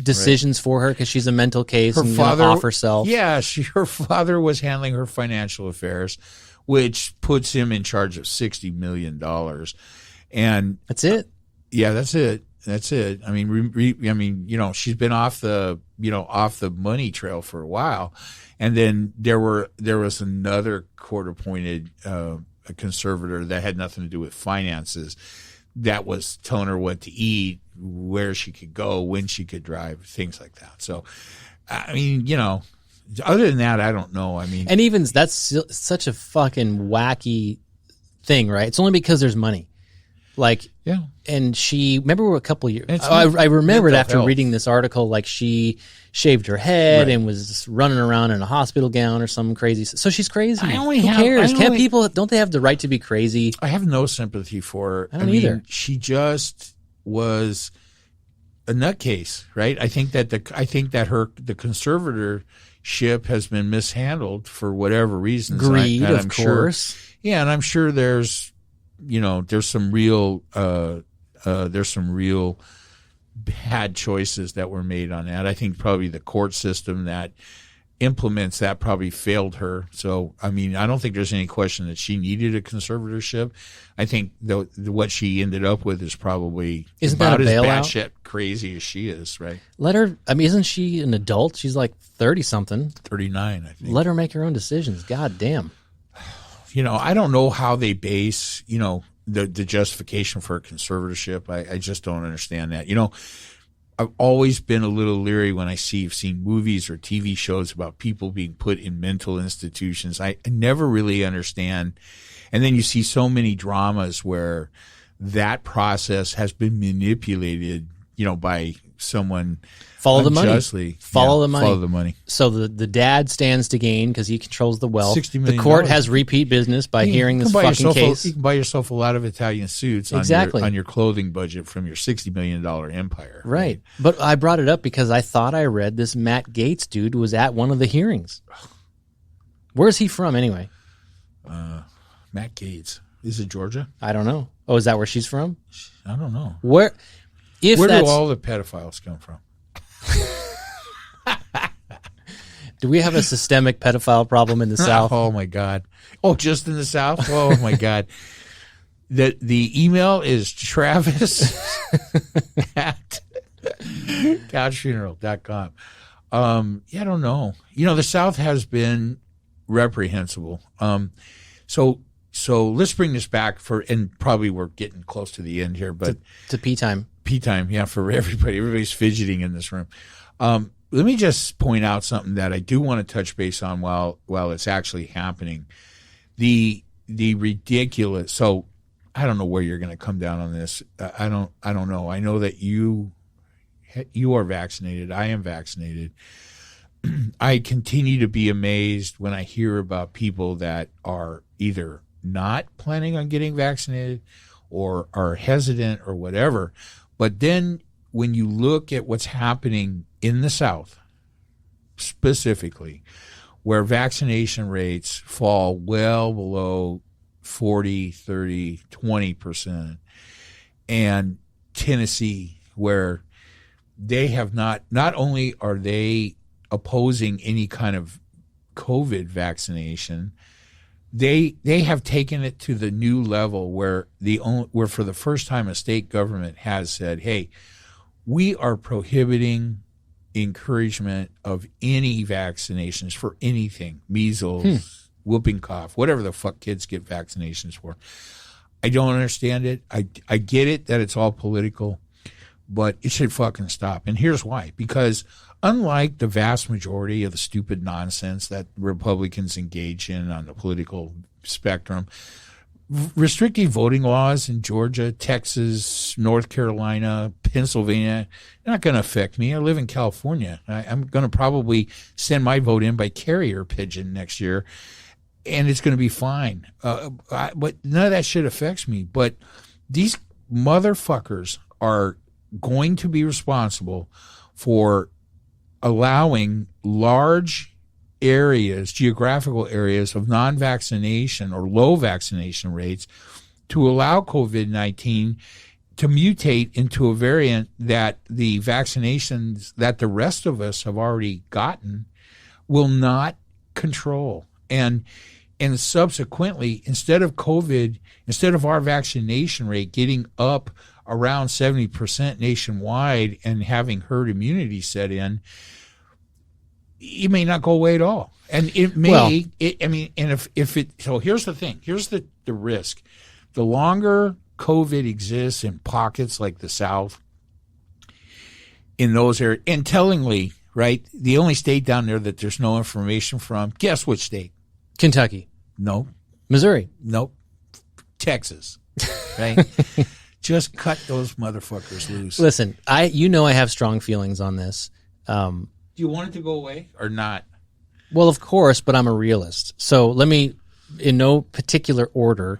decisions for her because she's a mental case and father, off herself. Yeah, her father was handling her financial affairs, which puts him in charge of $60 million. And that's it. Yeah, that's it. That's it. I mean, she's been off the money trail for a while, and then there was another court-appointed conservator that had nothing to do with finances that was telling her what to eat, where she could go, when she could drive, things like that. So, I mean, other than that, I don't know. I mean, and even that's such a fucking wacky thing, right? It's only because there's money. Like, yeah. And she, remember a couple of years, I remembered after reading this article, like she shaved her head and was running around in a hospital gown or some crazy. So she's crazy. Who cares? Don't they have the right to be crazy? I have no sympathy for her. I don't either. She just was a nutcase, right? I think that the conservatorship has been mishandled for whatever reasons. Greed, of course. Yeah, and I'm sure there's some real bad choices that were made on that. I think probably the court system that implements that probably failed her. So, I mean, I don't think there's any question that she needed a conservatorship. I think what she ended up with is probably about as batshit crazy as she is, right? Let her, I mean, isn't she an adult? She's like 30-something. 39, I think. Let her make her own decisions. God damn. I don't know how they base, the justification for a conservatorship. I just don't understand that. I've always been a little leery when I've seen movies or TV shows about people being put in mental institutions. I never really understand. And then you see so many dramas where that process has been manipulated, by someone Follow the unjustly. money. Follow the money. Follow the money. So the dad stands to gain because he controls the wealth. $60 million. The court has repeat business by hearing this fucking case. You can buy yourself a lot of Italian suits on your clothing budget from your $60 million empire. Right. But I brought it up because I thought I read this Matt Gaetz dude was at one of the hearings. Where's he from anyway? Matt Gaetz. Is it Georgia? I don't know. Oh, is that where she's from? I don't know. Where do all the pedophiles come from? Do we have a systemic pedophile problem in the South? Oh my God! Oh, just in the South? Oh my God! The email is Travis at couchfuneral.com. I don't know. The South has been reprehensible. So let's bring this back and probably we're getting close to the end here, but to pee time. Pee time, yeah, for everybody. Everybody's fidgeting in this room. Let me just point out something that I do want to touch base on while it's actually happening. The ridiculous. So I don't know where you're going to come down on this. I don't know. I know that you are vaccinated. I am vaccinated. I continue to be amazed when I hear about people that are either not planning on getting vaccinated or are hesitant or whatever. But then when you look at what's happening in the South, specifically, where vaccination rates fall well below 40, 30, 20%, and Tennessee, where they have not only are they opposing any kind of COVID vaccination, they have taken it to the new level where for the first time a state government has said, hey, we are prohibiting encouragement of any vaccinations for anything, measles, whooping cough, whatever the fuck kids get vaccinations for. I don't understand it. I get it that it's all political, but it should fucking stop. And here's why. Because unlike the vast majority of the stupid nonsense that Republicans engage in on the political spectrum, restrictive voting laws in Georgia, Texas, North Carolina, Pennsylvania, they're not going to affect me. I live in California. I'm going to probably send my vote in by carrier pigeon next year, and it's going to be fine. But none of that shit affects me. But these motherfuckers are going to be responsible for allowing large areas, geographical areas of non-vaccination or low vaccination rates to allow COVID-19 to mutate into a variant that the vaccinations that the rest of us have already gotten will not control. And subsequently, instead of our vaccination rate getting up around 70% nationwide and having herd immunity set in, it may not go away at all. And it may, so here's the thing. Here's the risk. The longer COVID exists in pockets like the South, in those areas, and tellingly, right, the only state down there that there's no information from, guess which state? Kentucky. No. Missouri. Nope. Texas. Right? Just cut those motherfuckers loose. Listen, I have strong feelings on this. Do you want it to go away or not? Well, of course, but I'm a realist. So let me, in no particular order,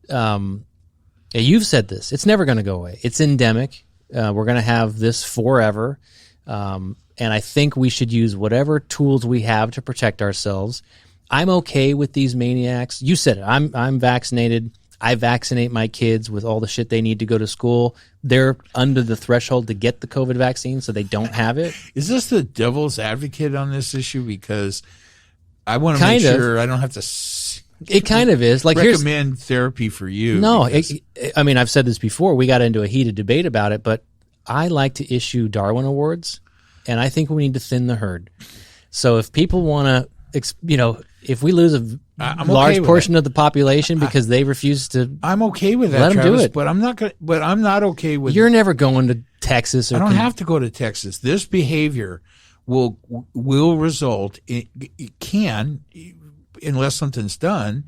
you've said this. It's never going to go away. It's endemic. We're going to have this forever. And I think we should use whatever tools we have to protect ourselves. I'm okay with these maniacs. You said it. I'm vaccinated. I vaccinate my kids with all the shit they need to go to school. They're under the threshold to get the COVID vaccine, so they don't have it. Is this the devil's advocate on this issue? Because I want to make sure I don't have to. It kind of is. Like, recommend therapy for you. No, I've said this before. We got into a heated debate about it, but I like to issue Darwin Awards, and I think we need to thin the herd. So if people want to, if we lose a large portion of the population because they refuse to, I'm okay with that. Let them do it. But I'm not okay with. You're never going to Texas. Or I don't have to go to Texas. This behavior will result. It can, unless something's done,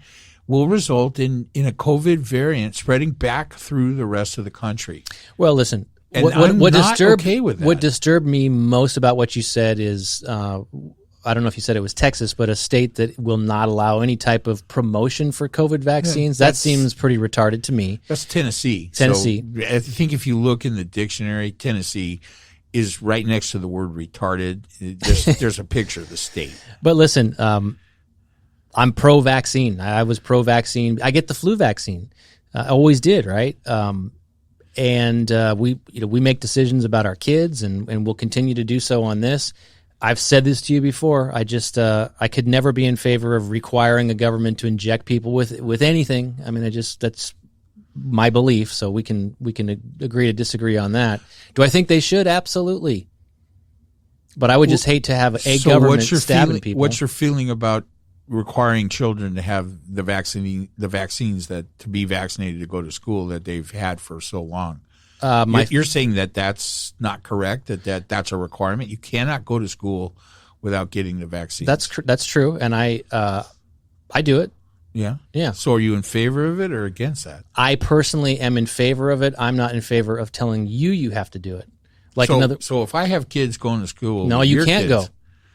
will result in a COVID variant spreading back through the rest of the country. Well, listen. And I'm not okay with that. What disturbed me most about what you said is, I don't know if you said it was Texas, but a state that will not allow any type of promotion for COVID vaccines. That seems pretty retarded to me. That's Tennessee. Tennessee. So I think if you look in the dictionary, Tennessee is right next to the word retarded. There's a picture of the state. But listen, I'm pro-vaccine. I was pro-vaccine. I get the flu vaccine. I always did, right? And we make decisions about our kids, and we'll continue to do so on this. I've said this to you before. I just I could never be in favor of requiring a government to inject people with anything. I mean, that's my belief. So we can agree to disagree on that. Do I think they should? Absolutely. But I would just hate to have a government stabbing people. What's your feeling about requiring children to have the vaccines that to be vaccinated to go to school that they've had for so long? You're saying that that's not correct, that's a requirement. You cannot go to school without getting the vaccine. That's true, and I do it. Yeah? Yeah. So are you in favor of it or against that? I personally am in favor of it. I'm not in favor of telling you have to do it. So if I have kids going to school, no, you can't go.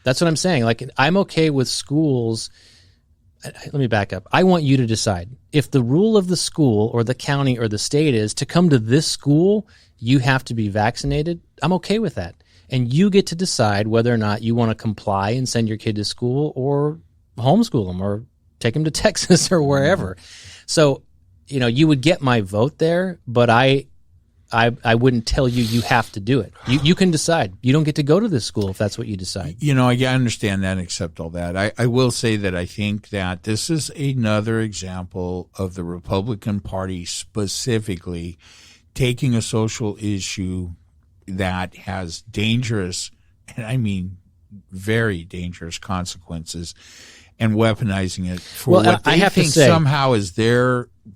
That's what I'm saying. Like, I'm okay with schools. Let me back up. I want you to decide. If the rule of the school or the county or the state is to come to this school, you have to be vaccinated, I'm okay with that. And you get to decide whether or not you want to comply and send your kid to school or homeschool them or take them to Texas or wherever. So, you would get my vote there, but I wouldn't tell you have to do it. You can decide. You don't get to go to this school if that's what you decide. I understand that and accept all that. I will say that I think that this is another example of the Republican Party specifically taking a social issue that has dangerous, and I mean very dangerous consequences, and weaponizing it for what they think somehow is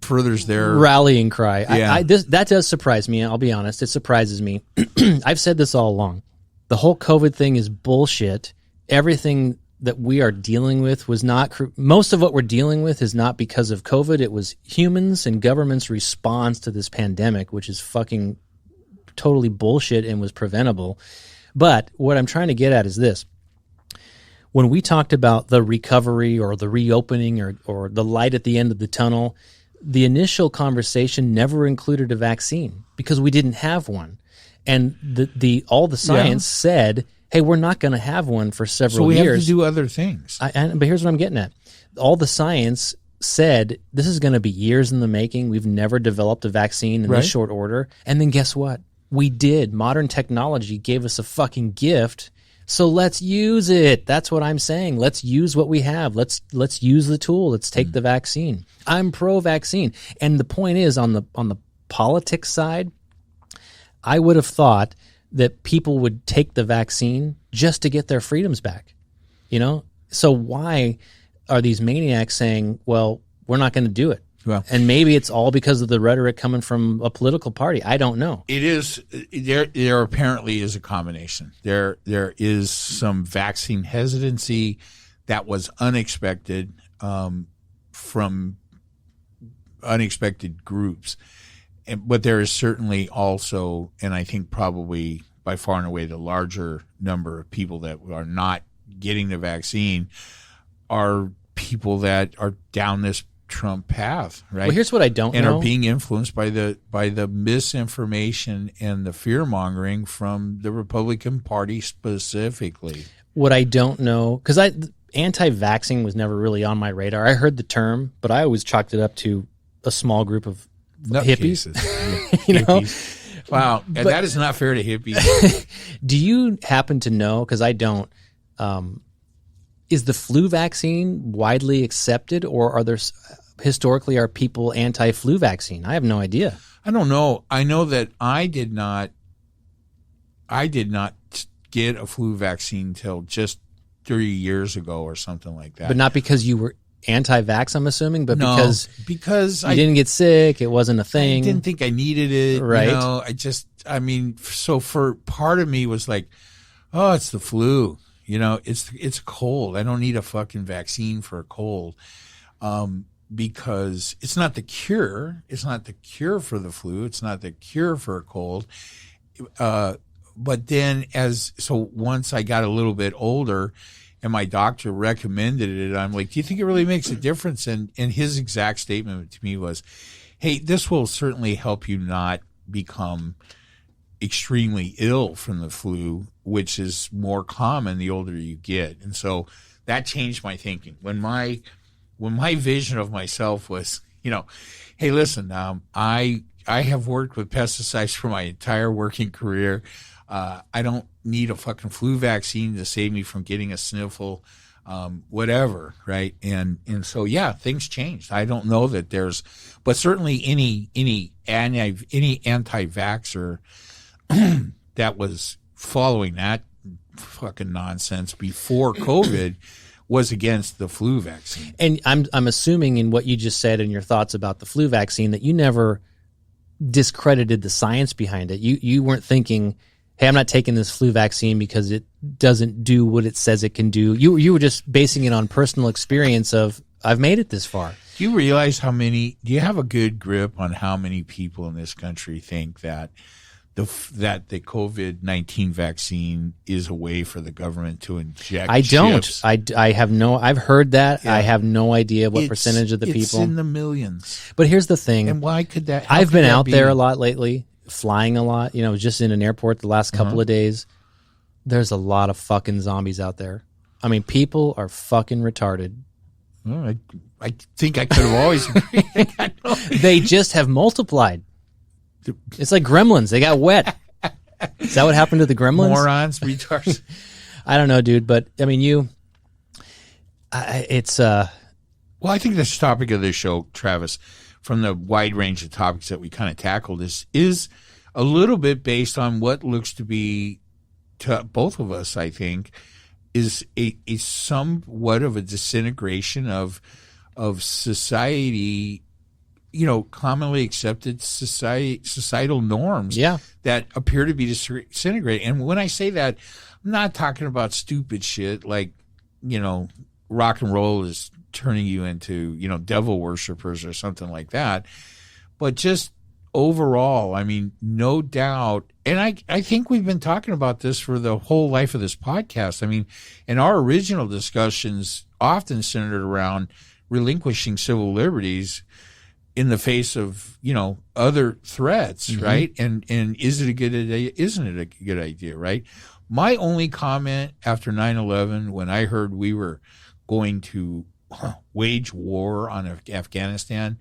furthers their rallying cry. Yeah. That does surprise me. I'll be honest. It surprises me. I've said this all along. The whole COVID thing is bullshit. Everything that we are dealing with was not most of what we're dealing with is not because of COVID. It was humans and government's response to this pandemic, which is fucking totally bullshit and was preventable. But what I'm trying to get at is this. When we talked about the recovery or the reopening or the light at the end of the tunnel, the initial conversation never included a vaccine because we didn't have one. And all the science said, hey, we're not going to have one for several years. So we have to do other things. But here's what I'm getting at. All the science said this is going to be years in the making. We've never developed a vaccine in this short order. And then guess what? We did. Modern technology gave us a fucking gift. So let's use it. That's what I'm saying. Let's use what we have. Let's use the tool. Let's take the vaccine. I'm pro-vaccine. And the point is, on the politics side, I would have thought that people would take the vaccine just to get their freedoms back. So why are these maniacs saying, well, we're not going to do it? Well, and maybe it's all because of the rhetoric coming from a political party. I don't know. It is. There apparently is a combination. There is some vaccine hesitancy that was unexpected from unexpected groups. But there is certainly also, and I think probably by far and away the larger number of people that are not getting the vaccine are people that are down this Trump path, right? Well, here's what I don't know. And are being influenced by the misinformation and the fear-mongering from the Republican Party specifically. What I don't know, because anti-vaxxing was never really on my radar. I heard the term, but I always chalked it up to a small group of hippies. Hippies. Wow, and that is not fair to hippies. Do you happen to know, because I don't, is the flu vaccine widely accepted, or are there historically are people anti-flu vaccine? I have no idea. I don't know. I know that I did not get a flu vaccine till just 3 years ago or something like that. But not because you were anti-vax, I'm assuming, but because you didn't get sick, it wasn't a thing. I didn't think I needed it. Right. I mean, so for part of me was like, oh, it's the flu. You know, it's a cold. I don't need a fucking vaccine for a cold. Because it's not the cure. It's not the cure for the flu. It's not the cure for a cold. But then once I got a little bit older and my doctor recommended it, I'm like, do you think it really makes a difference? And his exact statement to me was, hey, this will certainly help you not become extremely ill from the flu, which is more common the older you get. And so that changed my thinking. When my vision of myself was, you know, hey, listen, I have worked with pesticides for my entire working career. I don't need a fucking flu vaccine to save me from getting a sniffle, whatever, right? And so yeah, things changed. I don't know that but certainly any anti-vaxxer that was following that fucking nonsense before COVID was against the flu vaccine. And I'm assuming in what you just said and your thoughts about the flu vaccine that you never discredited the science behind it. You weren't thinking, hey, I'm not taking this flu vaccine because it doesn't do what it says it can do. You were just basing it on personal experience of, I've made it this far. Do you realize do you have a good grip on how many people in this country think that the COVID-19 vaccine is a way for the government to inject I don't. chips? I have no, I've heard that. Yeah. I have no idea what percentage of the people. It's in the millions. But here's the thing. And why could that, I've been out there a lot lately, flying a lot, just in an airport the last couple of days. There's a lot of fucking zombies out there. I mean, people are fucking retarded. Well, I think I could have always agreed. They just have multiplied. It's like gremlins. They got wet. Is that what happened to the gremlins? Morons, retards. I don't know, dude. But, I mean, it's... Well, I think this topic of this show, Travis, from the wide range of topics that we kind of tackled, is a little bit based on what looks to be, to both of us, I think, is a somewhat of a disintegration of society, commonly accepted societal norms that appear to be disintegrating. And when I say that, I'm not talking about stupid shit like, rock and roll is turning you into, devil worshipers or something like that. But just overall, I mean, no doubt. And I think we've been talking about this for the whole life of this podcast. I mean, in our original discussions often centered around relinquishing civil liberties in the face of, other threats, right? And is it a good idea? Isn't it a good idea, right? My only comment after 9/11, when I heard we were going to wage war on Afghanistan,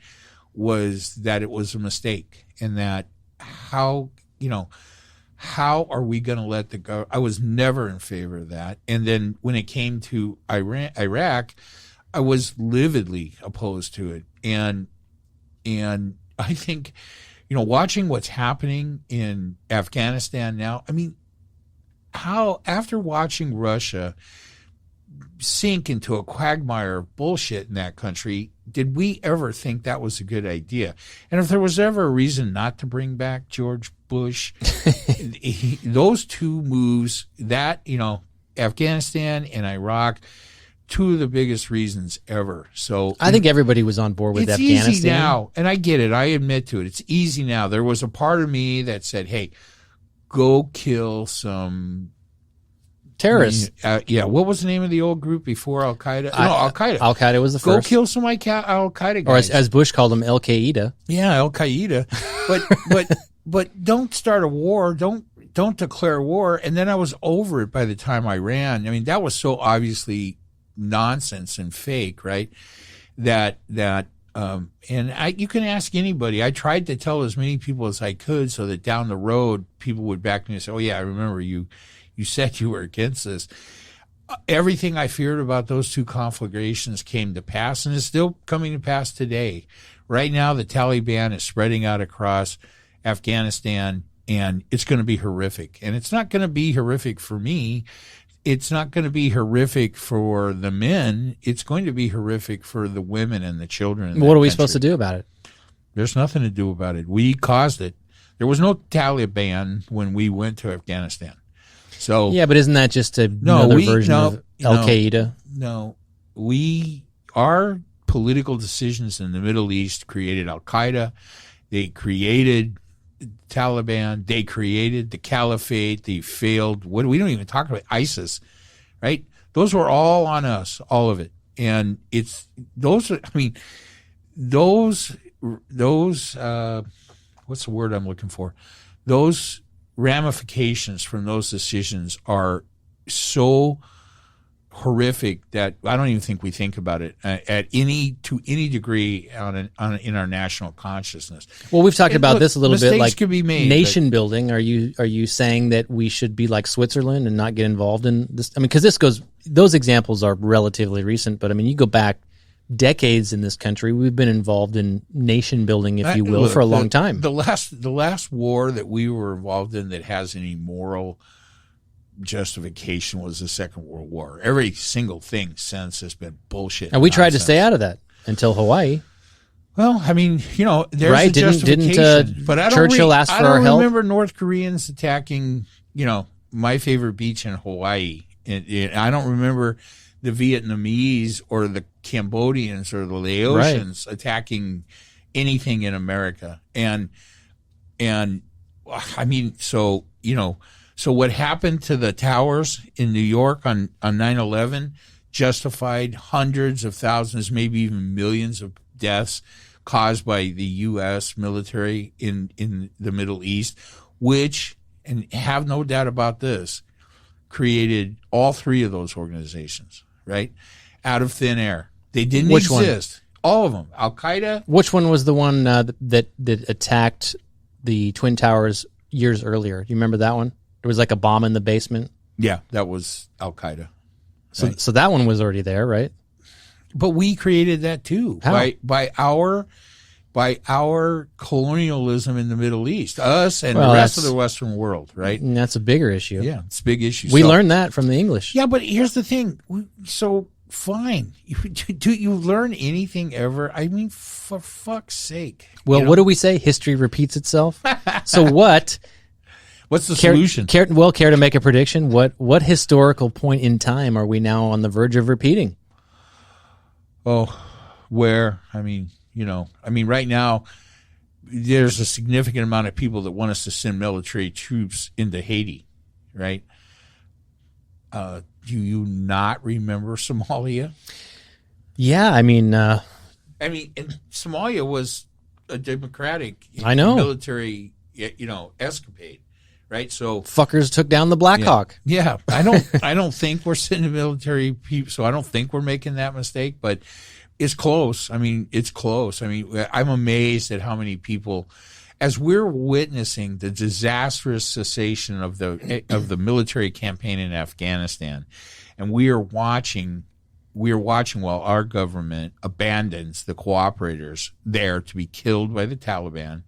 was that it was a mistake, and that how are we going to let I was never in favor of that. And then when it came to Iraq, I was lividly opposed to it. And I think, watching what's happening in Afghanistan now, I mean, how, after watching Russia sink into a quagmire of bullshit in that country, did we ever think that was a good idea? And if there was ever a reason not to bring back George Bush, those two moves, that, Afghanistan and Iraq, two of the biggest reasons ever. So I think everybody was on board with Afghanistan. It's easy now, and I get it. I admit to it. It's easy now. There was a part of me that said, hey, go kill some terrorists. What was the name of the old group before Al-Qaeda? Al-Qaeda. Al-Qaeda was the first. Go kill some Al-Qaeda Or guys. as Bush called them, Al-Qaeda. Yeah, Al-Qaeda. But don't start a war. Don't declare war. And then I was over it by the time I ran. I mean, that was so obviously nonsense and fake, right? And you can ask anybody. I tried to tell as many people as I could so that down the road people would back me and say, oh yeah, I remember you said you were against this. Everything I feared about those two conflagrations came to pass, and is still coming to pass today. Right now, the Taliban is spreading out across Afghanistan, and it's going to be horrific. And it's not going to be horrific for me. It's not going to be horrific for the men. It's going to be horrific for the women and the children. What are we supposed to do about it? There's nothing to do about it. We caused it. There was no Taliban when we went to Afghanistan. So yeah, but isn't that just another version of Al Qaeda? No, our political decisions in the Middle East created Al Qaeda. They created Taliban. They created the Caliphate. They failed. We don't even talk about ISIS, right? Those were all on us, all of it. And it's those. I mean, those. What's the word I'm looking for? Those ramifications from those decisions are so horrific that I don't even think we think about it to any degree in our national consciousness. Well, we've talked about this a little bit, like could be made, nation building. Are you saying that we should be like Switzerland and not get involved in this? I mean, because those examples are relatively recent, but I mean, you go back decades in this country, we've been involved in nation building, if you will, for a long time. The last war that we were involved in that has any moral justification was the Second World War. Every single thing since has been bullshit. And we tried to stay out of that until Hawaii. Well, I mean, there's right? a justification. Didn't but Churchill ask for our help? I don't remember North Koreans attacking, my favorite beach in Hawaii. I don't remember the Vietnamese or the Cambodians or the Laotians attacking anything in America. And I mean, so what happened to the towers in New York on 9/11 justified hundreds of thousands, maybe even millions of deaths caused by the U.S. military in the Middle East, which, and have no doubt about this, created all three of those organizations, right? Out of thin air. They didn't exist. All of them. Al-Qaeda. Which one was the one that attacked the Twin Towers years earlier? Do you remember that one? There was like a bomb in the basement. Yeah, that was Al-Qaeda. Right? So that one was already there, right? But we created that too. How? by our colonialism in the Middle East, us and the rest of the Western world, right? And that's a bigger issue. Yeah, it's a big issue. We learned that from the English. Yeah, but here's the thing. So fine, do you learn anything ever? I mean, for fuck's sake. Well, what do we say? History repeats itself. So what? What's the solution? Care to make a prediction? What historical point in time are we now on the verge of repeating? Oh, where? I mean, right now, there's a significant amount of people that want us to send military troops into Haiti, right? Do you not remember Somalia? Yeah, I mean, and Somalia was a democratic, military, escapade, right? So fuckers took down the Black Hawk. Yeah, I don't think we're sending military people, so I don't think we're making that mistake, but it's close. I mean, it's close. I mean, I'm amazed at how many people, as we're witnessing the disastrous cessation of the military campaign in Afghanistan, and we are watching while our government abandons the cooperators there to be killed by the Taliban,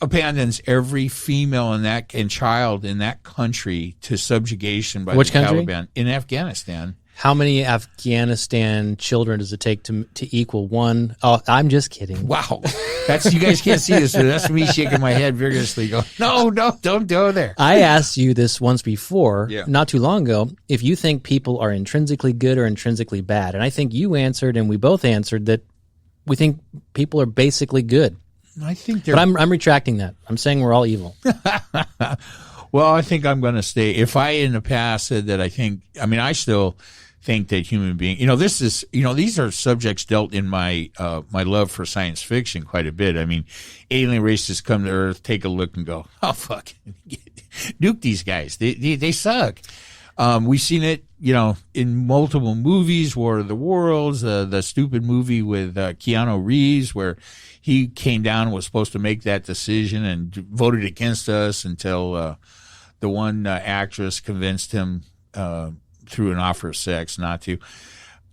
abandons every female and child in that country to subjugation by the Taliban in Afghanistan. How many Afghanistan children does it take to equal one? Oh, I'm just kidding. Wow. You guys can't see this, but that's me shaking my head vigorously going, no, don't go there. I asked you this once before, not too long ago, if you think people are intrinsically good or intrinsically bad. And I think you answered, and we both answered, that we think people are basically good. I think But I'm retracting that. I'm saying we're all evil. Well, I think I'm going to stay. If I in the past said that I still think that human being, these are subjects dealt in my my love for science fiction quite a bit. I mean, alien races come to Earth, take a look, and go, oh fuck, nuke these guys. They suck. We've seen it, in multiple movies. War of the Worlds, the stupid movie with Keanu Reeves, where he came down and was supposed to make that decision and voted against us until the one actress convinced him through an offer of sex not to.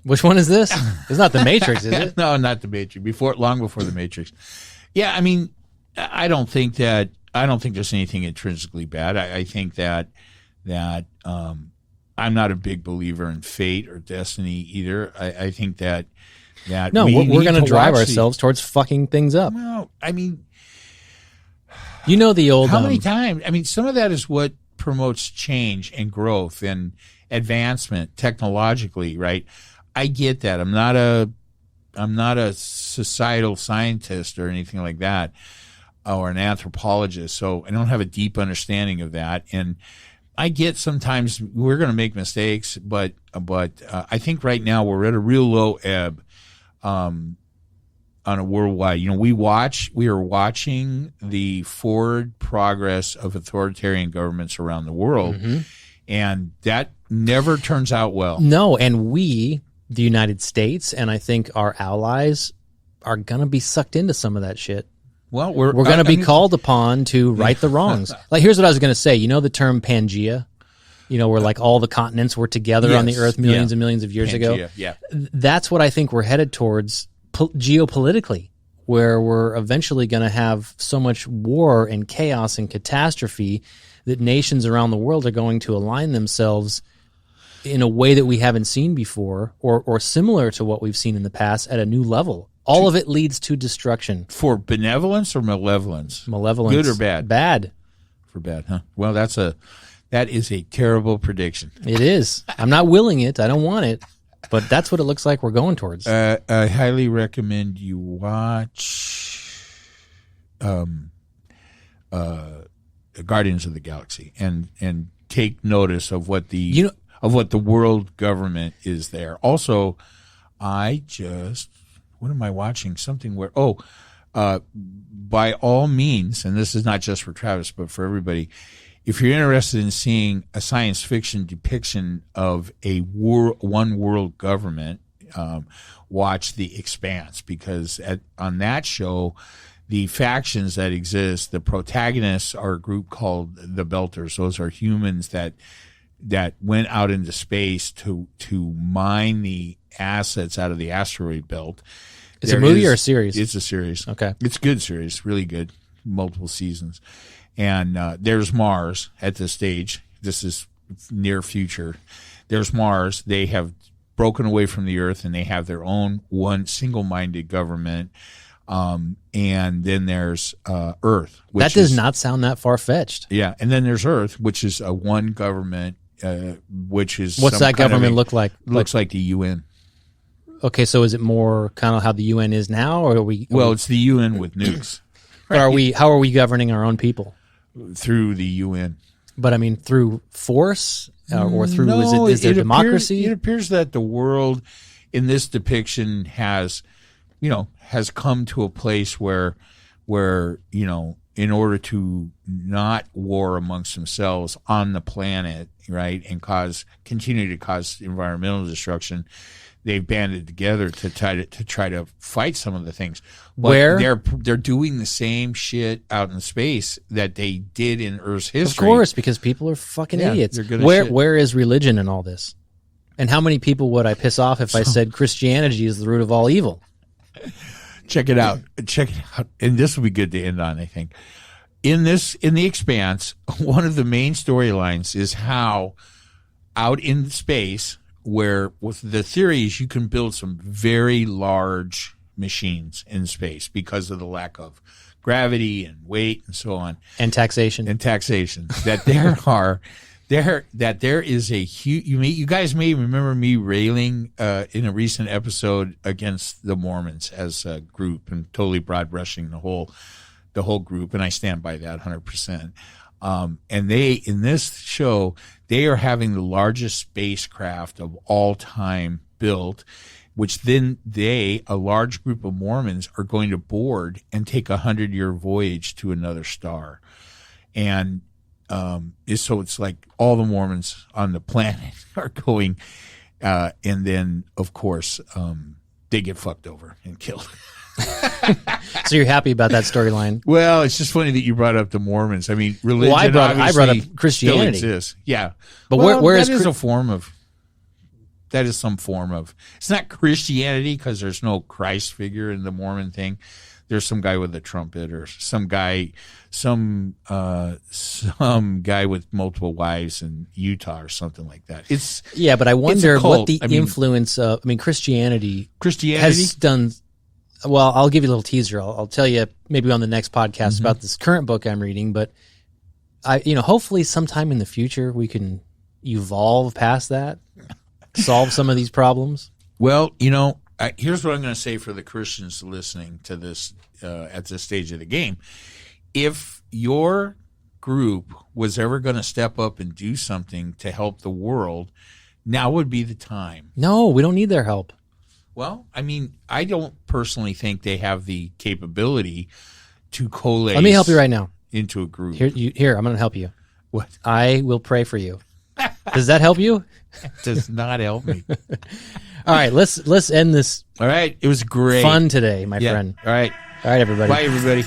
Which one is this? It's not The Matrix, is it? No, not The Matrix. Long before The Matrix. Yeah, I mean, I don't think there's anything intrinsically bad. I think that I'm not a big believer in fate or destiny either. I think that no, we're going to drive ourselves towards fucking things up. Well, I mean, You know the old how many times? I mean, some of that is what promotes change and growth and advancement technologically, right? I get that. I'm not a societal scientist or anything like that, or an anthropologist, so I don't have a deep understanding of that. And I get sometimes we're going to make mistakes, but I think right now we're at a real low ebb on a worldwide. You know, we are watching the forward progress of authoritarian governments around the world, and that never turns out well. No, and we, the United States, and I think our allies, are going to be sucked into some of that shit. Well, we're going to be called upon to right the wrongs. Like, here's what I was going to say. You know the term Pangea? You know, where like all the continents were together on the earth millions and millions of years ago? Yeah. That's what I think we're headed towards geopolitically, where we're eventually going to have so much war and chaos and catastrophe that nations around the world are going to align themselves in a way that we haven't seen before, or similar to what we've seen in the past at a new level. All of it leads to destruction. For benevolence or malevolence? Malevolence. Good or bad? Bad. For bad, huh? Well, that is a terrible prediction. It is. I'm not willing it. I don't want it. But that's what it looks like we're going towards. I highly recommend you watch Guardians of the Galaxy and take notice of what the world government is there. Also, what am I watching? Something where, by all means, and this is not just for Travis, but for everybody, if you're interested in seeing a science fiction depiction of a one world government, watch The Expanse, because on that show, the factions that exist, the protagonists are a group called the Belters. Those are humans that went out into space to mine the assets out of the asteroid belt. It's a movie or a series? It's a series. Okay. It's a good series, really good, multiple seasons. And there's Mars at this stage. This is near future. There's Mars. They have broken away from the Earth, and they have their own one single-minded government. And then there's Earth. That does not sound that far-fetched. Yeah, and then there's Earth, which is a one government, which is what's that government look like? Looks like the UN. Okay, so is it more kind of how the UN is now, or are we? Well, it's the UN with nukes. Right? How are we governing our own people? Through the UN. But I mean, through force, or through is there democracy? It appears that the world in this depiction has come to a place where in order to not war amongst themselves on the planet, right, and continue to cause environmental destruction, they've banded together to try to fight some of the things. But they're doing the same shit out in space that they did in Earth's history. Of course, because people are fucking idiots. Where is religion in all this? And how many people would I piss off if I said Christianity is the root of all evil? Check it out. And this will be good to end on, I think. In The Expanse, one of the main storylines is how out in space, where with the theory is you can build some very large machines in space because of the lack of gravity and weight and so on. And taxation. That there is a huge, you guys may remember me railing in a recent episode against the Mormons as a group and totally broad brushing the whole group, and I stand by that 100%. And in this show, they are having the largest spacecraft of all time built, which then a large group of Mormons, are going to board and take a 100-year voyage to another star. And so it's like all the Mormons on the planet are going, and then, of course, they get fucked over and killed. So you're happy about that storyline? Well, it's just funny that you brought up the Mormons. I mean, religion. Well, I brought up Christianity. Still exists. Yeah, but where is a form of? That is some form of. It's not Christianity because there's no Christ figure in the Mormon thing. There's some guy with a trumpet, or some guy with multiple wives in Utah or something like that. But I wonder what the influence of. I mean, Christianity has done well, I'll give you a little teaser. I'll tell you maybe on the next podcast about this current book I'm reading, but hopefully sometime in the future we can evolve past that, solve some of these problems. Well, here's what I'm going to say for the Christians listening to this at this stage of the game. If your group was ever going to step up and do something to help the world, now would be the time. No, we don't need their help. Well, I mean, I don't personally think they have the capability to coalesce. Let me help you right now. Into a group. Here, I'm going to help you. What? I will pray for you. Does that help you? It does not help me. All right, let's end this. All right, it was great. Fun today, my friend. All right. All right, everybody. Bye, everybody.